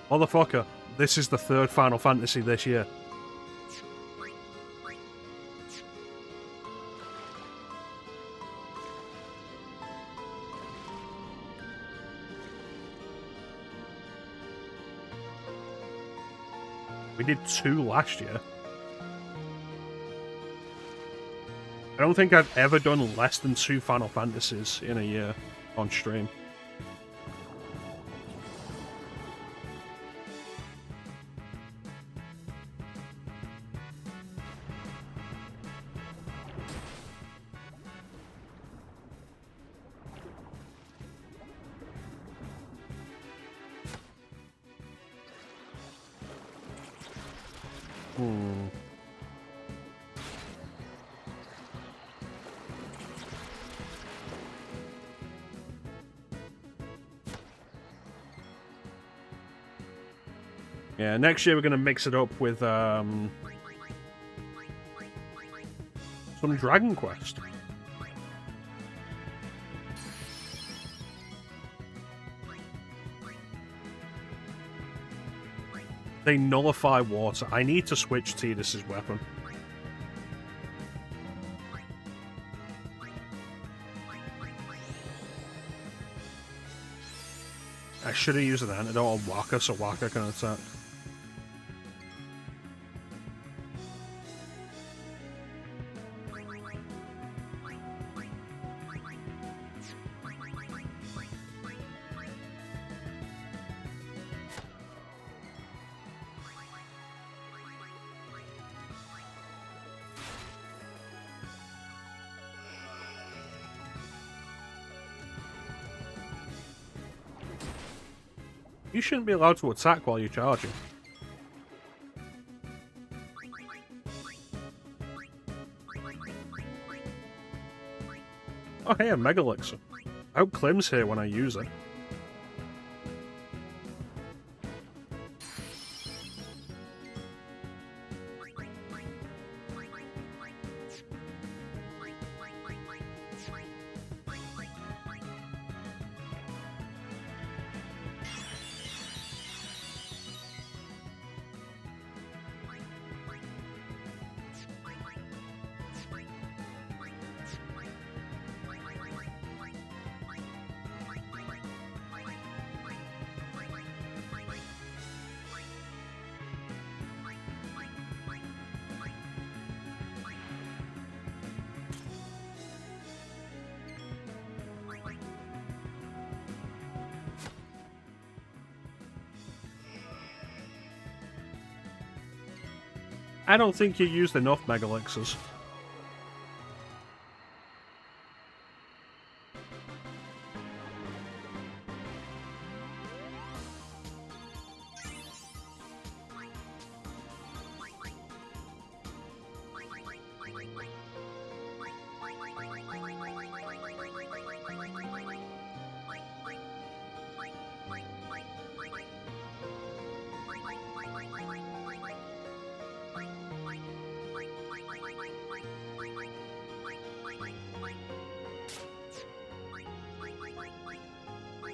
S1: motherfucker, this is the 3rd Final Fantasy this year. We did 2 last year. I don't think I've ever done less than 2 Final Fantasies in a year on stream. Yeah, next year we're going to mix it up with some Dragon Quest. They nullify water. I need to switch Tidus's weapon. I should have used an antidote on Waka so Waka can attack. You shouldn't be allowed to attack while you're charging. Oh hey, a Mega Elixir. I hope Klim's here when I use it. I don't think you used enough Mega Elixirs.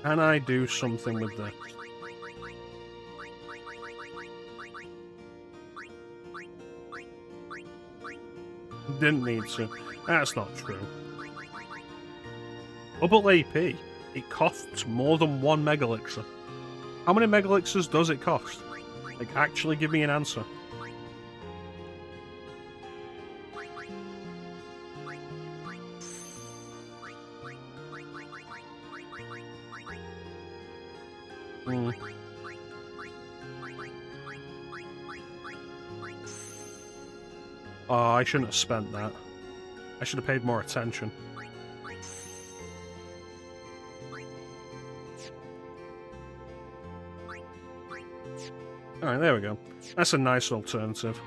S1: Can I do something with this? Didn't need to. That's not true. Double AP. It costs more than one Mega Elixir. How many Mega Elixirs does it cost? Like, actually give me an answer. Oh, I shouldn't have spent that. I should have paid more attention. Alright, there we go. That's a nice alternative.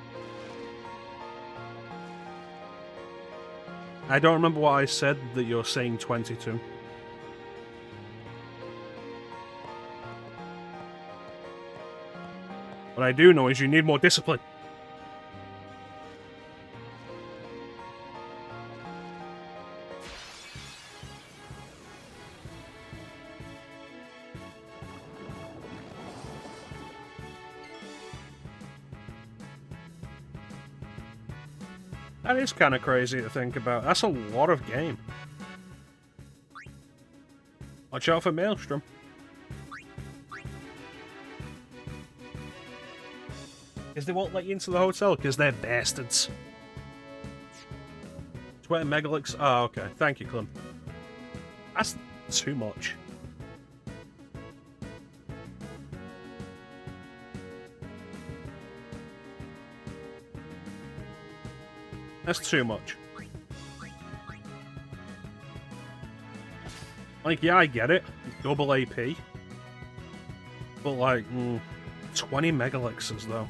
S1: I don't remember what I said that you're saying 22. What I do know is you need more discipline. That is kind of crazy to think about. That's a lot of game. Watch out for Maelstrom. Because they won't let you into the hotel because they're bastards. 20 Mega Elixir. Oh, okay. Thank you, Clem. That's too much. That's too much. Like, yeah, I get it. Double AP. But, like, 20 Mega Elixirs, though.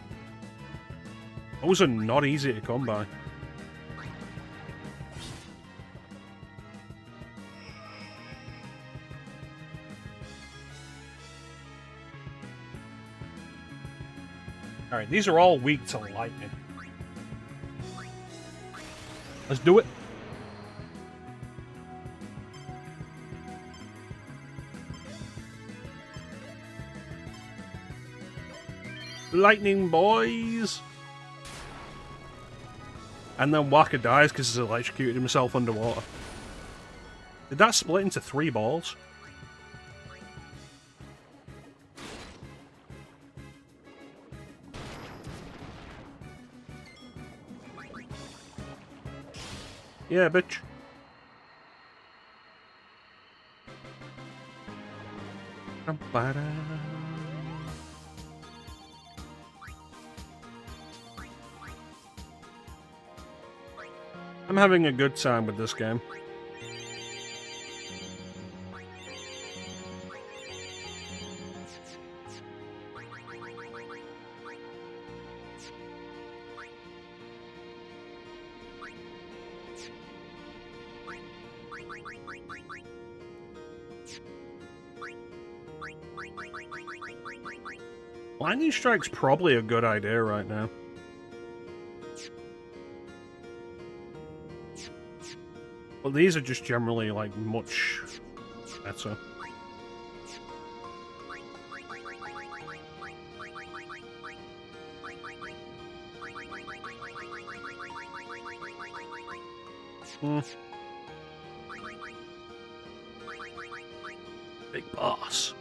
S1: Those are not easy to come by. Alright, these are all weak to lightning. Let's do it. Lightning, boys! And then Waka dies because he's electrocuted himself underwater. Did that split into 3 balls? Yeah, bitch. I'm having a good time with this game. Lightning Strike's probably a good idea right now. Well, these are just generally, like, much better. Big boss.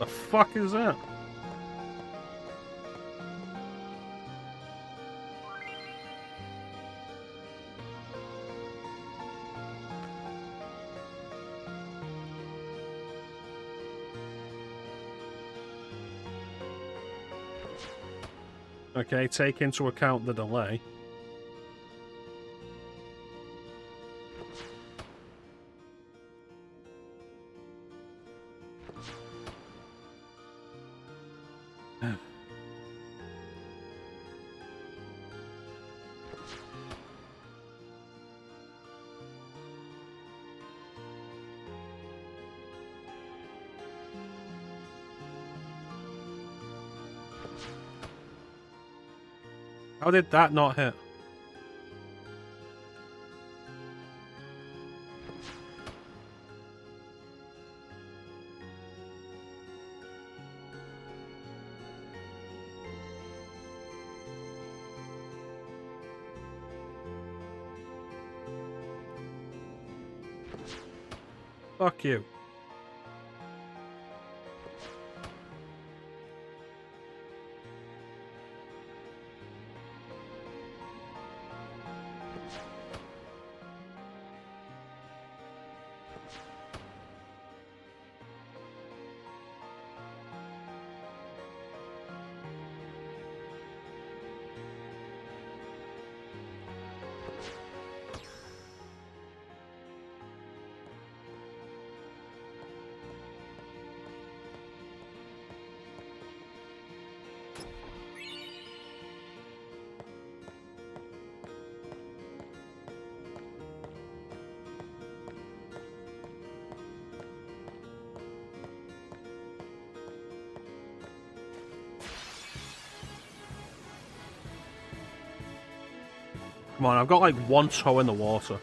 S1: The fuck is that? Okay, take into account the delay. How did that not hit? Fuck you. Come on, I've got like one toe in the water.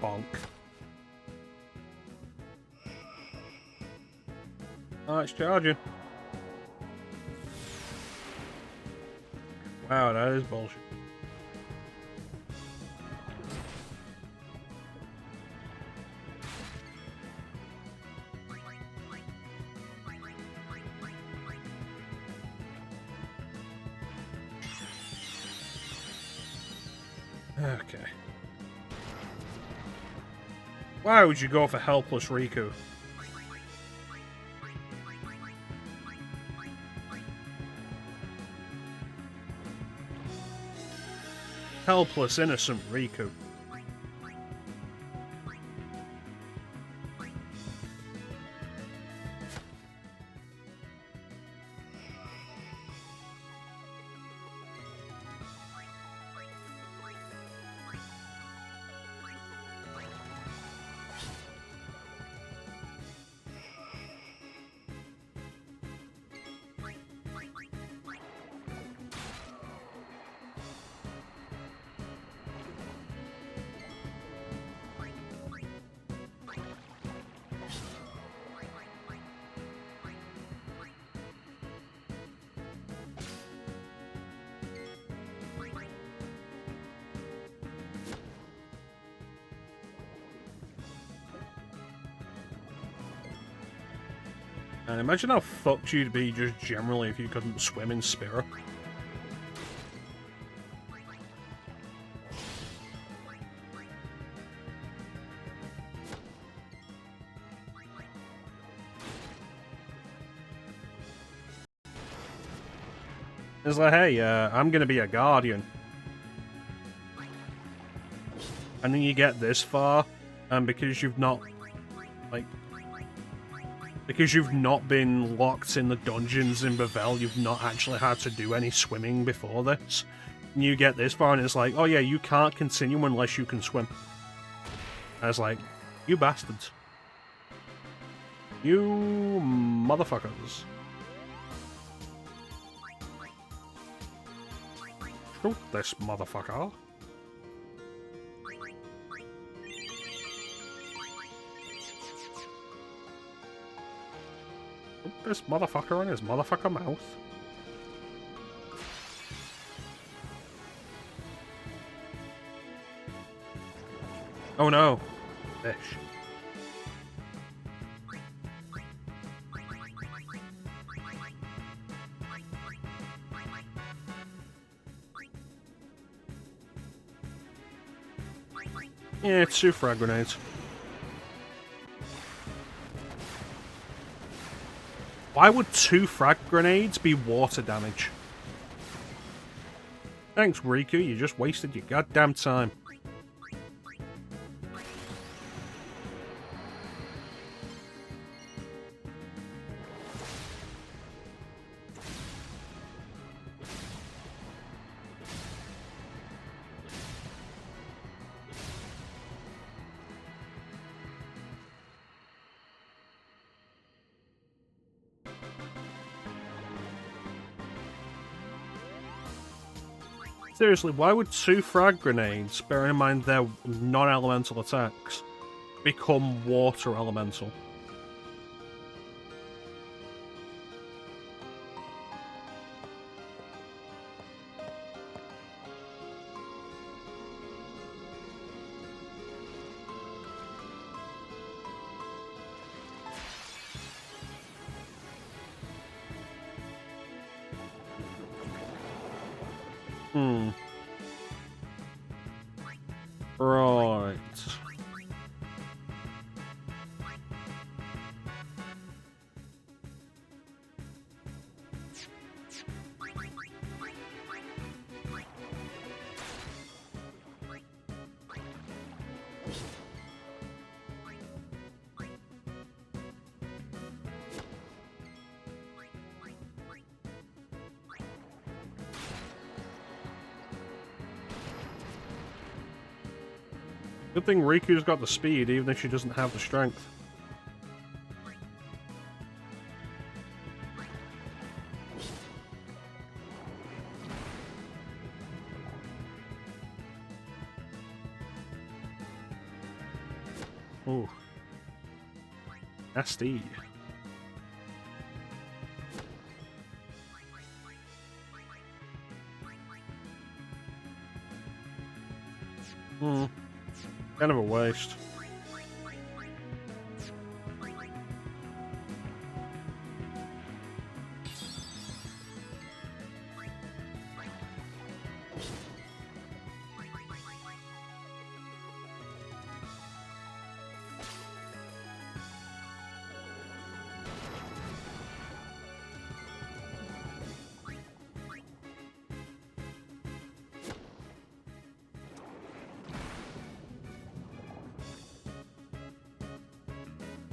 S1: Bonk. Oh, it's charging. Wow, that is bullshit. Okay. Why would you go for helpless Riku? Helpless, innocent Riku. And imagine how fucked you'd be just generally if you couldn't swim in Spira. It's like, hey, I'm gonna be a guardian. And then you get this far, and because you've not, like, because you've not been locked in the dungeons in Bavel, you've not actually had to do any swimming before this. And you get this far, and it's like, oh yeah, you can't continue unless you can swim. And it's like, you bastards. You motherfuckers. Shoot this motherfucker. Shoot this motherfucker in his motherfucker mouth. Oh no. Fish. Yeah, it's 2 frag grenades. Why would 2 frag grenades be water damage? Thanks, Riku, you just wasted your goddamn time. Seriously, why would 2 frag grenades, bearing in mind they're non-elemental attacks, become water elemental? Right. Good thing Riku's got the speed, even if she doesn't have the strength. Ooh. Nasty. Kind of a waste.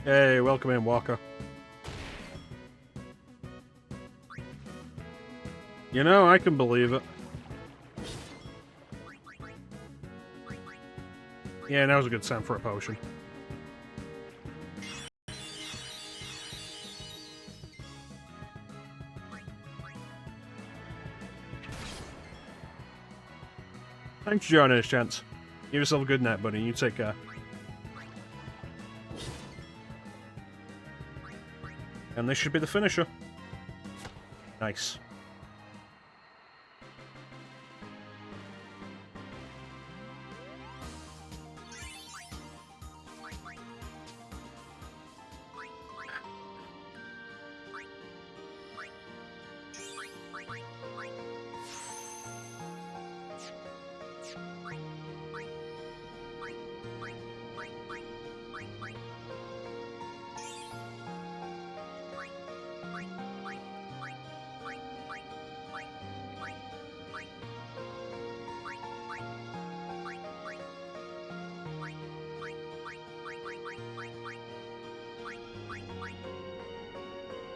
S1: Hey, welcome in, Walker. You know, I can believe it. Yeah, now's a good time for a potion. Thanks for joining us, gents. Give yourself a good night, buddy. You take care. And this should be the finisher. Nice.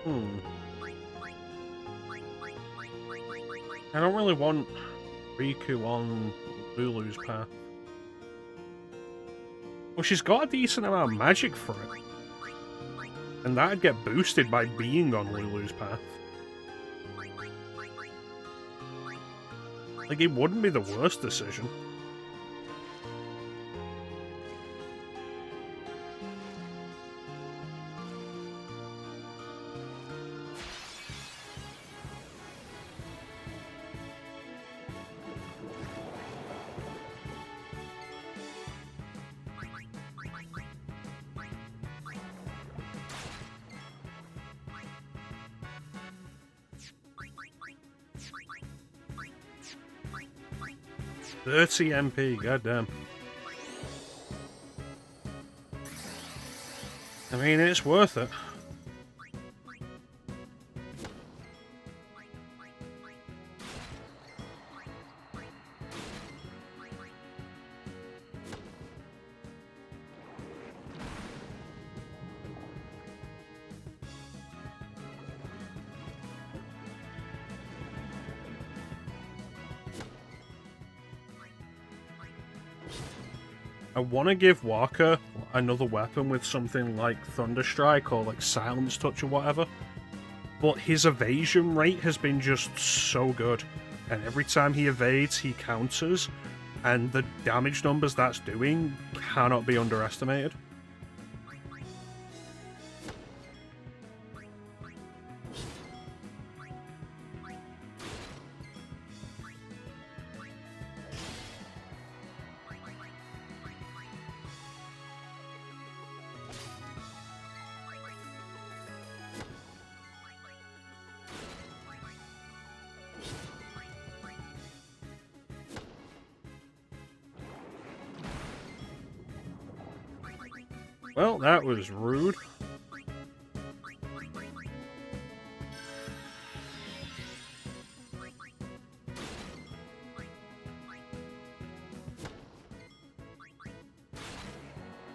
S1: I don't really want Riku on Lulu's path. Well, she's got a decent amount of magic for it. And that'd get boosted by being on Lulu's path. Like, it wouldn't be the worst decision. $30 MP, goddamn. I mean, it's worth it. I want to give Walker another weapon with something like Thunderstrike or like Silence Touch or whatever, but his evasion rate has been just so good, and every time he evades, he counters, and the damage numbers that's doing cannot be underestimated. Well, that was rude.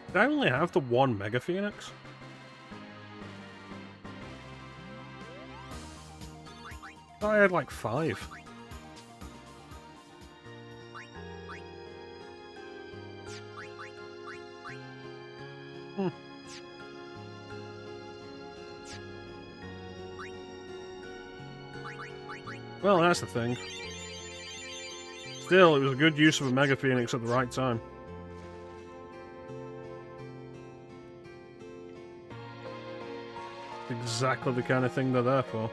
S1: Did I only have the one Mega Phoenix? I thought I had like 5. Well, that's the thing. Still, it was a good use of a Mega Phoenix at the right time. Exactly the kind of thing they're there for.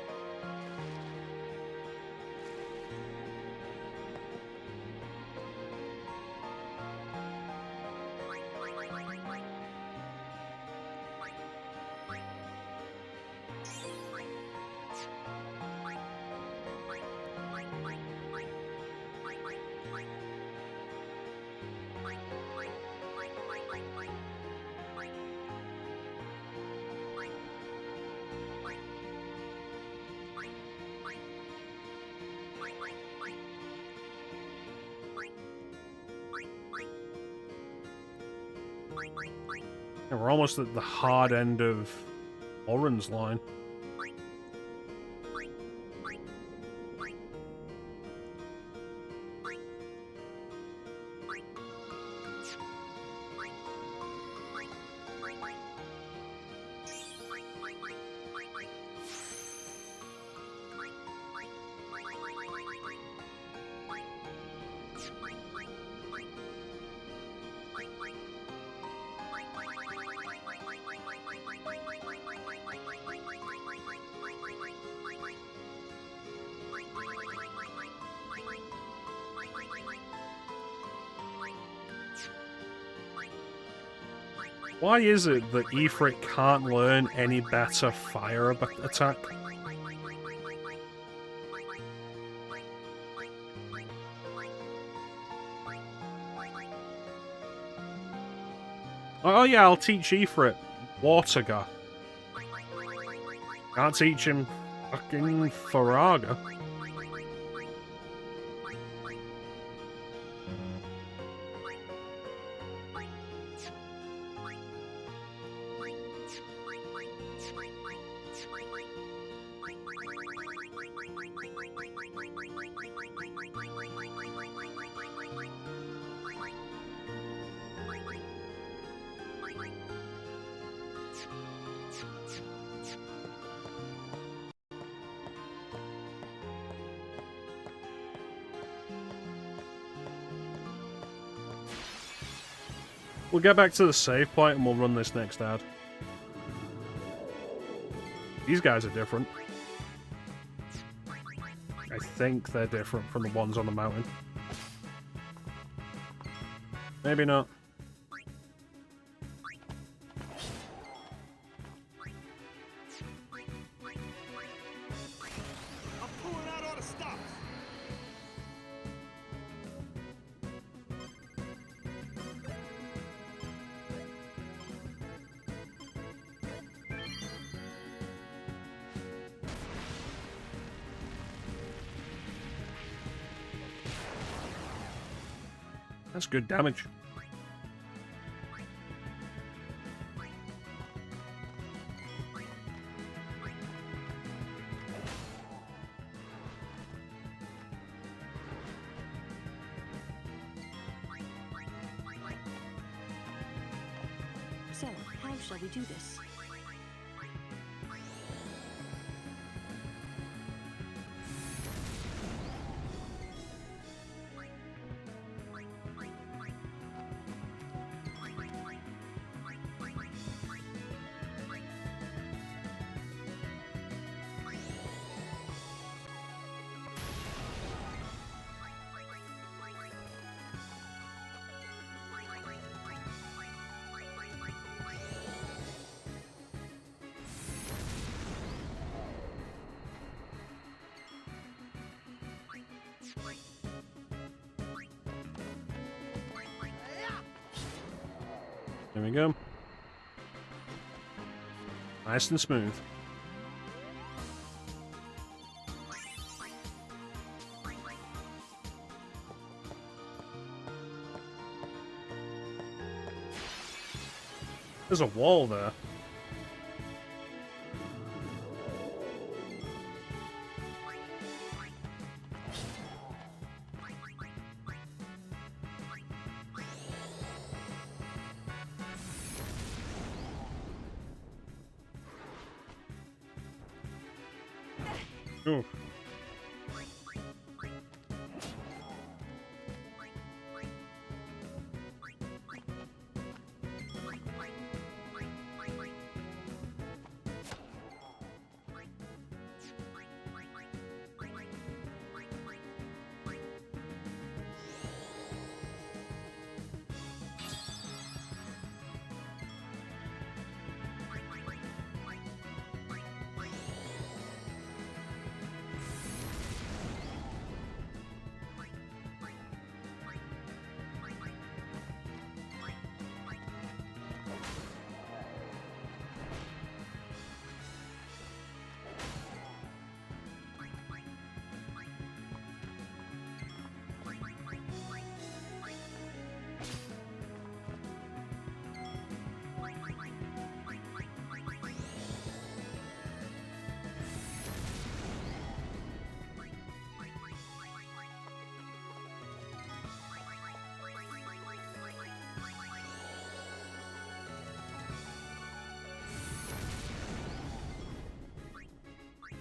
S1: And we're almost at the hard end of Oren's line. Why is it that Ifrit can't learn any better fire attack? Oh yeah, I'll teach Ifrit Waterga. Can't teach him fucking Faraga. we'll get back to the save point and we'll run this next ad. These guys are different. I think they're different from the ones on the mountain. Maybe not.
S9: I'm pulling out all the stops.
S1: That's good damage.
S11: So, how shall we do this?
S1: There we go. Nice and smooth. There's a wall there. Ooh.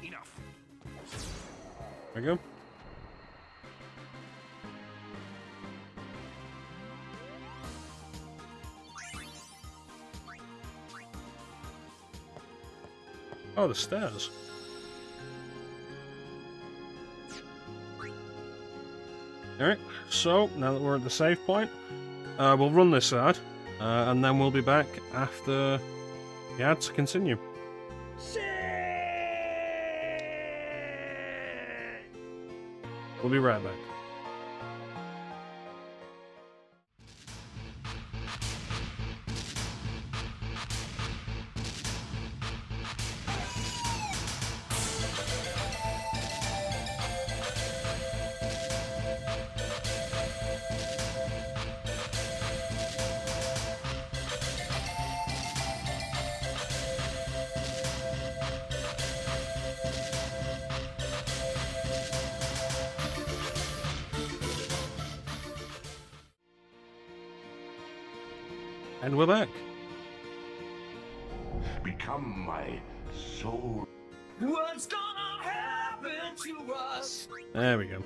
S9: Enough.
S1: There we go. Oh, the stairs. Alright, so now that we're at the save point, we'll run this ad, and then we'll be back after the ad to continue. We'll be right back. And we're back.
S12: Become my soul.
S6: What's gonna happen to us?
S1: There we go.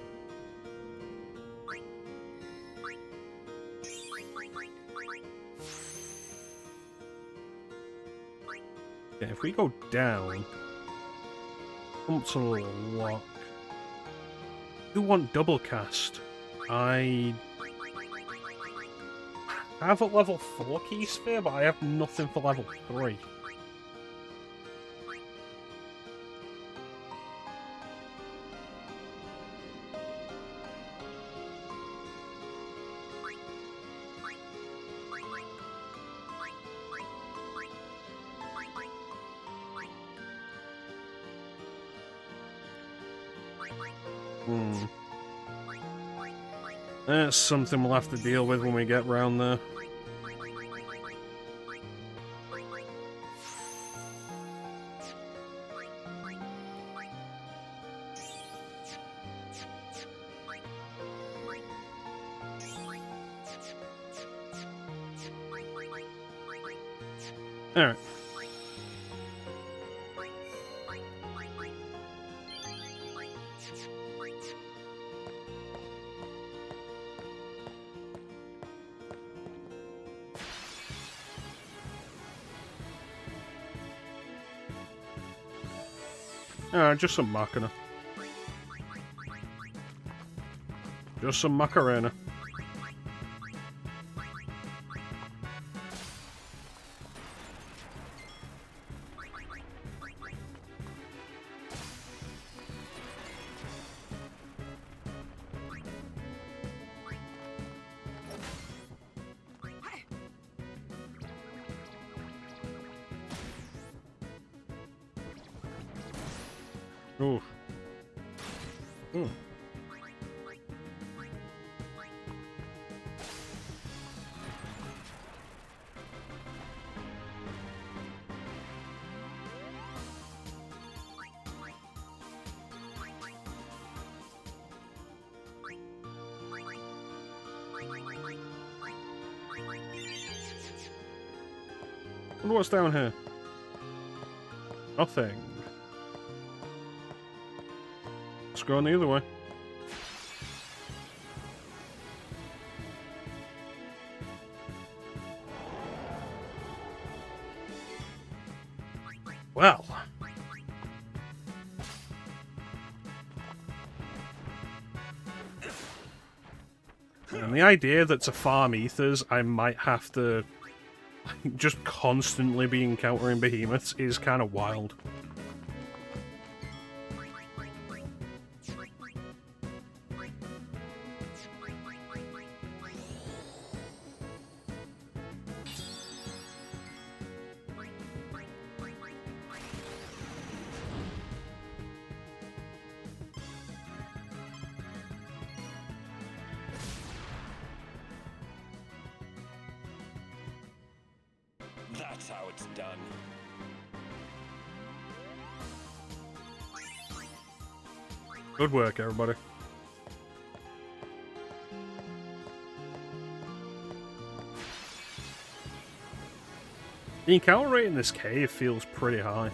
S1: Okay, if we go down, come to lock. Who want double cast? I have a level 4 key sphere, but I have nothing for level 3. That's something we'll have to deal with when we get round there. Alright. Just some Macarena. Just some Macarena. Oof. Wonder what's down here? Nothing. Let's go on the other way. Well. And the idea that to farm ethers I might have to just constantly be encountering behemoths is kind of wild.
S5: That's how it's done.
S1: Good work, everybody. The encounter rate in this cave feels pretty high.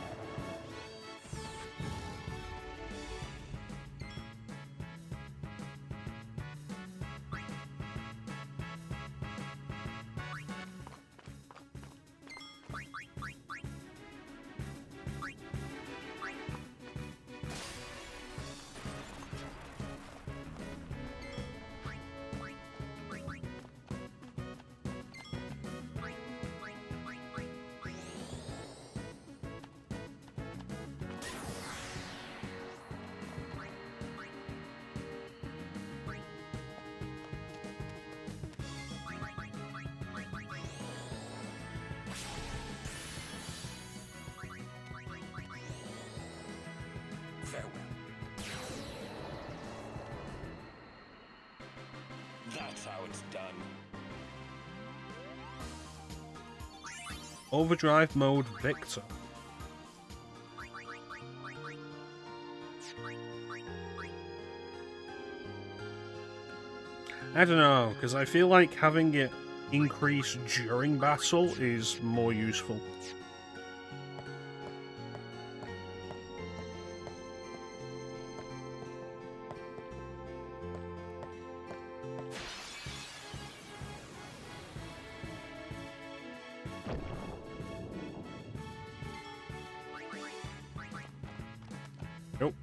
S5: That's how it's done.
S1: Overdrive mode Victor. I don't know, because I feel like having it increase during battle is more useful. Nope.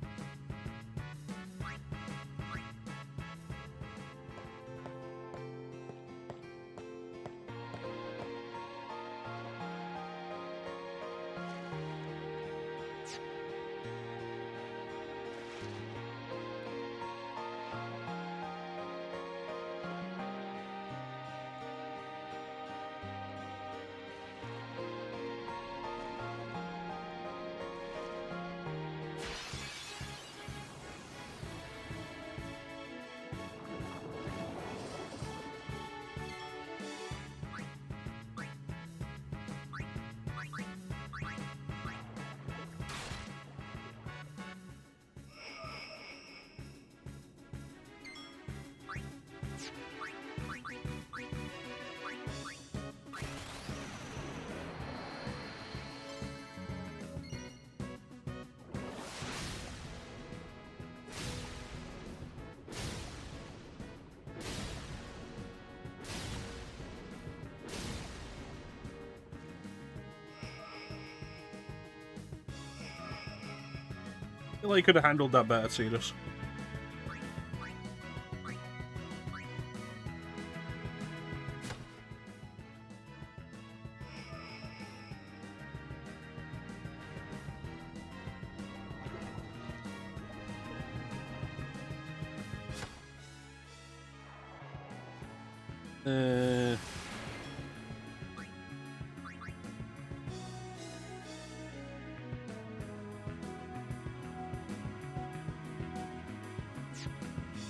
S1: I feel like you could have handled that better, Cetus.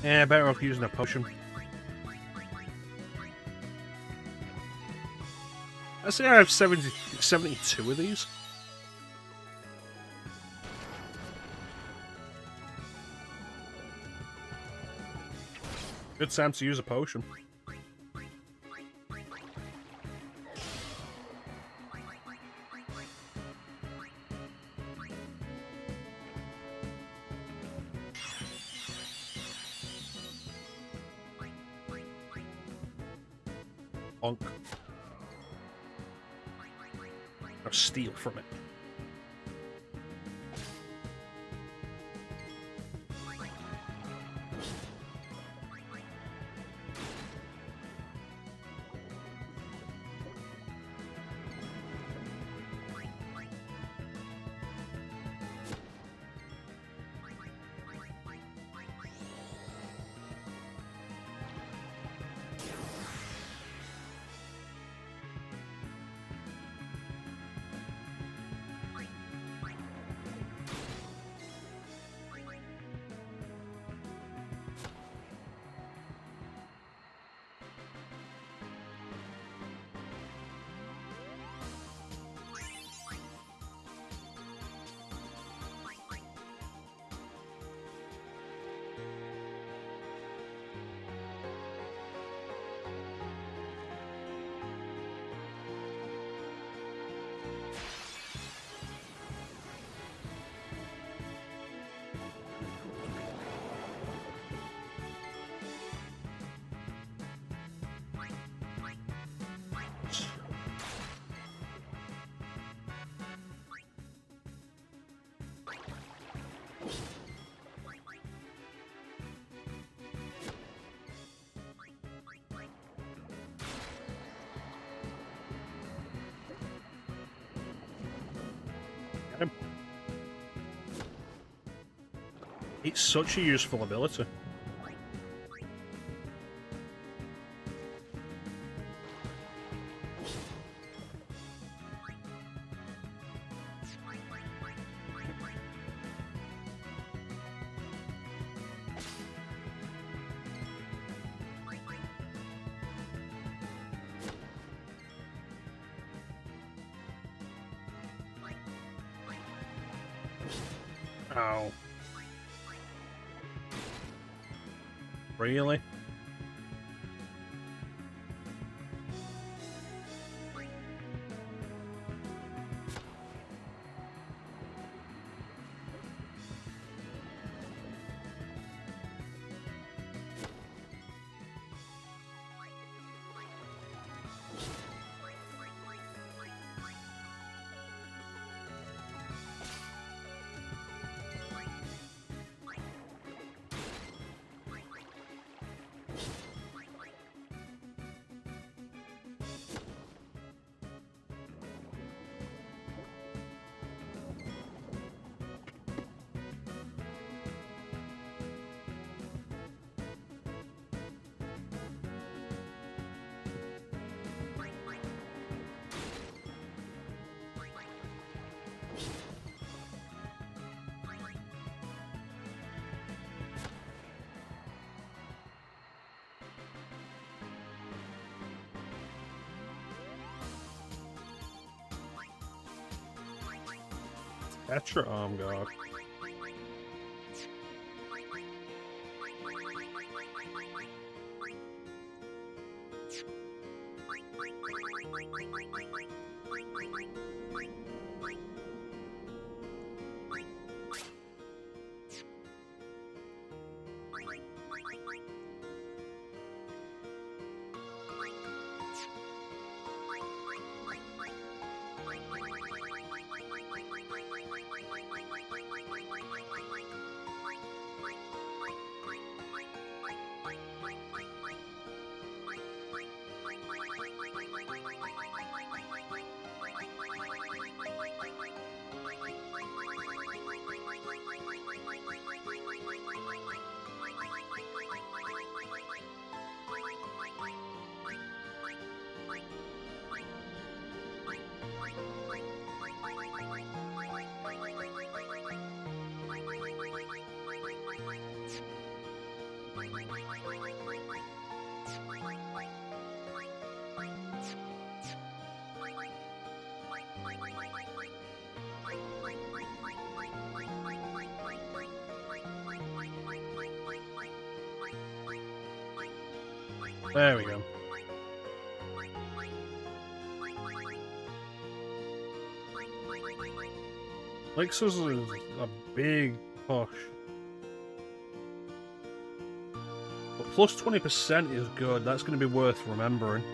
S1: Yeah, better off using a potion. I say I have 72 of these. Good time to use a potion. Bonk. Or steal from it. Got him. It's such a useful ability. Ow. Really? Extra arm guard. There we go. Lexus is a big push. But plus 20% is good. That's going to be worth remembering.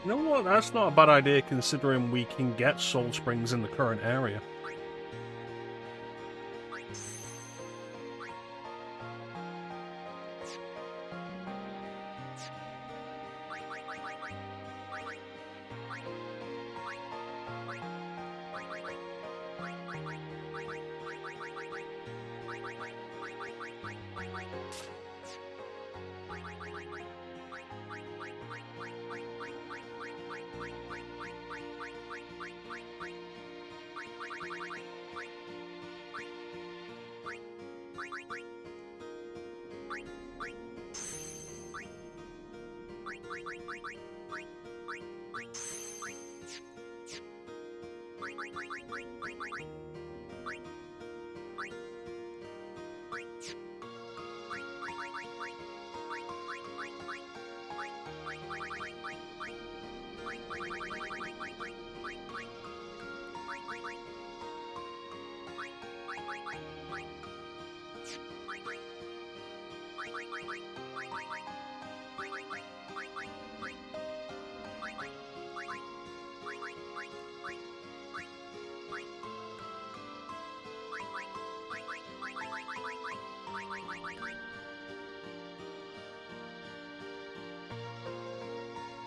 S1: You know what? That's not a bad idea considering we can get Soul Springs in the current area.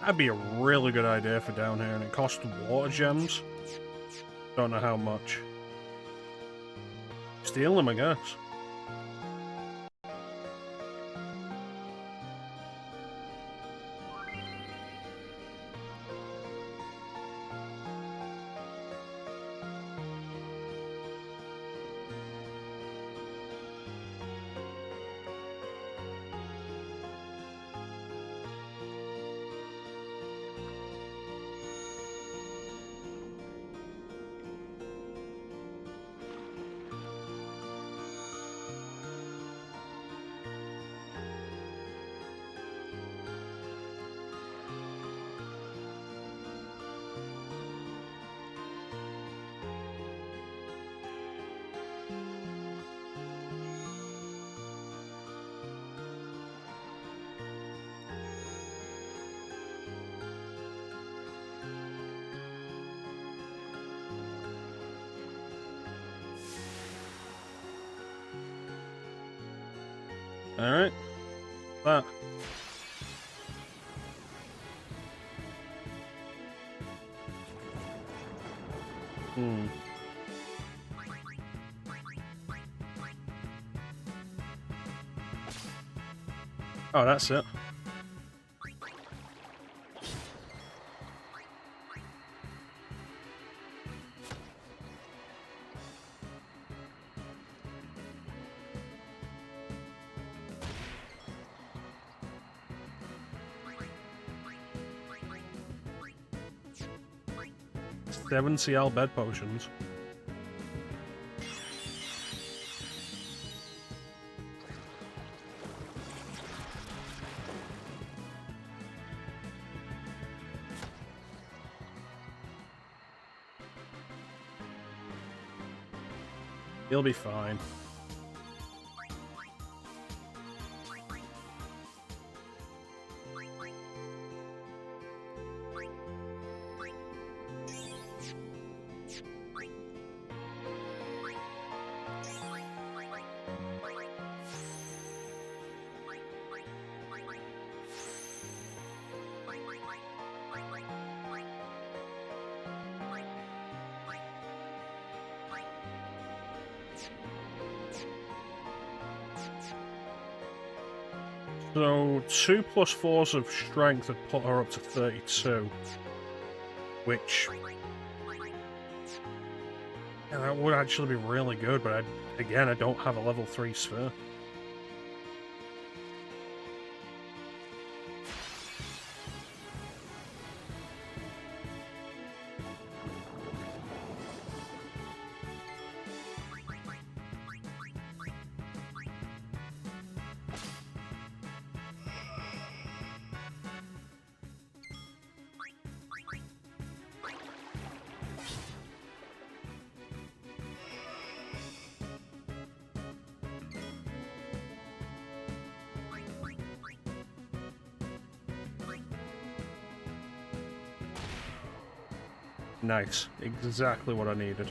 S1: That'd be a really good idea for down here, and it costs water gems. Don't know how much. Steal them, I guess. Alright. That. Oh, that's it. Seven CL bed potions. He'll be fine. So 2 + 4s of strength would put her up to 32, which yeah, that would actually be really good. But again, I don't have a level 3 sphere. Nice. Exactly what I needed.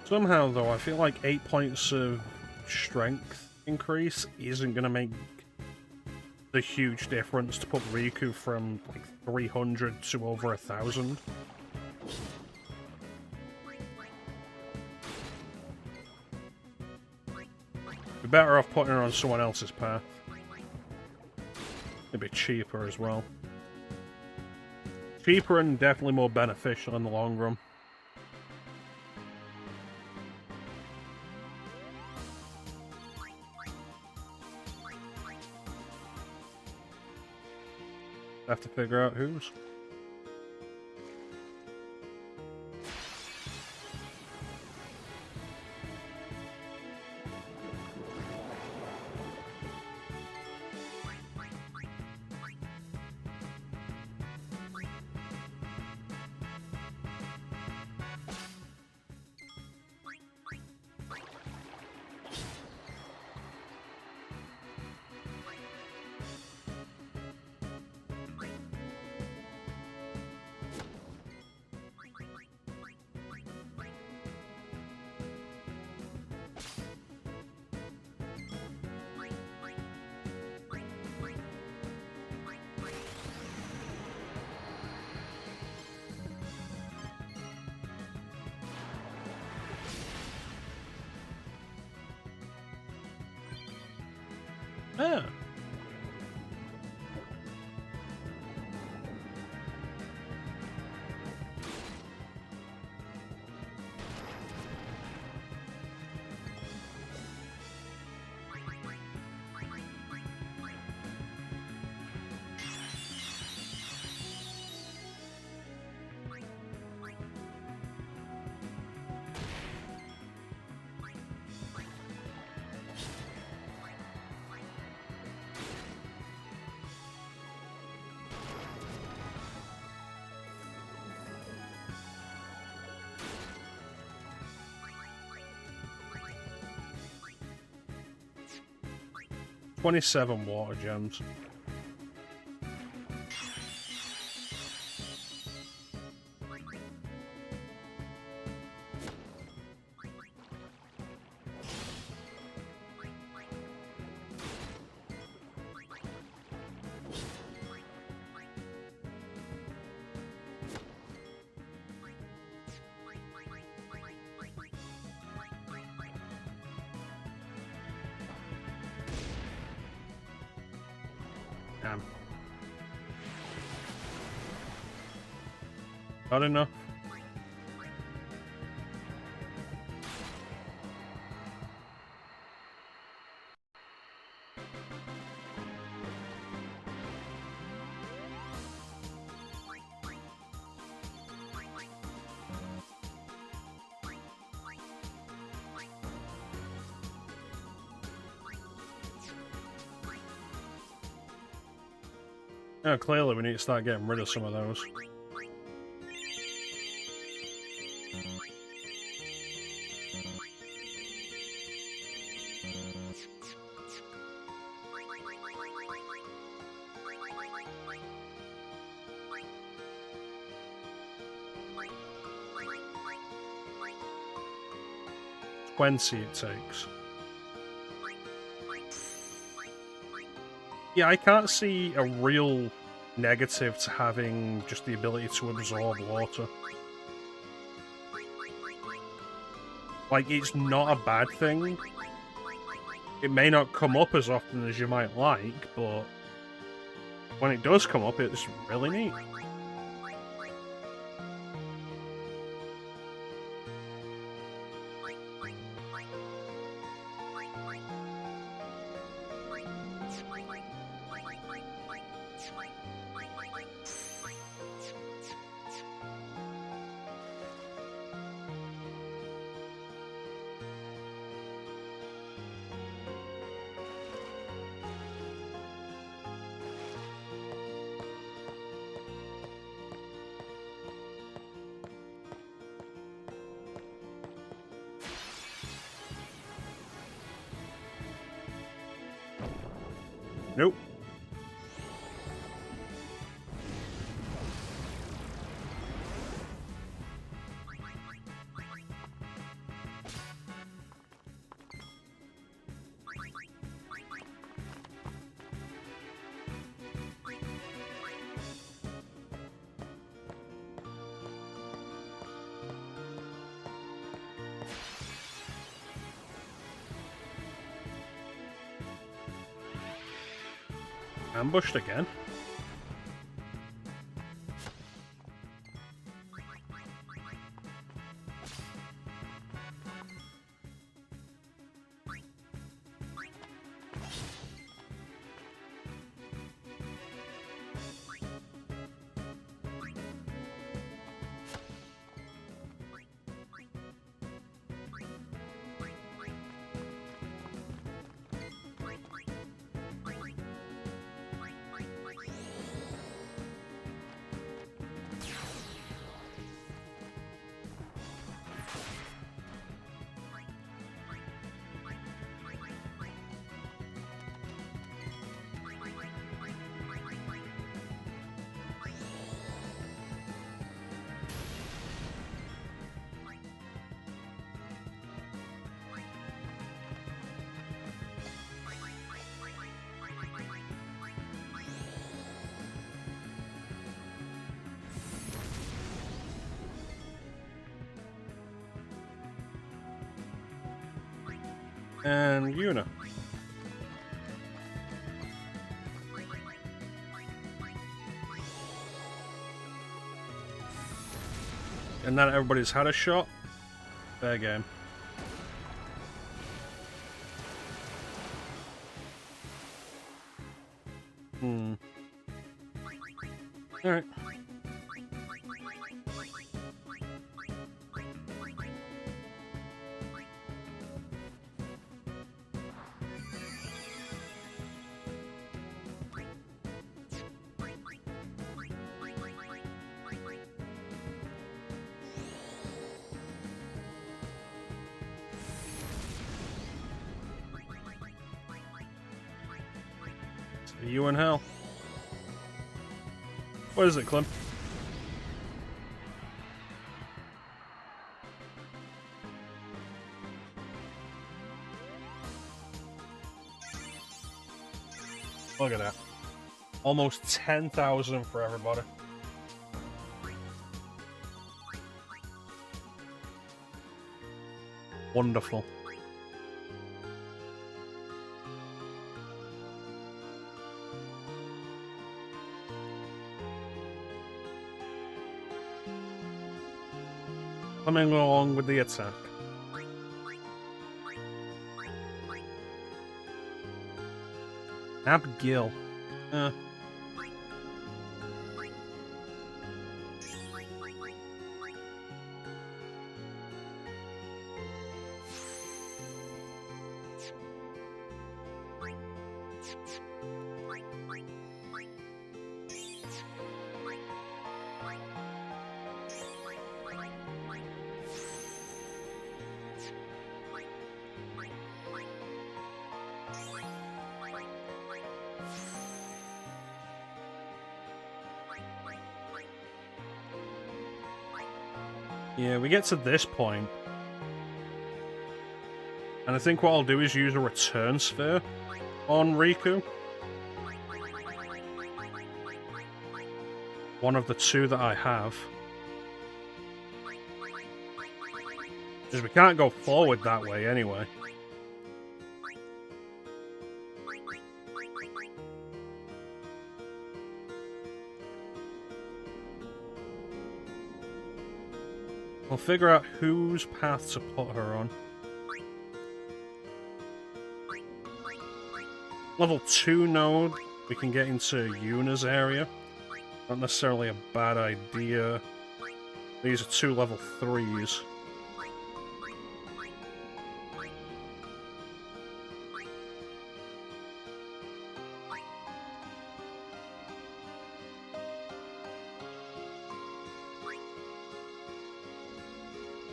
S1: Somehow, though, I feel like 8 points of strength increase isn't going to make the huge difference to put Riku from like 300 to over 1,000. We're better off putting her on someone else's path. A bit cheaper as well. Cheaper and definitely more beneficial in the long run. Have to figure out whose. Yeah. 27 water gems. Damn. Not enough. Yeah, clearly we need to start getting rid of some of those. $20 it takes. Yeah, I can't see a real negative to having just the ability to absorb water. Like, it's not a bad thing. It may not come up as often as you might like, but when it does come up, it's really neat. Nope. Ambushed again. And Yuna. And now everybody's had a shot. Fair game. Alright. Are you in hell? What is it, Clem? Look at that. Almost 10,000 for everybody. Wonderful. Coming along with the attack. Abigail. Yeah, we get to this point, and I think what I'll do is use a return sphere on Riku. One of the two that I have. Because we can't go forward that way anyway. We'll figure out whose path to put her on. Level 2 node, we can get into Yuna's area. Not necessarily a bad idea. These are 2 level 3s.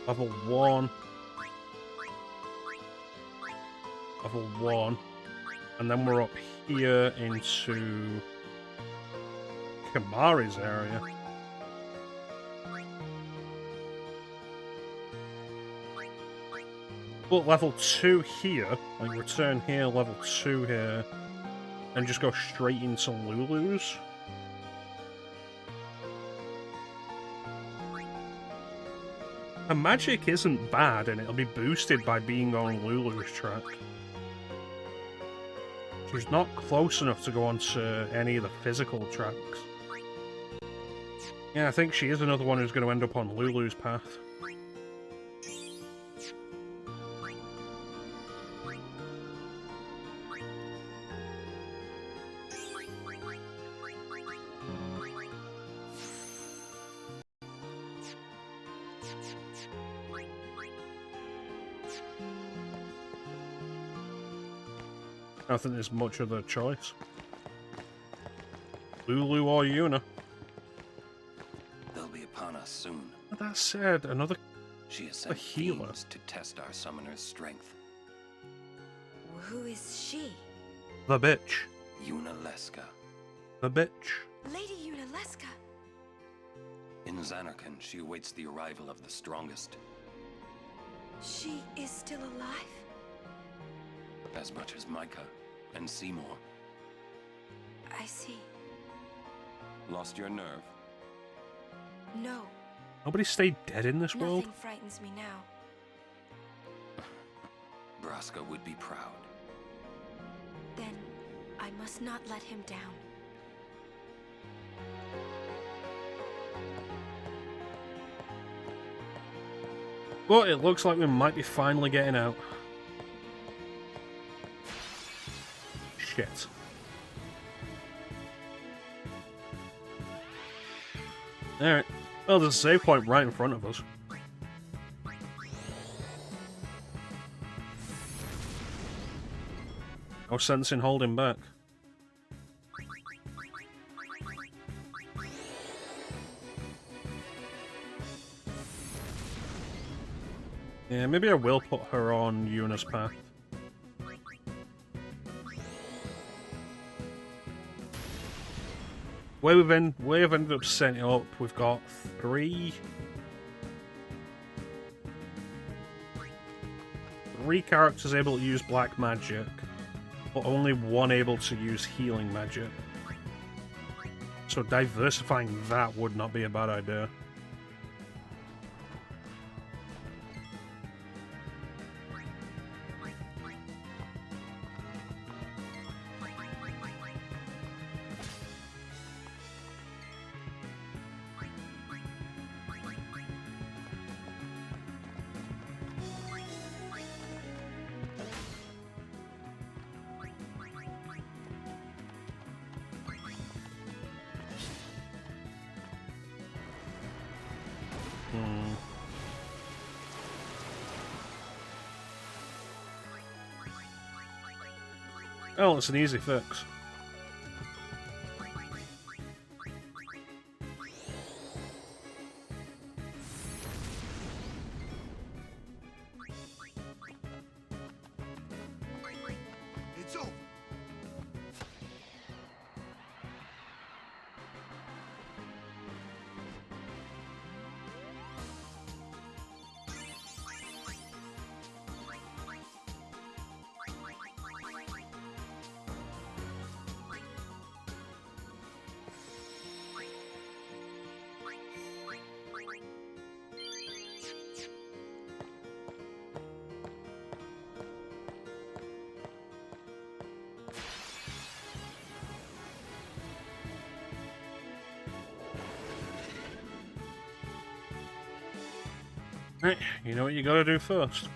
S1: Level 1. Level 1. And then we're up here into Kamari's area. But level 2 here, like return here, level 2 here, and just go straight into Lulu's. Her magic isn't bad, and it'll be boosted by being on Lulu's track. She's not close enough to go onto any of the physical tracks. Yeah, I think she is another one who's going to end up on Lulu's path. I don't think there's much other choice. Lulu or Yuna.
S8: They'll be upon us soon.
S1: But that said, another
S8: She has
S1: a
S8: sent
S1: healer
S8: fiends to test our summoner's strength.
S3: Who is she?
S1: The bitch.
S8: Yuna Leska.
S1: The bitch.
S3: Lady Unaleska.
S8: In Zanarkand, she awaits the arrival of the strongest.
S3: She is still alive?
S8: As much as Micah and Seymour.
S3: I see.
S8: Lost your nerve?
S3: No.
S1: Nobody stayed dead in this world?
S3: Nothing frightens me now.
S8: Braska would be proud.
S3: Then I must not let him down.
S1: But it looks like we might be finally getting out. Shit. Alright. Well, there's a save point right in front of us. No sense in holding back. Yeah, maybe I will put her on Yuna's path. we've ended up setting it up. We've got three characters able to use black magic, but only one able to use healing magic. So diversifying that would not be a bad idea. Oh, it's an easy fix.
S9: It's over.
S1: Right, you know what you gotta do first.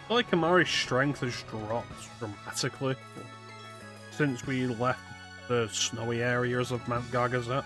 S1: I feel like Amari's strength has dropped dramatically since we left the snowy areas of Mount Gargazet.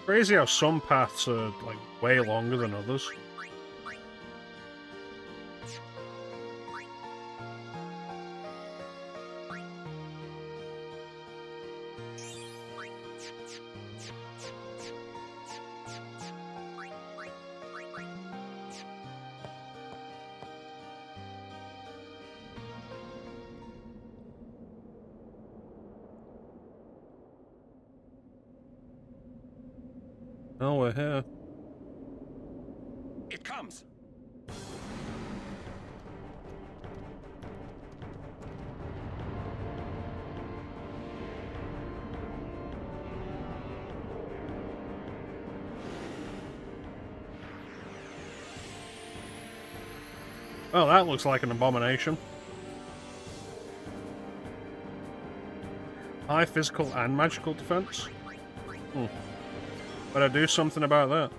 S1: Crazy how some paths are like way longer than others. Oh, we're here.
S8: It comes.
S1: Well, that looks like an abomination. High physical and magical defense? Better do something about that.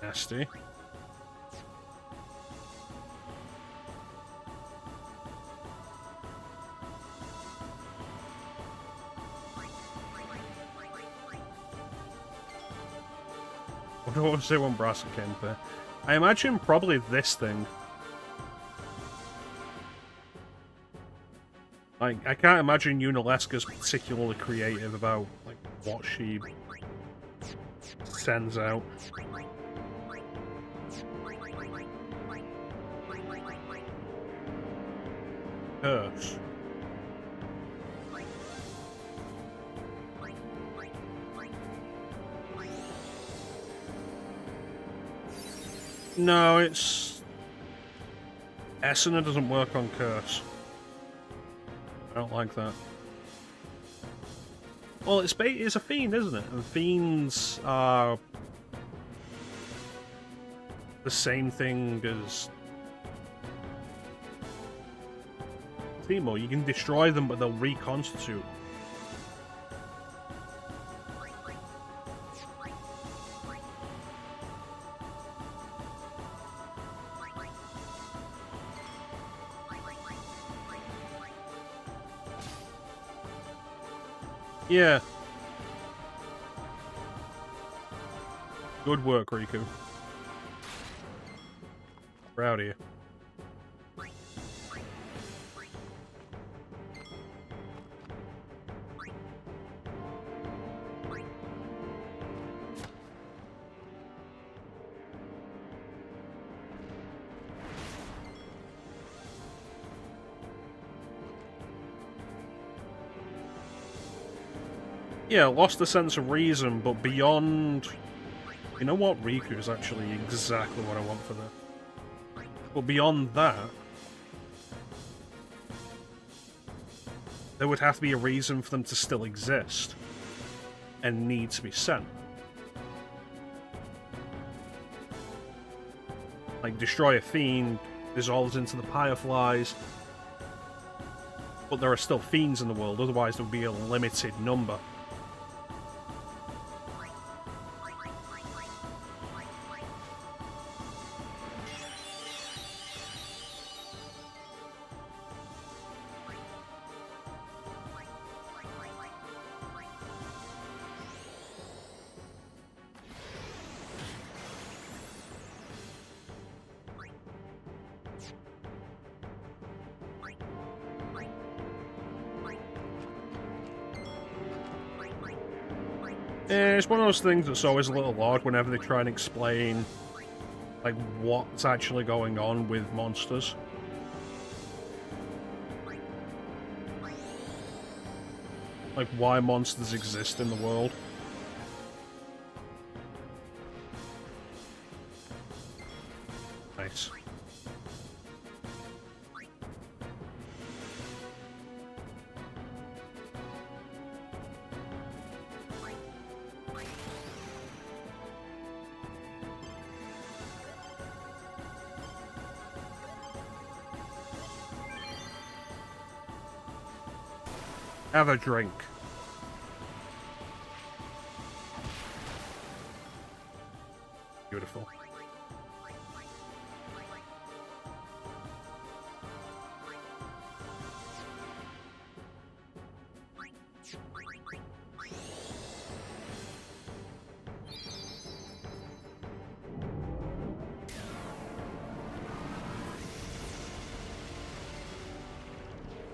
S1: Nasty. What was it when Brassic came there? I imagine probably this thing. Like, I can't imagine Unalesca's particularly creative about, like, what she sends out. Curse. No, it's... Essener doesn't work on Curse. I don't like that. Well, it's a fiend, isn't it? And fiends are... the same thing as... Seymour. You can destroy them, but they'll reconstitute. Yeah. Good work, Riku. Proud of you. Yeah, lost the sense of reason, but beyond... You know what? Riku is actually exactly what I want for that. But beyond that... there would have to be a reason for them to still exist. And need to be sent. Like, destroy a fiend, dissolves into the fireflies... But there are still fiends in the world, otherwise there would be a limited number. It's one of those things that's always a little odd whenever they try and explain, like, what's actually going on with monsters. Like, why monsters exist in the world. Nice. Have a drink. Beautiful.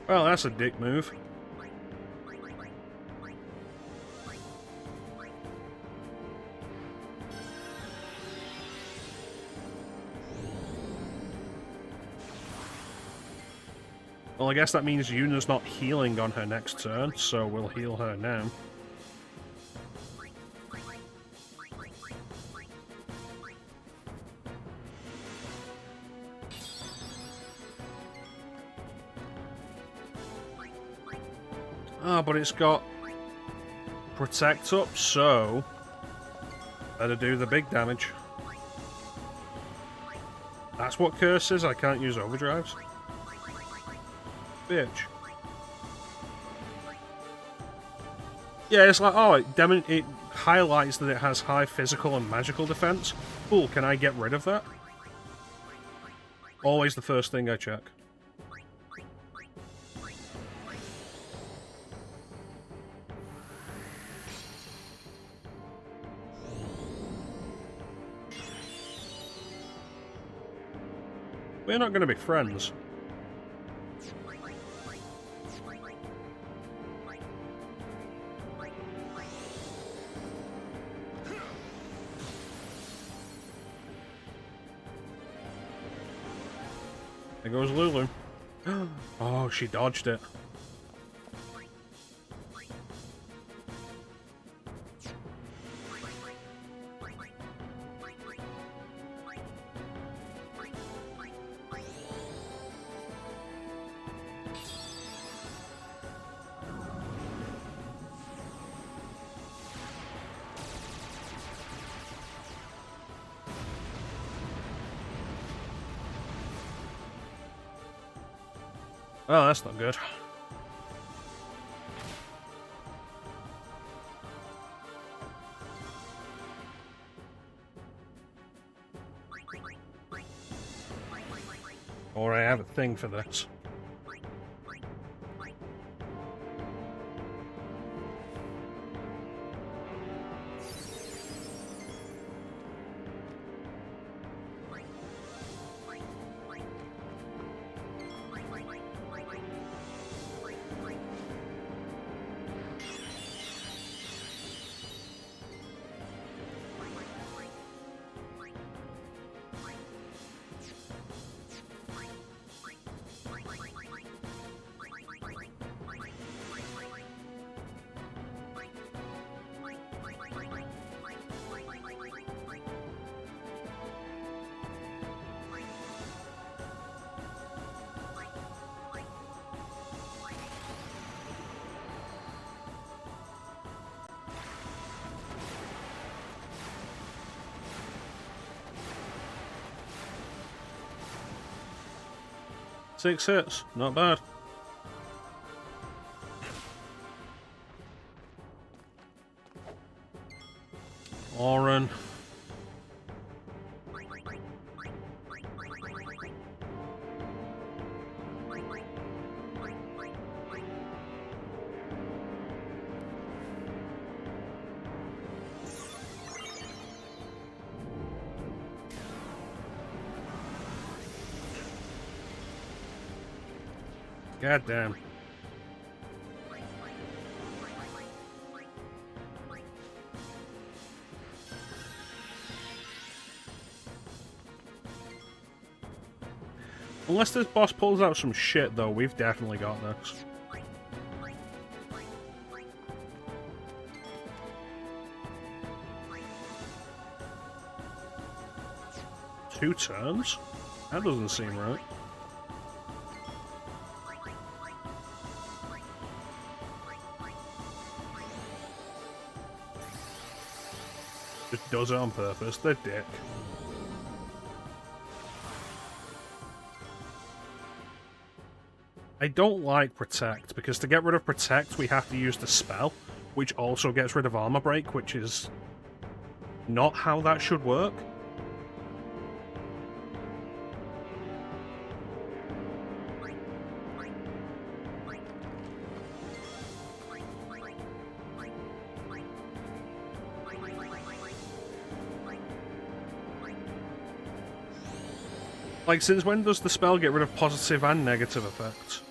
S1: Well, that's a dick move. Well, I guess that means Yuna's not healing on her next turn, so we'll heal her now. Ah, but it's got protect up, so better do the big damage. That's what curse is? I can't use overdrives? Bitch. Yeah, it's like, oh, it highlights that it has high physical and magical defense. Cool, can I get rid of that? Always the first thing I check. We're not going to be friends. There goes Lulu. Oh, she dodged it. Oh, that's not good. Or I have a thing for this. Six hits, not bad. Oren. God damn. Unless this boss pulls out some shit, though, we've definitely got this. Two turns? That doesn't seem right. Just does it on purpose, the dick. I don't like Protect, because to get rid of Protect we have to use the spell, which also gets rid of Armor Break, which is not how that should work. Like, since when does the spell get rid of positive and negative effects?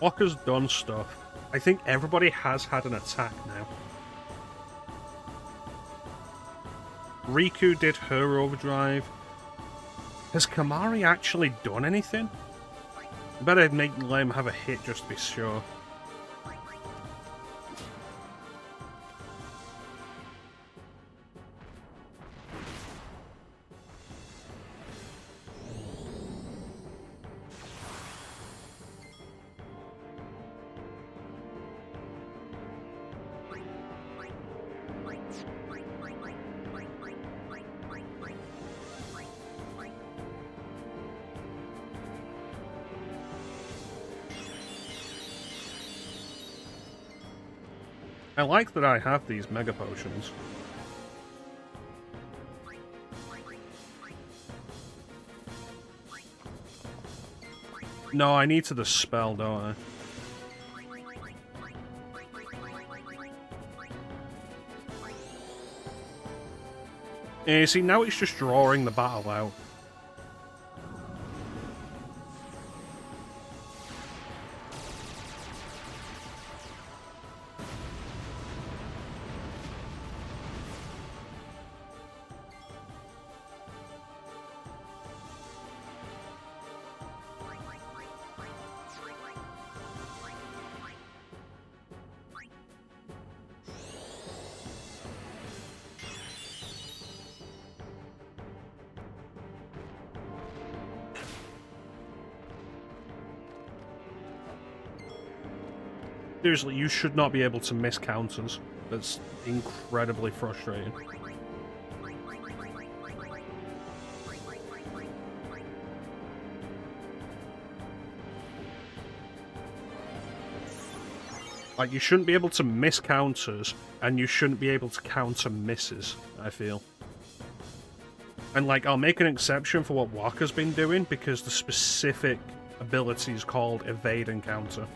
S1: Walker's done stuff. I think everybody has had an attack now. Riku did her overdrive. Has Kamari actually done anything? I better let him have a hit just to be sure. I like that I have these mega potions. No, I need to dispel, don't I? Yeah, see, now it's just drawing the battle out. Seriously, you should not be able to miss counters. That's incredibly frustrating. Like, you shouldn't be able to miss counters, and you shouldn't be able to counter misses, I feel. And, like, I'll make an exception for what Walker's been doing, because the specific ability is called evade and counter.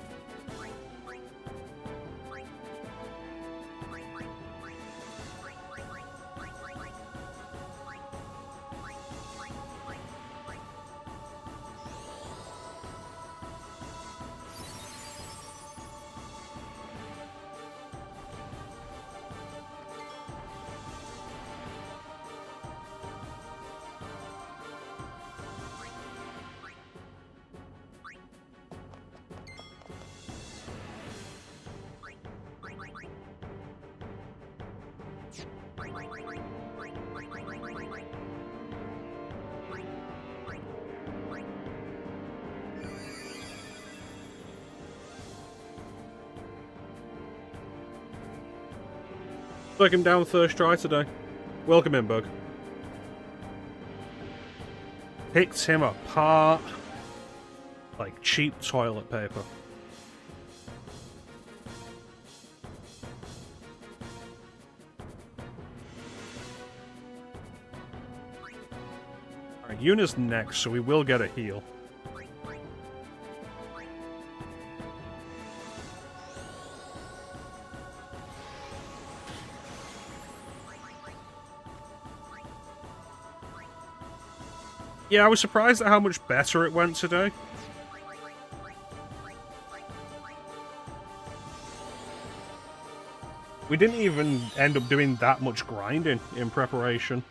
S1: Took him down first try today. Welcome in, Bug. Picked him apart like cheap toilet paper. Alright, Yuna's next, so we will get a heal. Yeah, I was surprised at how much better it went today. We didn't even end up doing that much grinding in preparation.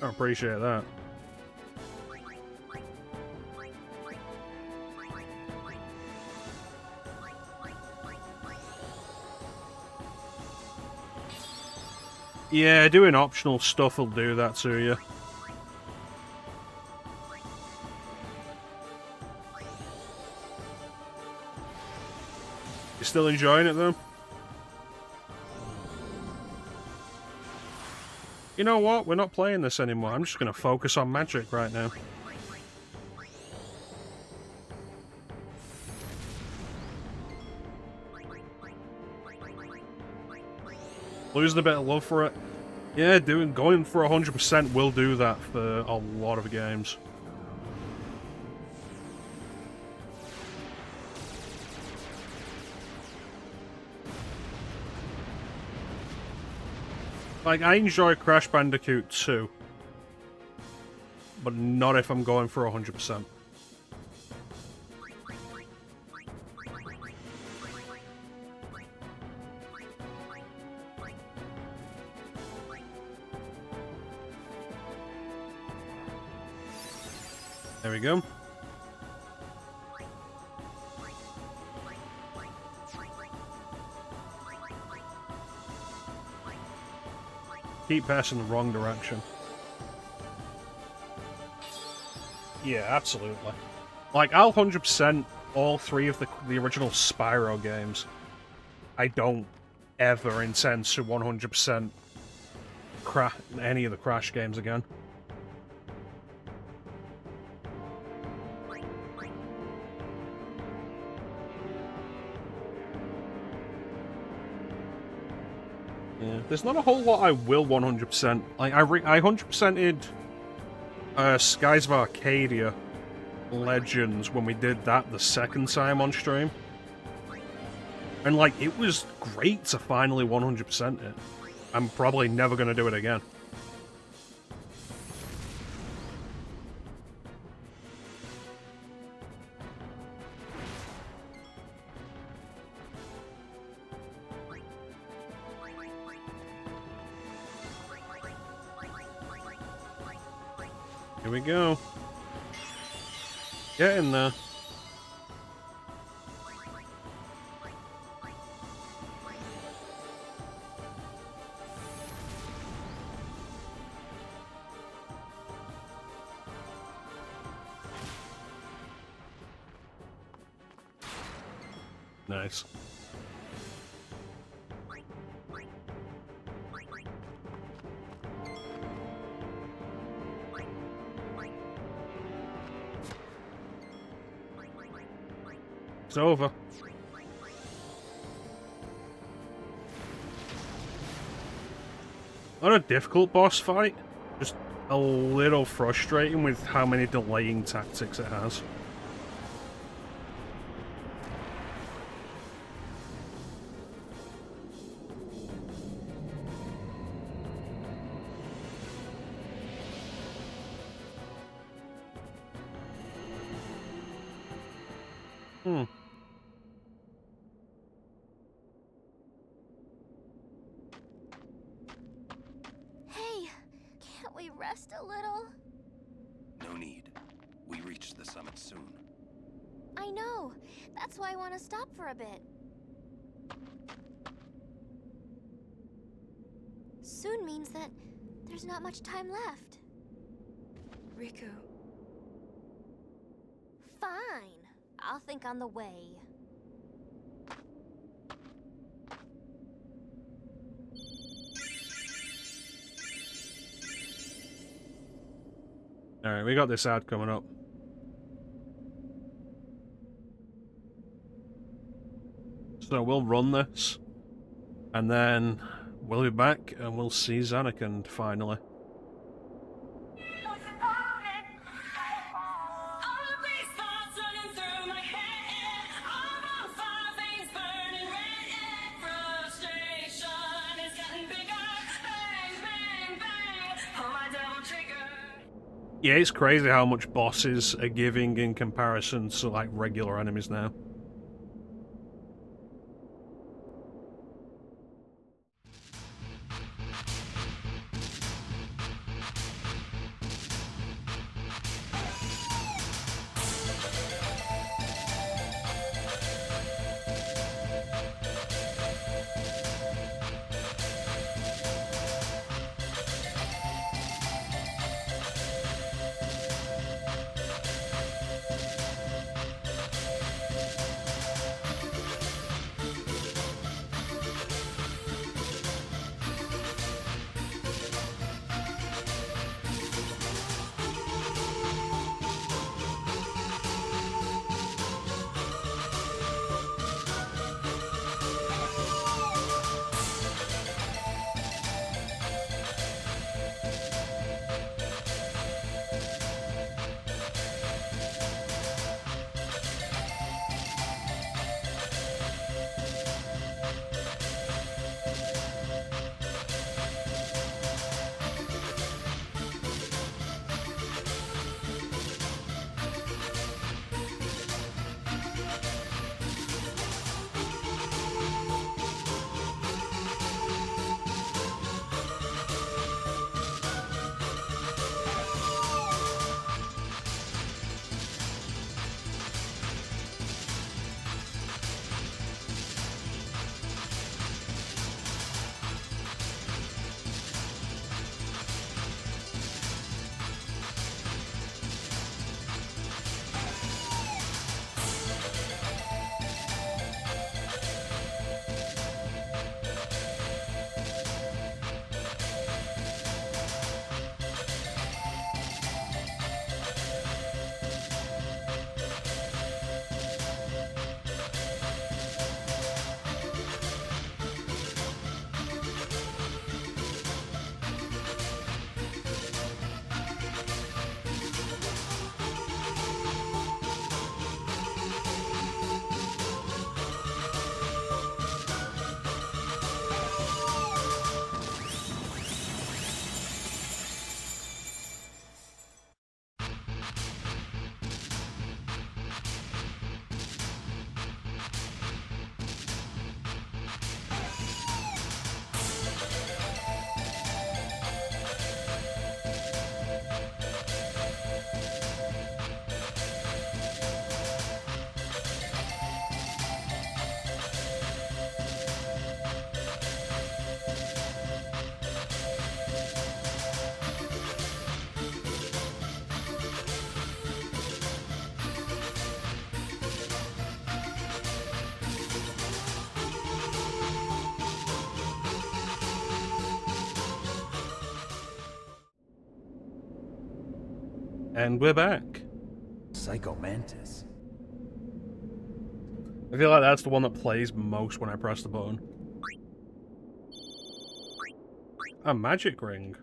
S1: I appreciate that. Yeah, doing optional stuff will do that to you. You still enjoying it though? You know what? We're not playing this anymore. I'm just going to focus on magic right now. Losing a bit of love for it. Yeah, going for 100% will do that for a lot of games. Like, I enjoy Crash Bandicoot 2, but not if I'm going for 100%. There we go. Keep passing the wrong direction. Yeah, absolutely. Like, I'll 100% all 3 of the original Spyro games. I don't ever intend to 100% any of the Crash games again. Yeah, there's not a whole lot I will 100%. Like, I 100%ed Skies of Arcadia Legends when we did that the second time on stream. And, like, it was great to finally 100% it. I'm probably never going to do it again. Here we go. Get in there. Nice. It's over. Not a difficult boss fight, just a little frustrating with how many delaying tactics it has.
S7: Hey, can't we rest a little?
S8: No need. We reach the summit soon.
S7: I know. That's why I want to stop for a bit. Soon means that there's not much time left.
S3: Riku.
S7: Fine. I'll think on the way.
S1: Alright, we got this ad coming up. So we'll run this, and then we'll be back and we'll see Zanarkand finally. Yeah, it's crazy how much bosses are giving in comparison to, like, regular enemies now. And we're back.
S13: Psycho Mantis.
S1: I feel like that's the one that plays most when I press the button. A magic ring.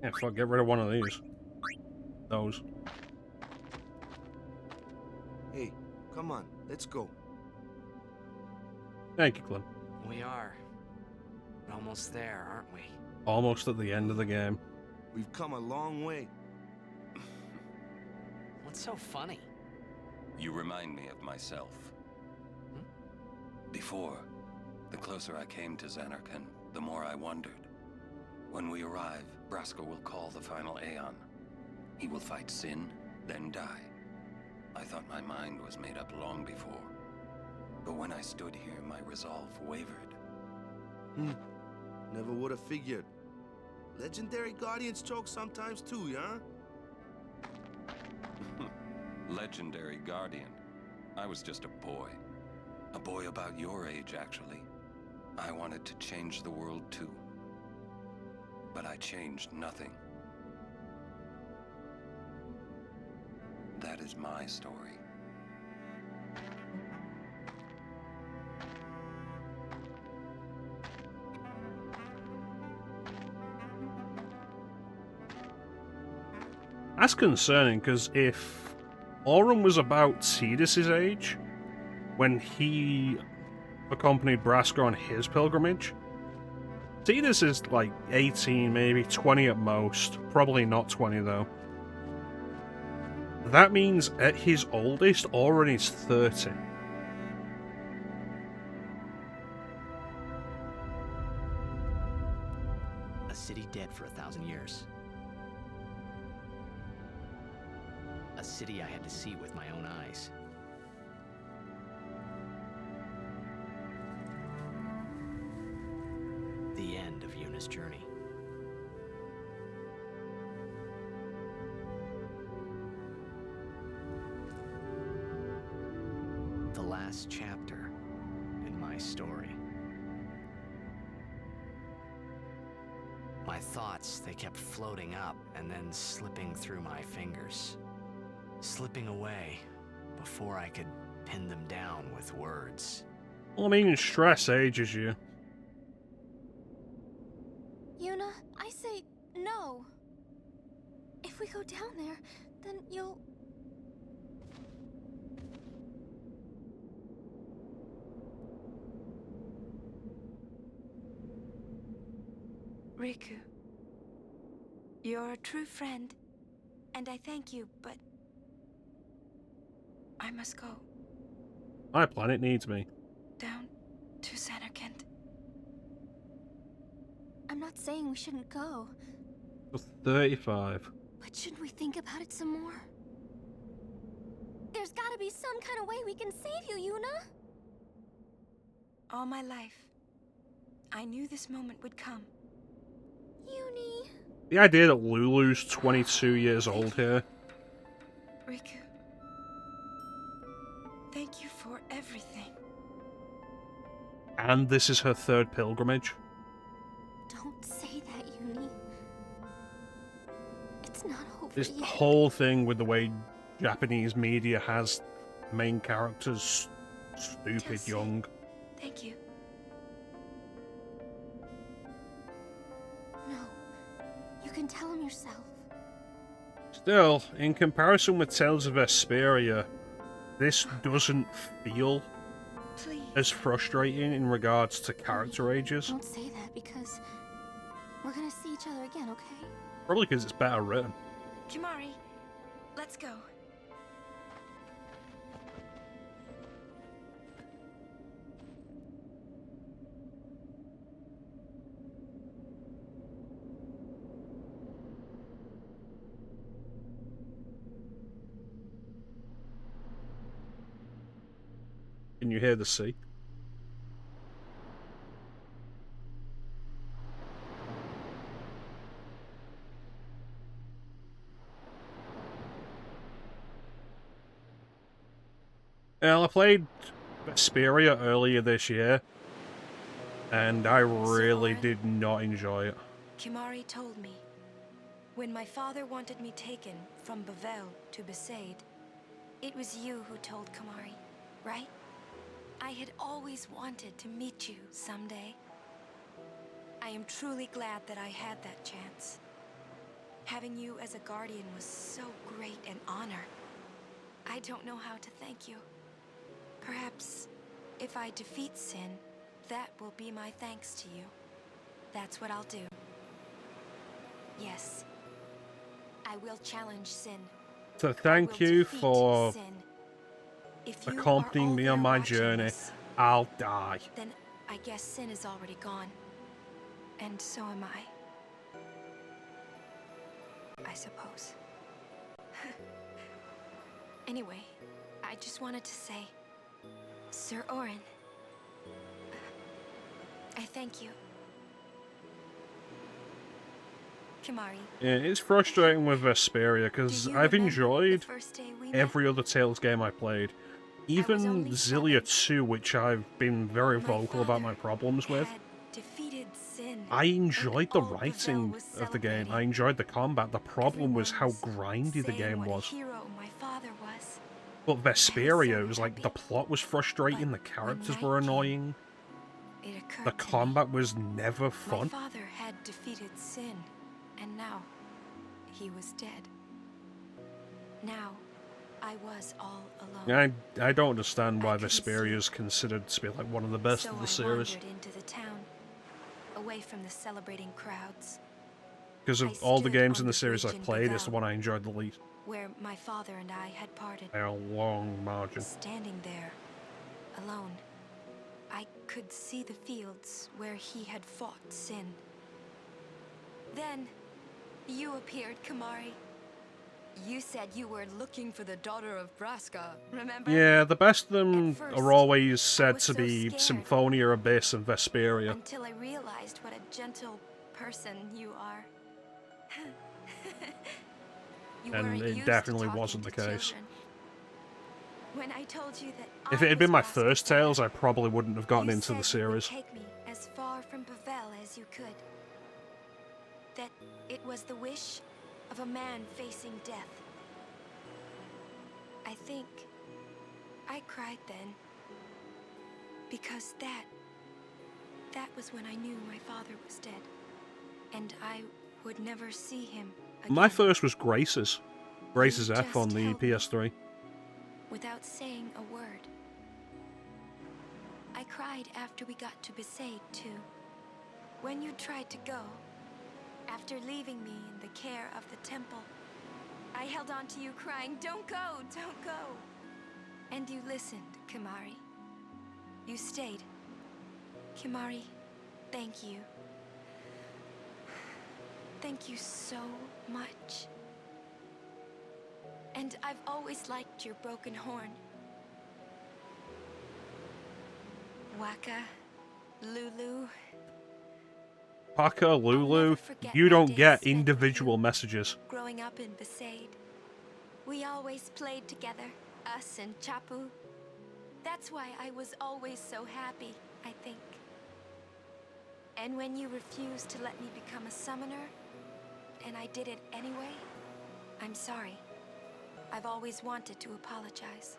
S1: Yeah, fuck, get rid of one of these. Those.
S9: Hey, come on, let's go.
S1: Thank you, Clint.
S6: We are. We're almost there, aren't we?
S1: Almost at the end of the game.
S9: We've come a long way.
S6: What's so funny?
S8: You remind me of myself. Before, the closer I came to Xanarkand, the more I wondered. When we arrive, Brasker will call the final Aeon. He will fight sin, then die. I thought my mind was made up long before. But when I stood here, my resolve wavered.
S9: Never would have figured. Legendary Guardians choke sometimes too, yeah?
S8: Legendary Guardian. I was just a boy. A boy about your age, actually. I wanted to change the world too. But I changed nothing. That is my story.
S1: That's concerning, because if Aurum was about Tidus's age, when he accompanied Brasker on his pilgrimage, Tidus is like 18, maybe 20 at most. Probably not 20, though. That means at his oldest, Aurum is 30.
S6: A city dead for 1,000 years. A city I had to see with my own eyes. The end of Yuna's journey. The last chapter in my story. My thoughts, they kept floating up and then slipping through my fingers. Slipping away before I could pin them down with words.
S1: Well, I mean, stress ages you.
S7: Yuna, I say no. If we go down there, then you'll...
S3: Riku, you're a true friend, and I thank you, but I must go.
S1: My planet needs me.
S3: Down to Xanarkand.
S7: I'm not saying we shouldn't go,
S1: For 35.
S7: but shouldn't we think about it some more? There's gotta be some kind of way we can save you, Yuna!
S3: All my life, I knew this moment would come.
S7: Uni...
S1: The idea that Lulu's 22 years old here.
S3: Riku, thank you for everything.
S1: And this is her third pilgrimage.
S7: Don't say that, Uni. It's not over
S1: This
S7: yet.
S1: whole thing with the way Japanese media has main characters stupid
S3: Just
S1: young.
S3: Thank you.
S7: No. You can tell him yourself.
S1: Still, in comparison with Tales of Vesperia, this doesn't feel
S3: Please.
S1: as frustrating in regards to character ages.
S7: Don't say that because we're gonna see each other again, okay?
S1: Probably because it's better written.
S3: Kimari, let's go.
S1: Can you hear the sea? Well, I played Vesperia earlier this year, And I really
S3: Oren?
S1: did not enjoy it.
S3: Kimari told me, when my father wanted me taken from Bavel to Besaid, it was you who told Kimari, right? I had always wanted to meet you someday. I am truly glad that I had that chance. Having you as a guardian was so great an honor. I don't know how to thank you. Perhaps if I defeat Sin, that will be my thanks to you. That's what I'll do. Yes, I will challenge Sin.
S1: So thank you for
S3: Sin. If you
S1: accompanying
S3: are
S1: me
S3: all
S1: on
S3: there
S1: my
S3: watching
S1: journey.
S3: this,
S1: I'll die.
S3: then I guess Sin is already gone. And so am I suppose. Anyway, I just wanted to say, Sir Oren, I thank you. Kimari.
S1: Yeah, it's frustrating with Vesperia because I've enjoyed every other Tales game I played. Even Zillia 2, which I've been very vocal about my problems with. I enjoyed the writing of the game. I enjoyed the combat. The problem was how grindy the game was. But Vesperia, it was like the plot was frustrating, the characters were annoying. The combat was never fun.
S3: My father had defeated Sin, and now he was dead. Now I was all alone.
S1: I don't understand why Vesperia is considered to be like one of the best of the series.
S3: So I wandered into the town, away from the celebrating crowds.
S1: Because of all the games in the series I've played, it's the one I enjoyed the least.
S3: Where my father and I had parted.
S1: By a long margin.
S3: Standing there, alone, I could see the fields where he had fought Sin. Then, you appeared, Kimari. You said you were looking for the daughter of Braska, remember?
S1: Yeah, the best of them are always said to be Symphonia, Abyss, and Vesperia.
S3: Until I realized what a gentle person you are.
S1: And it definitely wasn't the case.
S3: When I told you that
S1: if it had been my first Tales, I probably wouldn't have gotten into the series.
S3: You take me as far from Bavel as you could. That it was the wish of a man facing death. I think I cried then. Because that was when I knew my father was dead. And I would never see him again.
S1: My first was Grace's. Grace's F on the PS3.
S3: Without saying a word. I cried after we got to Besaid, too. When you tried to go, after leaving me in the care of the temple, I held on to you crying, "Don't go, don't go." And you listened, Kimari. You stayed. Kimari, thank you. Thank you so much. And I've always liked your broken horn. Waka, Lulu.
S1: Paka, Lulu, you don't get individual messages.
S3: Growing up in Besaid, we always played together, us and Chapu. That's why I was always so happy, I think. And when you refused to let me become a summoner, and I did it anyway, I'm sorry. I've always wanted to apologize.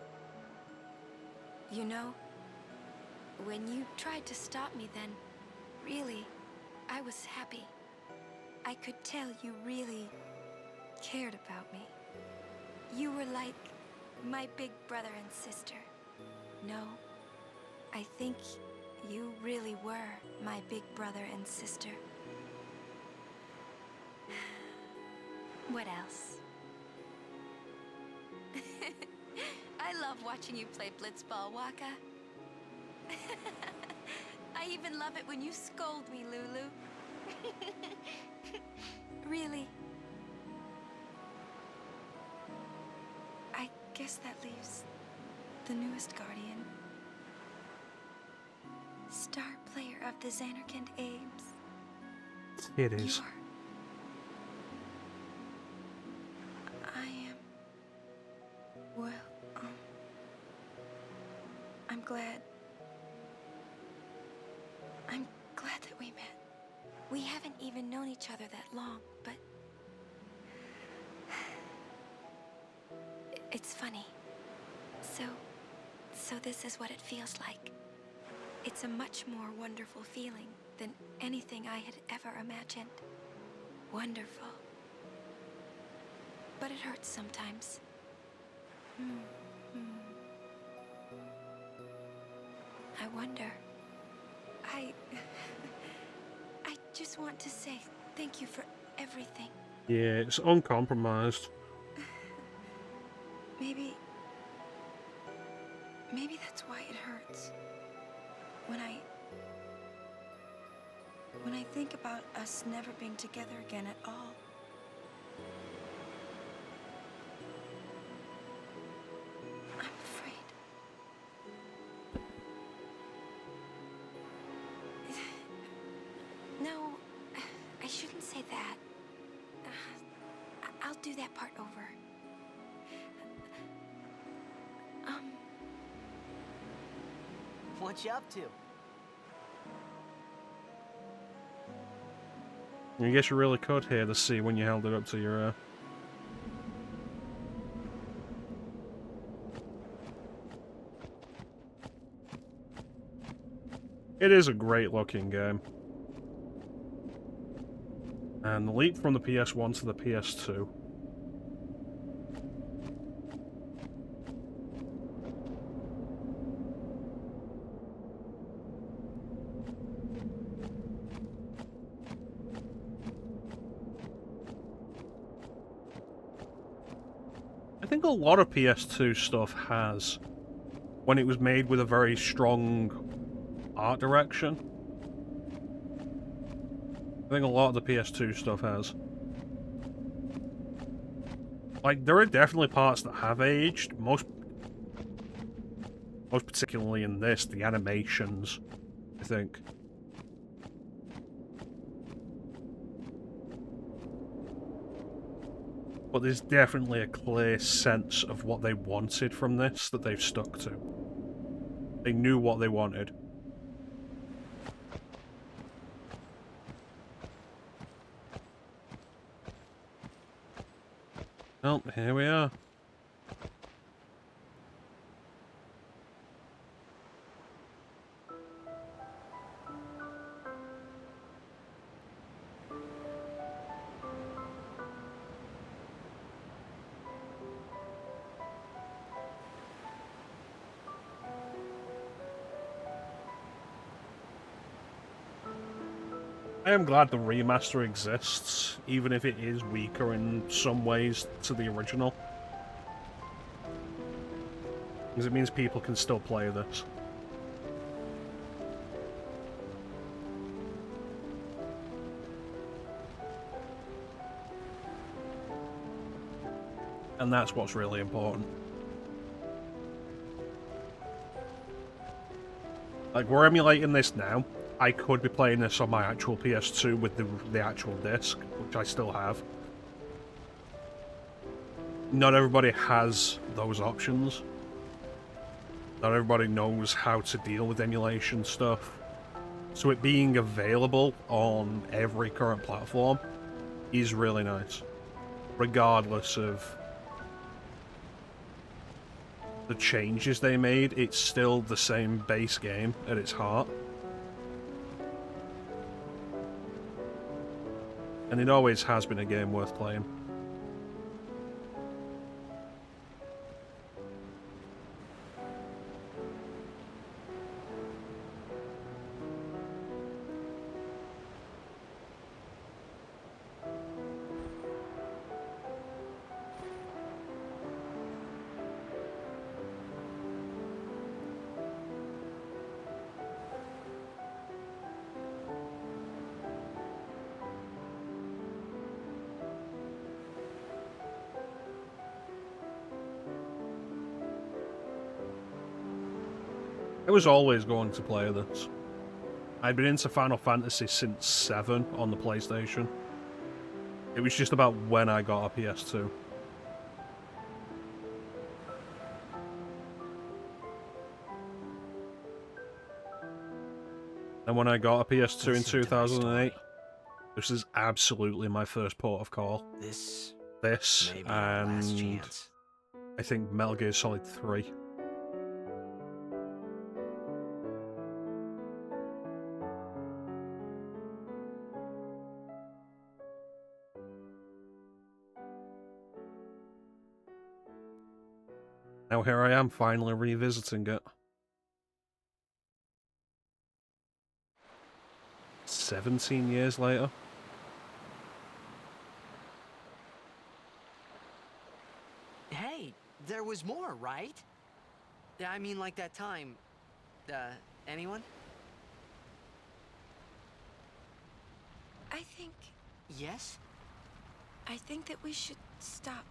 S3: You know, when you tried to stop me then, really, I was happy. I could tell you really cared about me. You were like my big brother and sister. No, I think you really were my big brother and sister. What else? I love watching you play blitzball, Waka. I even love it when you scold me, Lulu. Really. I guess that leaves the newest Guardian. Star player of the Xanarkand Ames.
S1: It is.
S3: I am... Well, I'm glad. I'm haven't even known each other that long, but it's funny. So this is what it feels like. It's a much more wonderful feeling than anything I had ever imagined. Wonderful. But it hurts sometimes. I wonder. I just want to say thank you for everything.
S1: Yeah, it's uncompromised.
S3: Maybe that's why it hurts. When I think about us never being together again at all. I'm afraid. No, I shouldn't say that. I'll do that part over.
S14: What you up to?
S1: I guess you really could hear the sea when you held it up to your ear. It is a great looking game. And the leap from the PS1 to the PS2. I think a lot of PS2 stuff has, when it was made with a very strong art direction. I think a lot of the PS2 stuff has. Like, there are definitely parts that have aged, most particularly in this, the animations, I think. But there's definitely a clear sense of what they wanted from this that they've stuck to. They knew what they wanted. Well, here we are. I am glad the remaster exists, even if it is weaker in some ways to the original. Because it means people can still play this. And that's what's really important. Like, we're emulating this now. I could be playing this on my actual PS2 with the actual disc, which I still have. Not everybody has those options. Not everybody knows how to deal with emulation stuff. So it being available on every current platform is really nice. Regardless of the changes they made, it's still the same base game at its heart. And it always has been a game worth playing. I was always going to play this. I'd been into Final Fantasy since 7 on the PlayStation. It was just about when I got a PS2. And when I got a PS2 in 2008, This is absolutely my first port of call.
S6: This may be our
S1: and
S6: last chance.
S1: I think Metal Gear Solid 3. Now here I am, finally revisiting it. 17 years later.
S6: Hey, there was more, right? I mean, like that time. Anyone?
S3: I think...
S6: Yes?
S3: I think that we should stop.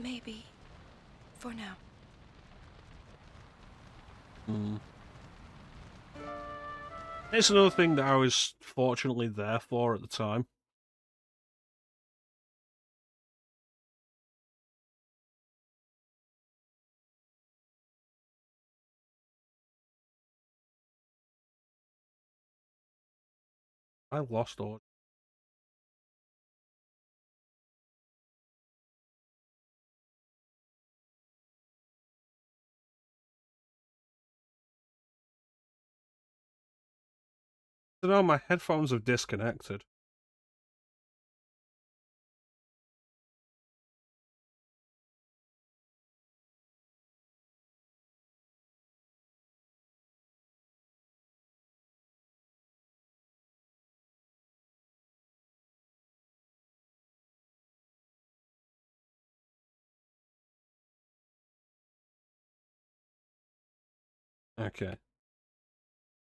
S3: Maybe. For now.
S1: It's another thing that I was fortunately there for at the time. I lost all. I don't know, my headphones have disconnected. Okay.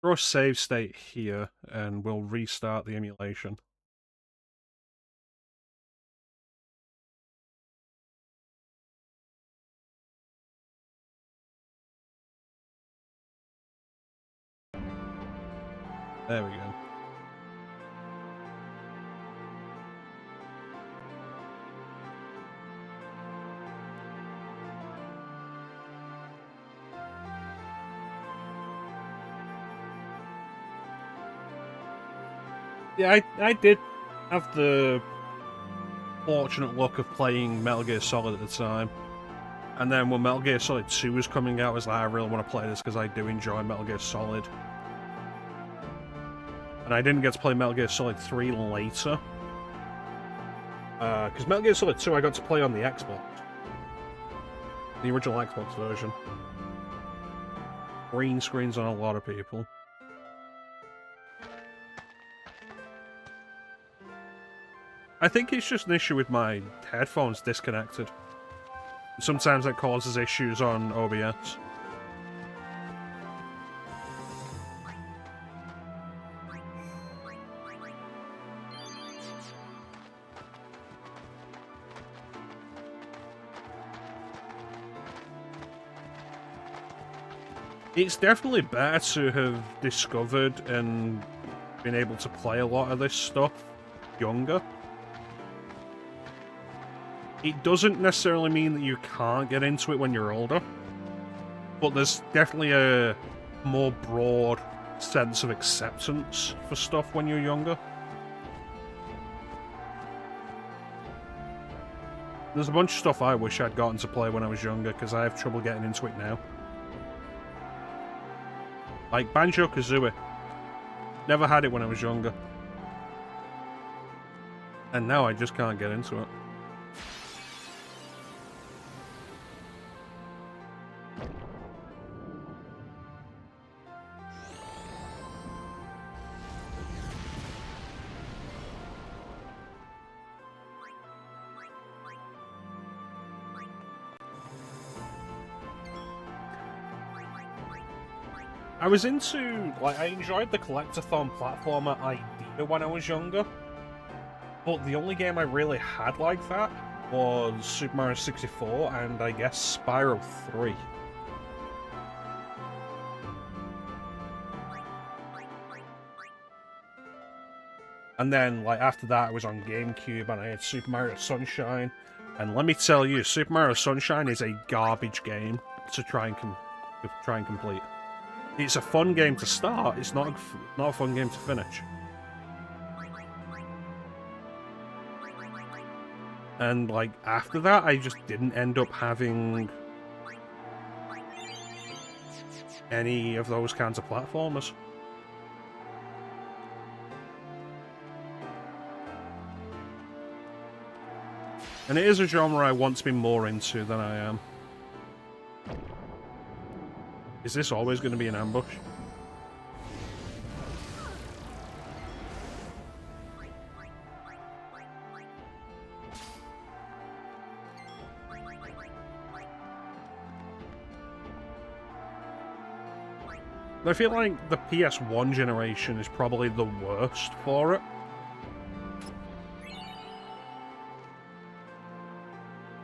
S1: Throw a save state here, and we'll restart the emulation. There we go. Yeah, I did have the fortunate luck of playing Metal Gear Solid at the time. And then when Metal Gear Solid 2 was coming out, I was like, I really want to play this because I do enjoy Metal Gear Solid. And I didn't get to play Metal Gear Solid 3 later. Because Metal Gear Solid 2 I got to play on the Xbox. The original Xbox version. Green screens on a lot of people. I think it's just an issue with my headphones disconnected. Sometimes that causes issues on OBS. It's definitely better to have discovered and been able to play a lot of this stuff younger. It doesn't necessarily mean that you can't get into it when you're older, but there's definitely a more broad sense of acceptance for stuff when you're younger. There's a bunch of stuff I wish I'd gotten to play when I was younger, because I have trouble getting into it now. Like Banjo-Kazooie. Never had it when I was younger. And now I just can't get into it. I was into, like, I enjoyed the collectathon platformer idea when I was younger, but the only game I really had like that was Super Mario 64 and I guess Spyro 3. And then, like, after that I was on GameCube and I had Super Mario Sunshine, and let me tell you, Super Mario Sunshine is a garbage game to try and complete. It's a fun game to start, it's not a fun game to finish. And, like, after that, I just didn't end up having any of those kinds of platformers. And it is a genre I want to be more into than I am. Is this always going to be an ambush? I feel like the PS1 generation is probably the worst for it.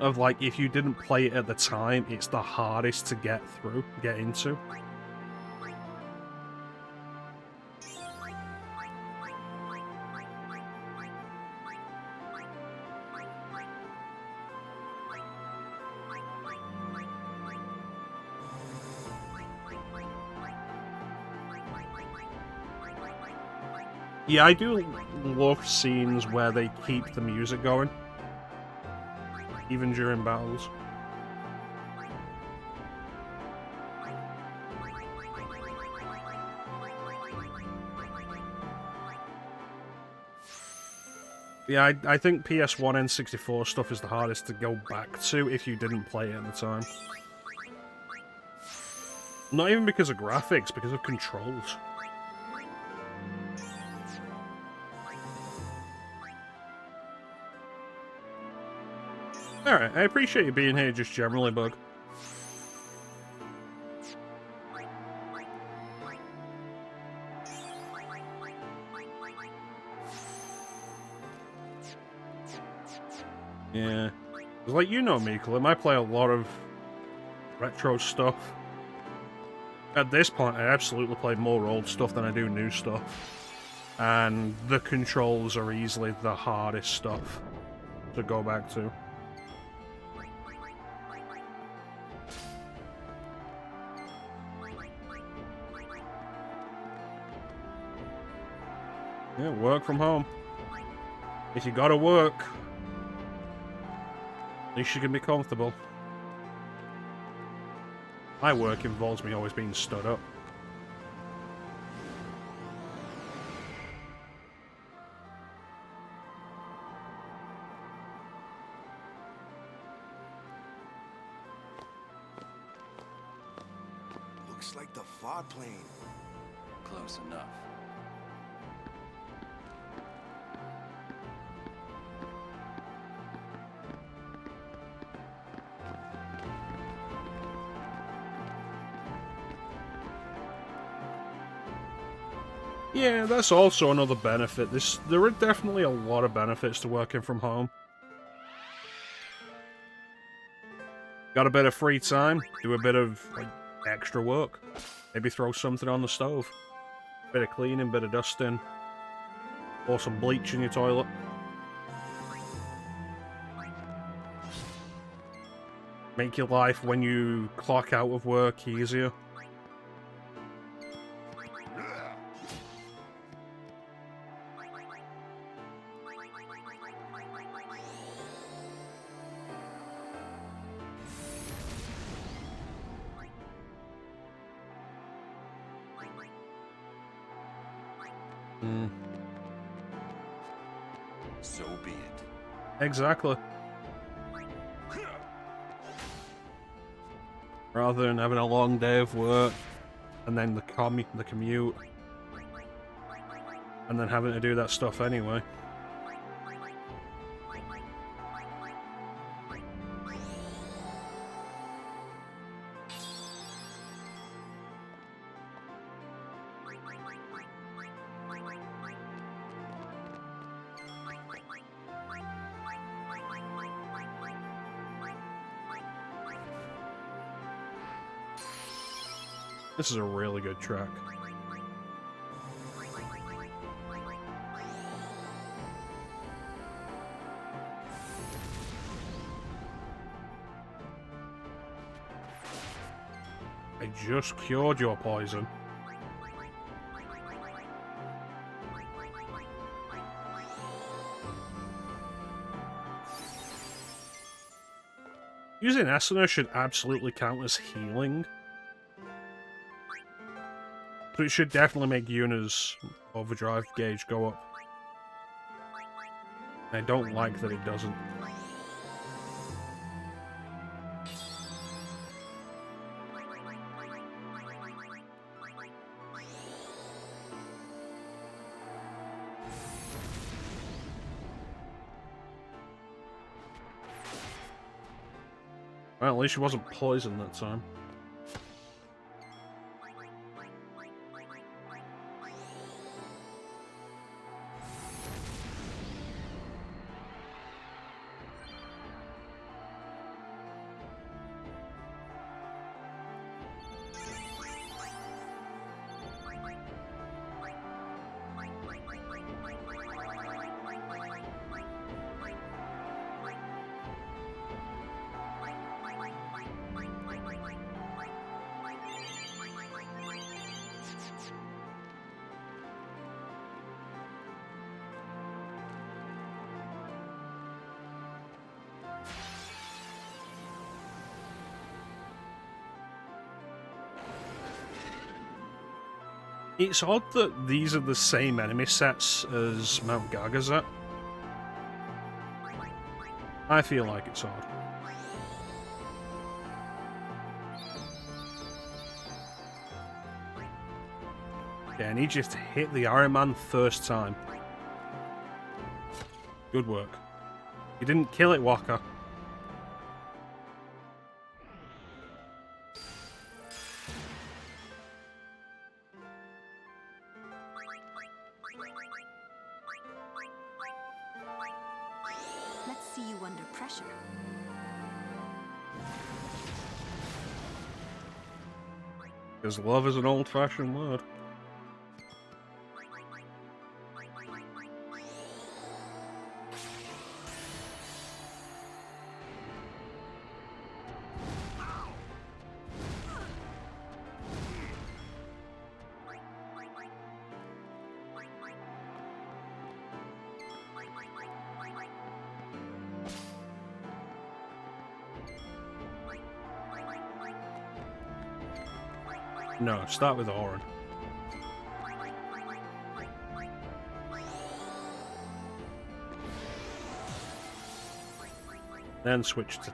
S1: Of like, if you didn't play it at the time, it's the hardest to get into. Yeah, I do love scenes where they keep the music going, even during battles. Yeah, I think PS1 N64 stuff is the hardest to go back to if you didn't play it at the time. Not even because of graphics, because of controls. Alright, I appreciate you being here just generally, Bug. Yeah. Like, you know me, Clem, I play a lot of retro stuff. At this point, I absolutely play more old stuff than I do new stuff. And the controls are easily the hardest stuff to go back to. Yeah, work from home. If you gotta work, at least you can be comfortable. My work involves me always being stood up.
S9: Looks like the far plane.
S8: Close enough.
S1: Yeah, that's also another benefit. There are definitely a lot of benefits to working from home. Got a bit of free time, do a bit of like extra work. Maybe throw something on the stove. Bit of cleaning, bit of dusting. Pour some bleach in your toilet. Make your life when you clock out of work easier.
S8: So be it.
S1: Exactly. Rather than having a long day of work, and then the commute, and then having to do that stuff anyway. This is a really good track. I just cured your poison. Using Essener should absolutely count as healing. So it should definitely make Yuna's overdrive gauge go up. I don't like that it doesn't. Well, at least she wasn't poisoned that time. It's odd that these are the same enemy sets as Mount Gagazet. I feel like it's odd. Yeah, I need you to hit the Iron Man first time. Good work. You didn't kill it, Walker.
S11: Let's see you under pressure.
S1: Because love is an old-fashioned word. No, start with Orin. Then switch to...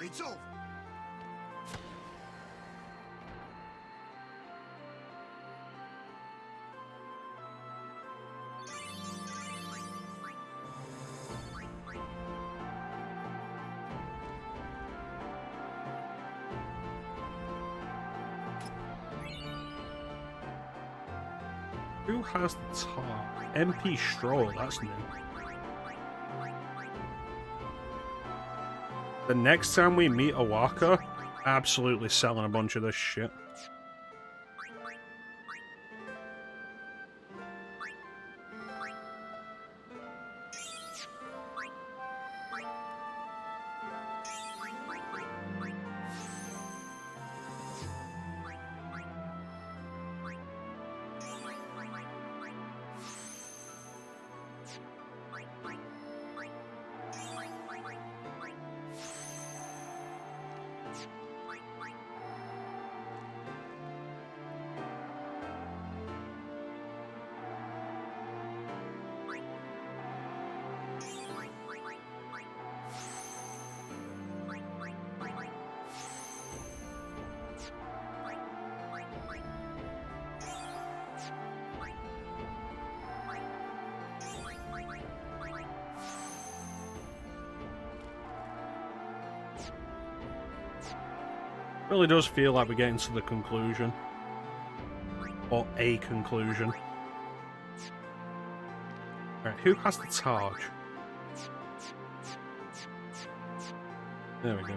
S9: It's over.
S1: Who has the top? MP Stroll, that's new. The next time we meet Awaka, absolutely selling a bunch of this shit. Really does feel like we're getting to the conclusion. Or a conclusion. Alright, who has the Taj? There we go.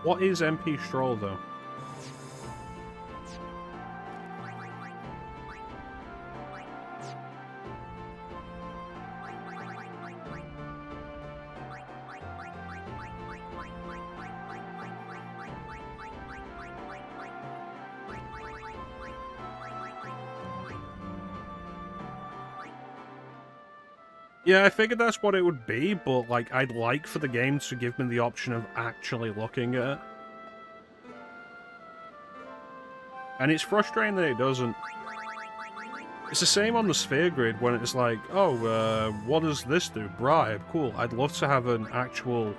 S1: What is MP Stroll, though? Yeah, I figured that's what it would be, but like I'd like for the game to give me the option of actually looking at it. And it's frustrating that it doesn't. It's the same on the sphere grid when it's like, oh, what does this do? Bribe, cool. I'd love to have an actual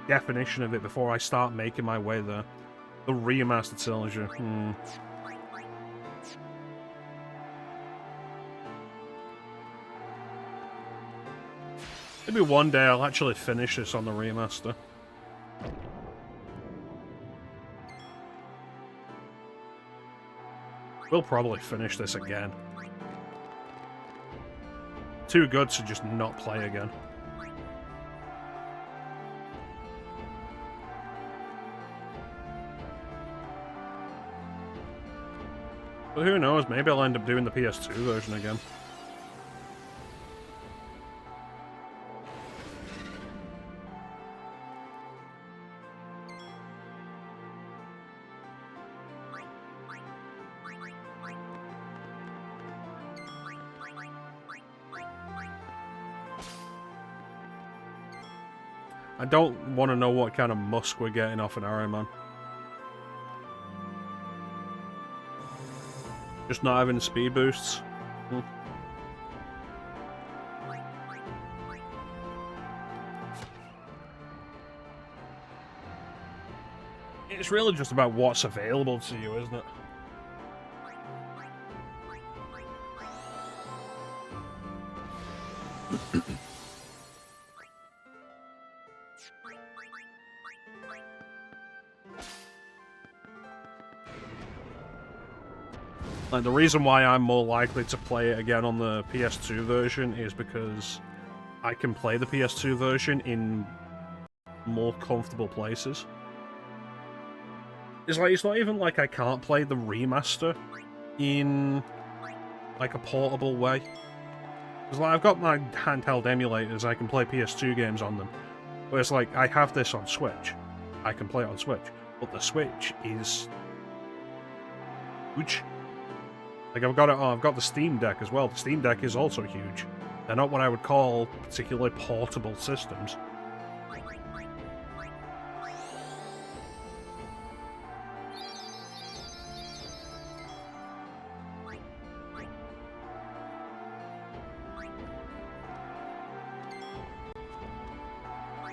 S1: definition of it before I start making my way there. The remastered trilogy. Maybe one day I'll actually finish this on the remaster. We'll probably finish this again. Too good to just not play again. But who knows, maybe I'll end up doing the PS2 version again. I don't want to know what kind of musk we're getting off an Iron Man. Just not having speed boosts. It's really just about what's available to you, isn't it? Like, the reason why I'm more likely to play it again on the PS2 version is because I can play the PS2 version in more comfortable places. It's not even like I can't play the remaster in like a portable way. Because like, I've got my handheld emulators, I can play PS2 games on them. But it's like, I have this on Switch. I can play it on Switch. But the Switch is huge. Like, I've got the Steam Deck as well. The Steam Deck is also huge. They're not what I would call particularly portable systems.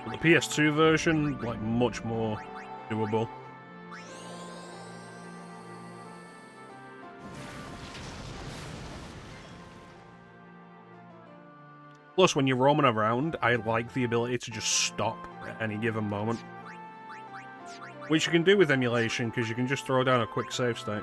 S1: But the PS2 version, like, much more doable. Plus, when you're roaming around, I like the ability to just stop at any given moment. Which you can do with emulation, because you can just throw down a quick save state.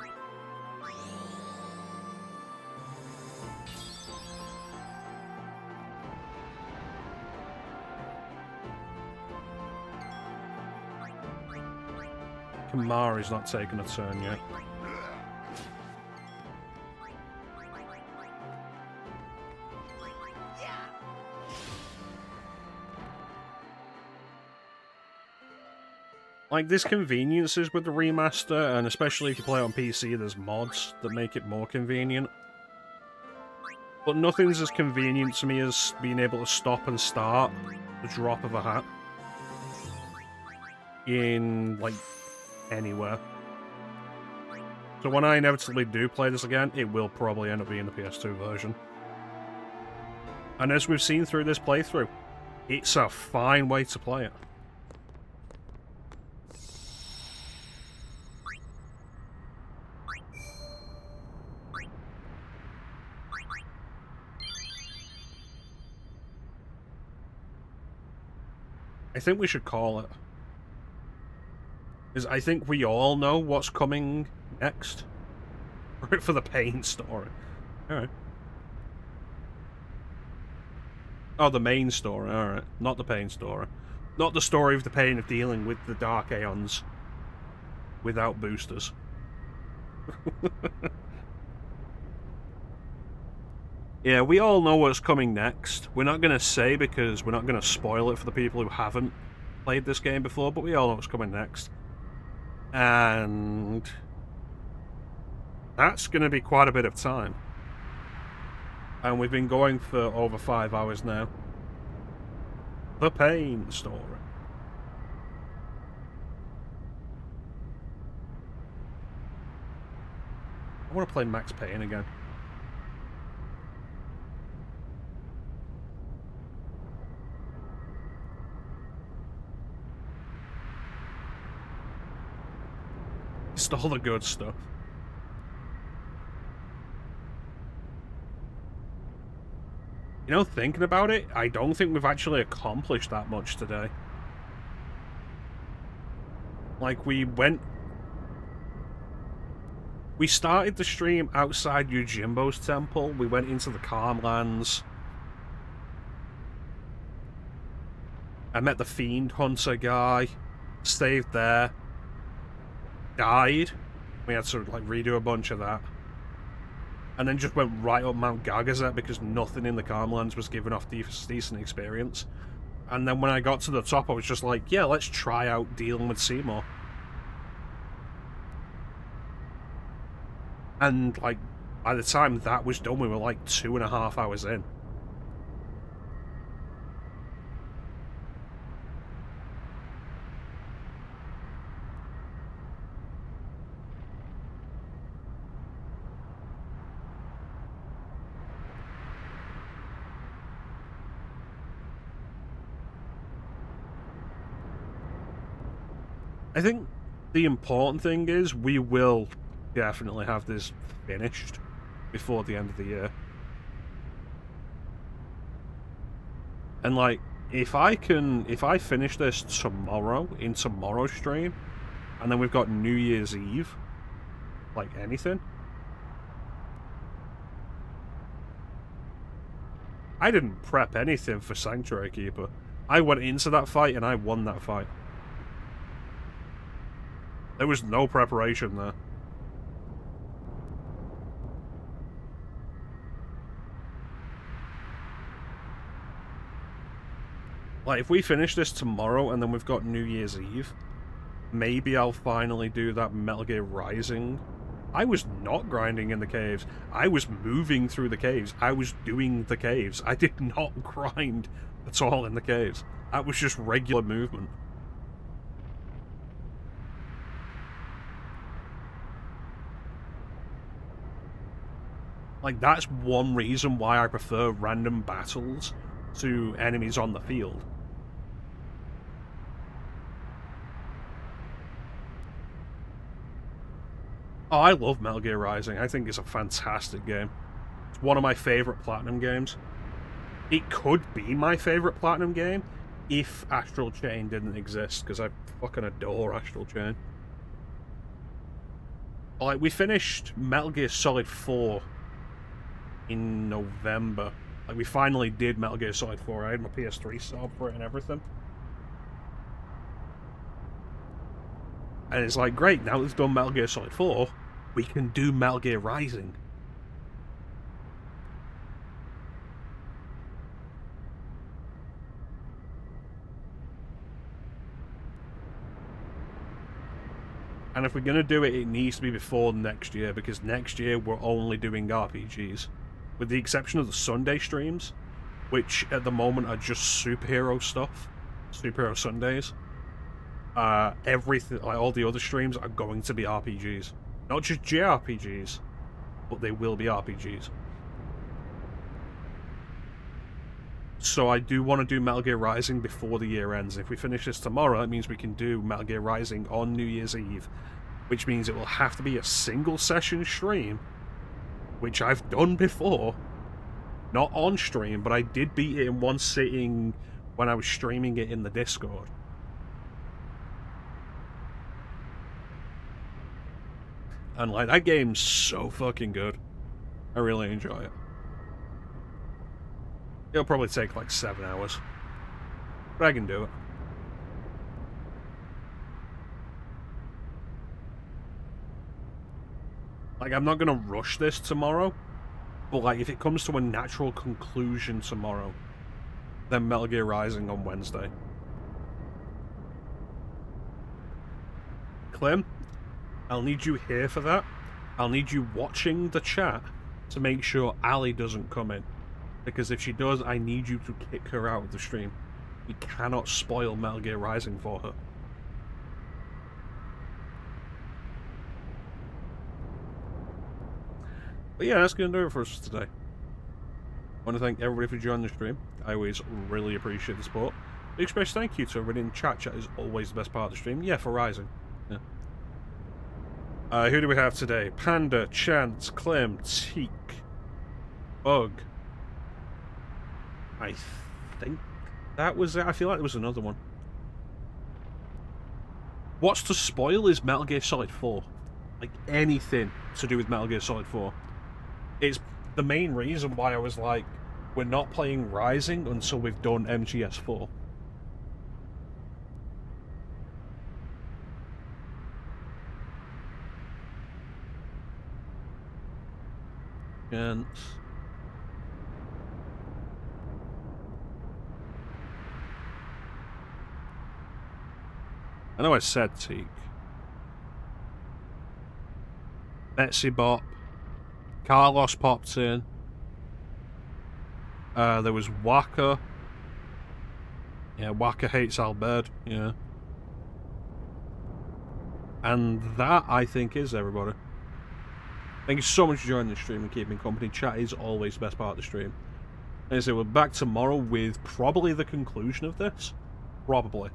S1: Kamari's not taking a turn yet. Like, there's conveniences with the remaster, and especially if you play it on PC, there's mods that make it more convenient. But nothing's as convenient to me as being able to stop and start the drop of a hat. In, like, anywhere. So when I inevitably do play this again, it will probably end up being the PS2 version. And as we've seen through this playthrough, it's a fine way to play it. I think we should call it. Because I think we all know what's coming next. For the pain story. Alright. Oh, the main story, alright. Not the pain story. Not the story of the pain of dealing with the Dark Aeons. Without boosters. Yeah, we all know what's coming next. We're not going to say because we're not going to spoil it for the people who haven't played this game before, but we all know what's coming next. And that's going to be quite a bit of time. And we've been going for over 5 hours now. The Pain story. I want to play Max Payne again. It's all the good stuff. You know, thinking about it, I don't think we've actually accomplished that much today. Like, we started the stream outside Yojimbo's temple, we went into the Calmlands. I met the Fiend Hunter guy, stayed there, died. We had to, like, redo a bunch of that. And then just went right up Mount Gagazet because nothing in the Calmlands was giving off decent experience. And then when I got to the top, I was just like, yeah, let's try out dealing with Seymour. And, like, by the time that was done, we were like 2.5 hours in. I think the important thing is we will definitely have this finished before the end of the year. And like, if I finish this tomorrow, in tomorrow's stream, and then we've got New Year's Eve, like anything. I didn't prep anything for Sanctuary Keeper. I went into that fight and I won that fight. There was no preparation there. Like, if we finish this tomorrow and then we've got New Year's Eve, maybe I'll finally do that Metal Gear Rising. I was not grinding in the caves. I was moving through the caves. I was doing the caves. I did not grind at all in the caves. That was just regular movement. Like, that's one reason why I prefer random battles to enemies on the field. Oh, I love Metal Gear Rising. I think it's a fantastic game. It's one of my favourite Platinum games. It could be my favourite Platinum game if Astral Chain didn't exist, because I fucking adore Astral Chain. Like, we finished Metal Gear Solid 4 in November. Like, we finally did Metal Gear Solid 4. I had my PS3 set up for it and everything. And it's like, great, now that we've done Metal Gear Solid 4, we can do Metal Gear Rising. And if we're going to do it, it needs to be before next year, because next year we're only doing RPGs. With the exception of the Sunday streams, which at the moment are just superhero stuff. Superhero Sundays. Everything, like all the other streams are going to be RPGs. Not just JRPGs, but they will be RPGs. So I do want to do Metal Gear Rising before the year ends. If we finish this tomorrow, that means we can do Metal Gear Rising on New Year's Eve, which means it will have to be a single session stream, which I've done before. Not on stream, but I did beat it in one sitting when I was streaming it in the Discord. And like, that game's so fucking good. I really enjoy it. It'll probably take like 7 hours, but I can do it. Like, I'm not gonna rush this tomorrow, but like, if it comes to a natural conclusion tomorrow, then Metal Gear Rising on Wednesday. Clem, I'll need you here for that. I'll need you watching the chat to make sure Ali doesn't come in. Because if she does, I need you to kick her out of the stream. We cannot spoil Metal Gear Rising for her. But yeah, that's going to do it for us today. I want to thank everybody for joining the stream. I always really appreciate the support. Big special thank you to everybody in chat. Chat is always the best part of the stream. Yeah, for Rising. Yeah. Who do we have today? Panda, Chance, Clem, Teak, Bug. I think that was it. I feel like there was another one. What's to spoil is Metal Gear Solid 4. Like, anything to do with Metal Gear Solid 4. It's the main reason why I was like, we're not playing Rising until we've done MGS4. Chance. I know I said Teak. Betsy Bop. Carlos popped in. There was Waka. Yeah, Waka hates Albert. Yeah. And that, I think, is everybody. Thank you so much for joining the stream and keeping company. Chat is always the best part of the stream. As I say, we're back tomorrow with probably the conclusion of this. Probably.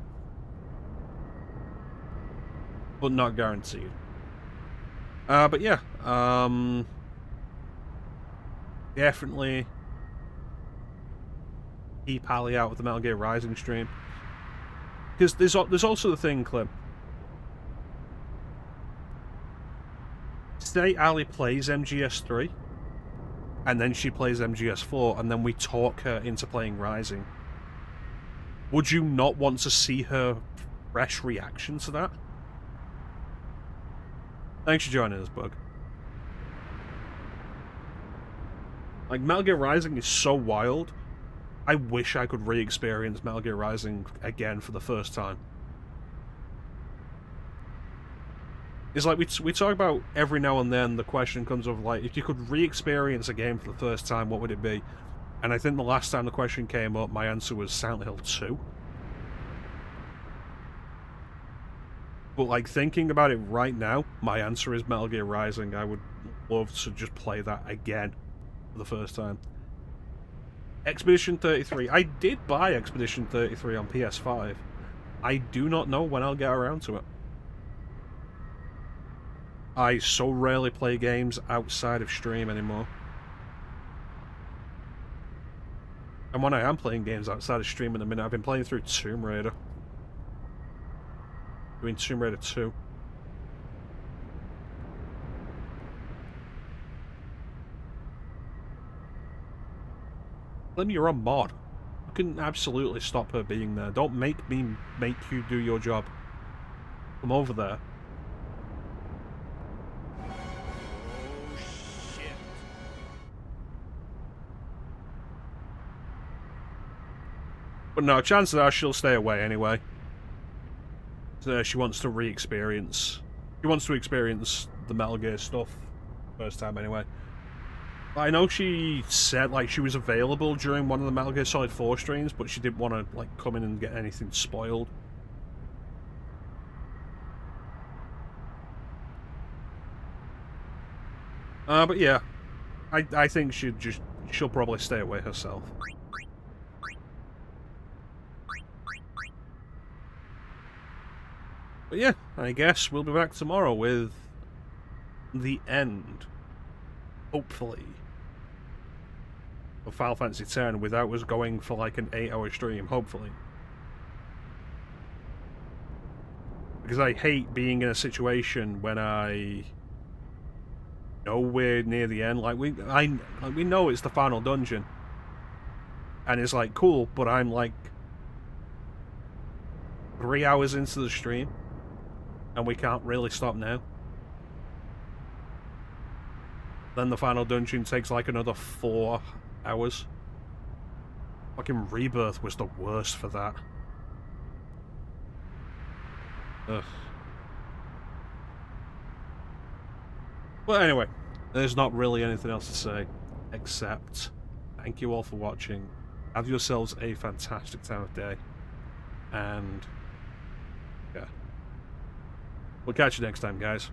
S1: But not guaranteed. But yeah. Definitely keep Ali out with the Metal Gear Rising stream. Because there's also the thing, Clem. Say Ali plays MGS3, and then she plays MGS4, and then we talk her into playing Rising. Would you not want to see her fresh reaction to that? Thanks for joining us, Bug. Like, Metal Gear Rising is so wild. I wish I could re-experience Metal Gear Rising again for the first time. It's like, we talk about every now and then the question comes of, like, if you could re-experience a game for the first time, what would it be? And I think the last time the question came up, my answer was Silent Hill 2. But, like, thinking about it right now, my answer is Metal Gear Rising. I would love to just play that again for the first time. Expedition 33. I did buy Expedition 33 on PS5. I do not know when I'll get around to it. I so rarely play games outside of stream anymore. And when I am playing games outside of stream in a minute, I've been playing through Tomb Raider. Doing Tomb Raider 2. Let me, you're a mod. You can absolutely stop her being there. Don't make me make you do your job. Come over there. But no, chances are she'll stay away anyway. So she wants to re-experience. She wants to experience the Metal Gear stuff first time anyway. I know she said like she was available during one of the Metal Gear Solid 4 streams, but she didn't want to like come in and get anything spoiled. But yeah, I think she'll probably stay away herself. But yeah, I guess we'll be back tomorrow with the end, hopefully, of Final Fantasy X without us going for like an 8-hour stream, hopefully. Because I hate being in a situation when I know we're near the end. Like we know it's the final dungeon, and it's like cool, but I'm like 3 hours into the stream. And we can't really stop now. Then the final dungeon takes like another 4 hours. Fucking Rebirth was the worst for that. Ugh. Well, anyway. there's not really anything else to say, except thank you all for watching. Have yourselves a fantastic time of day. And, yeah. We'll catch you next time, guys.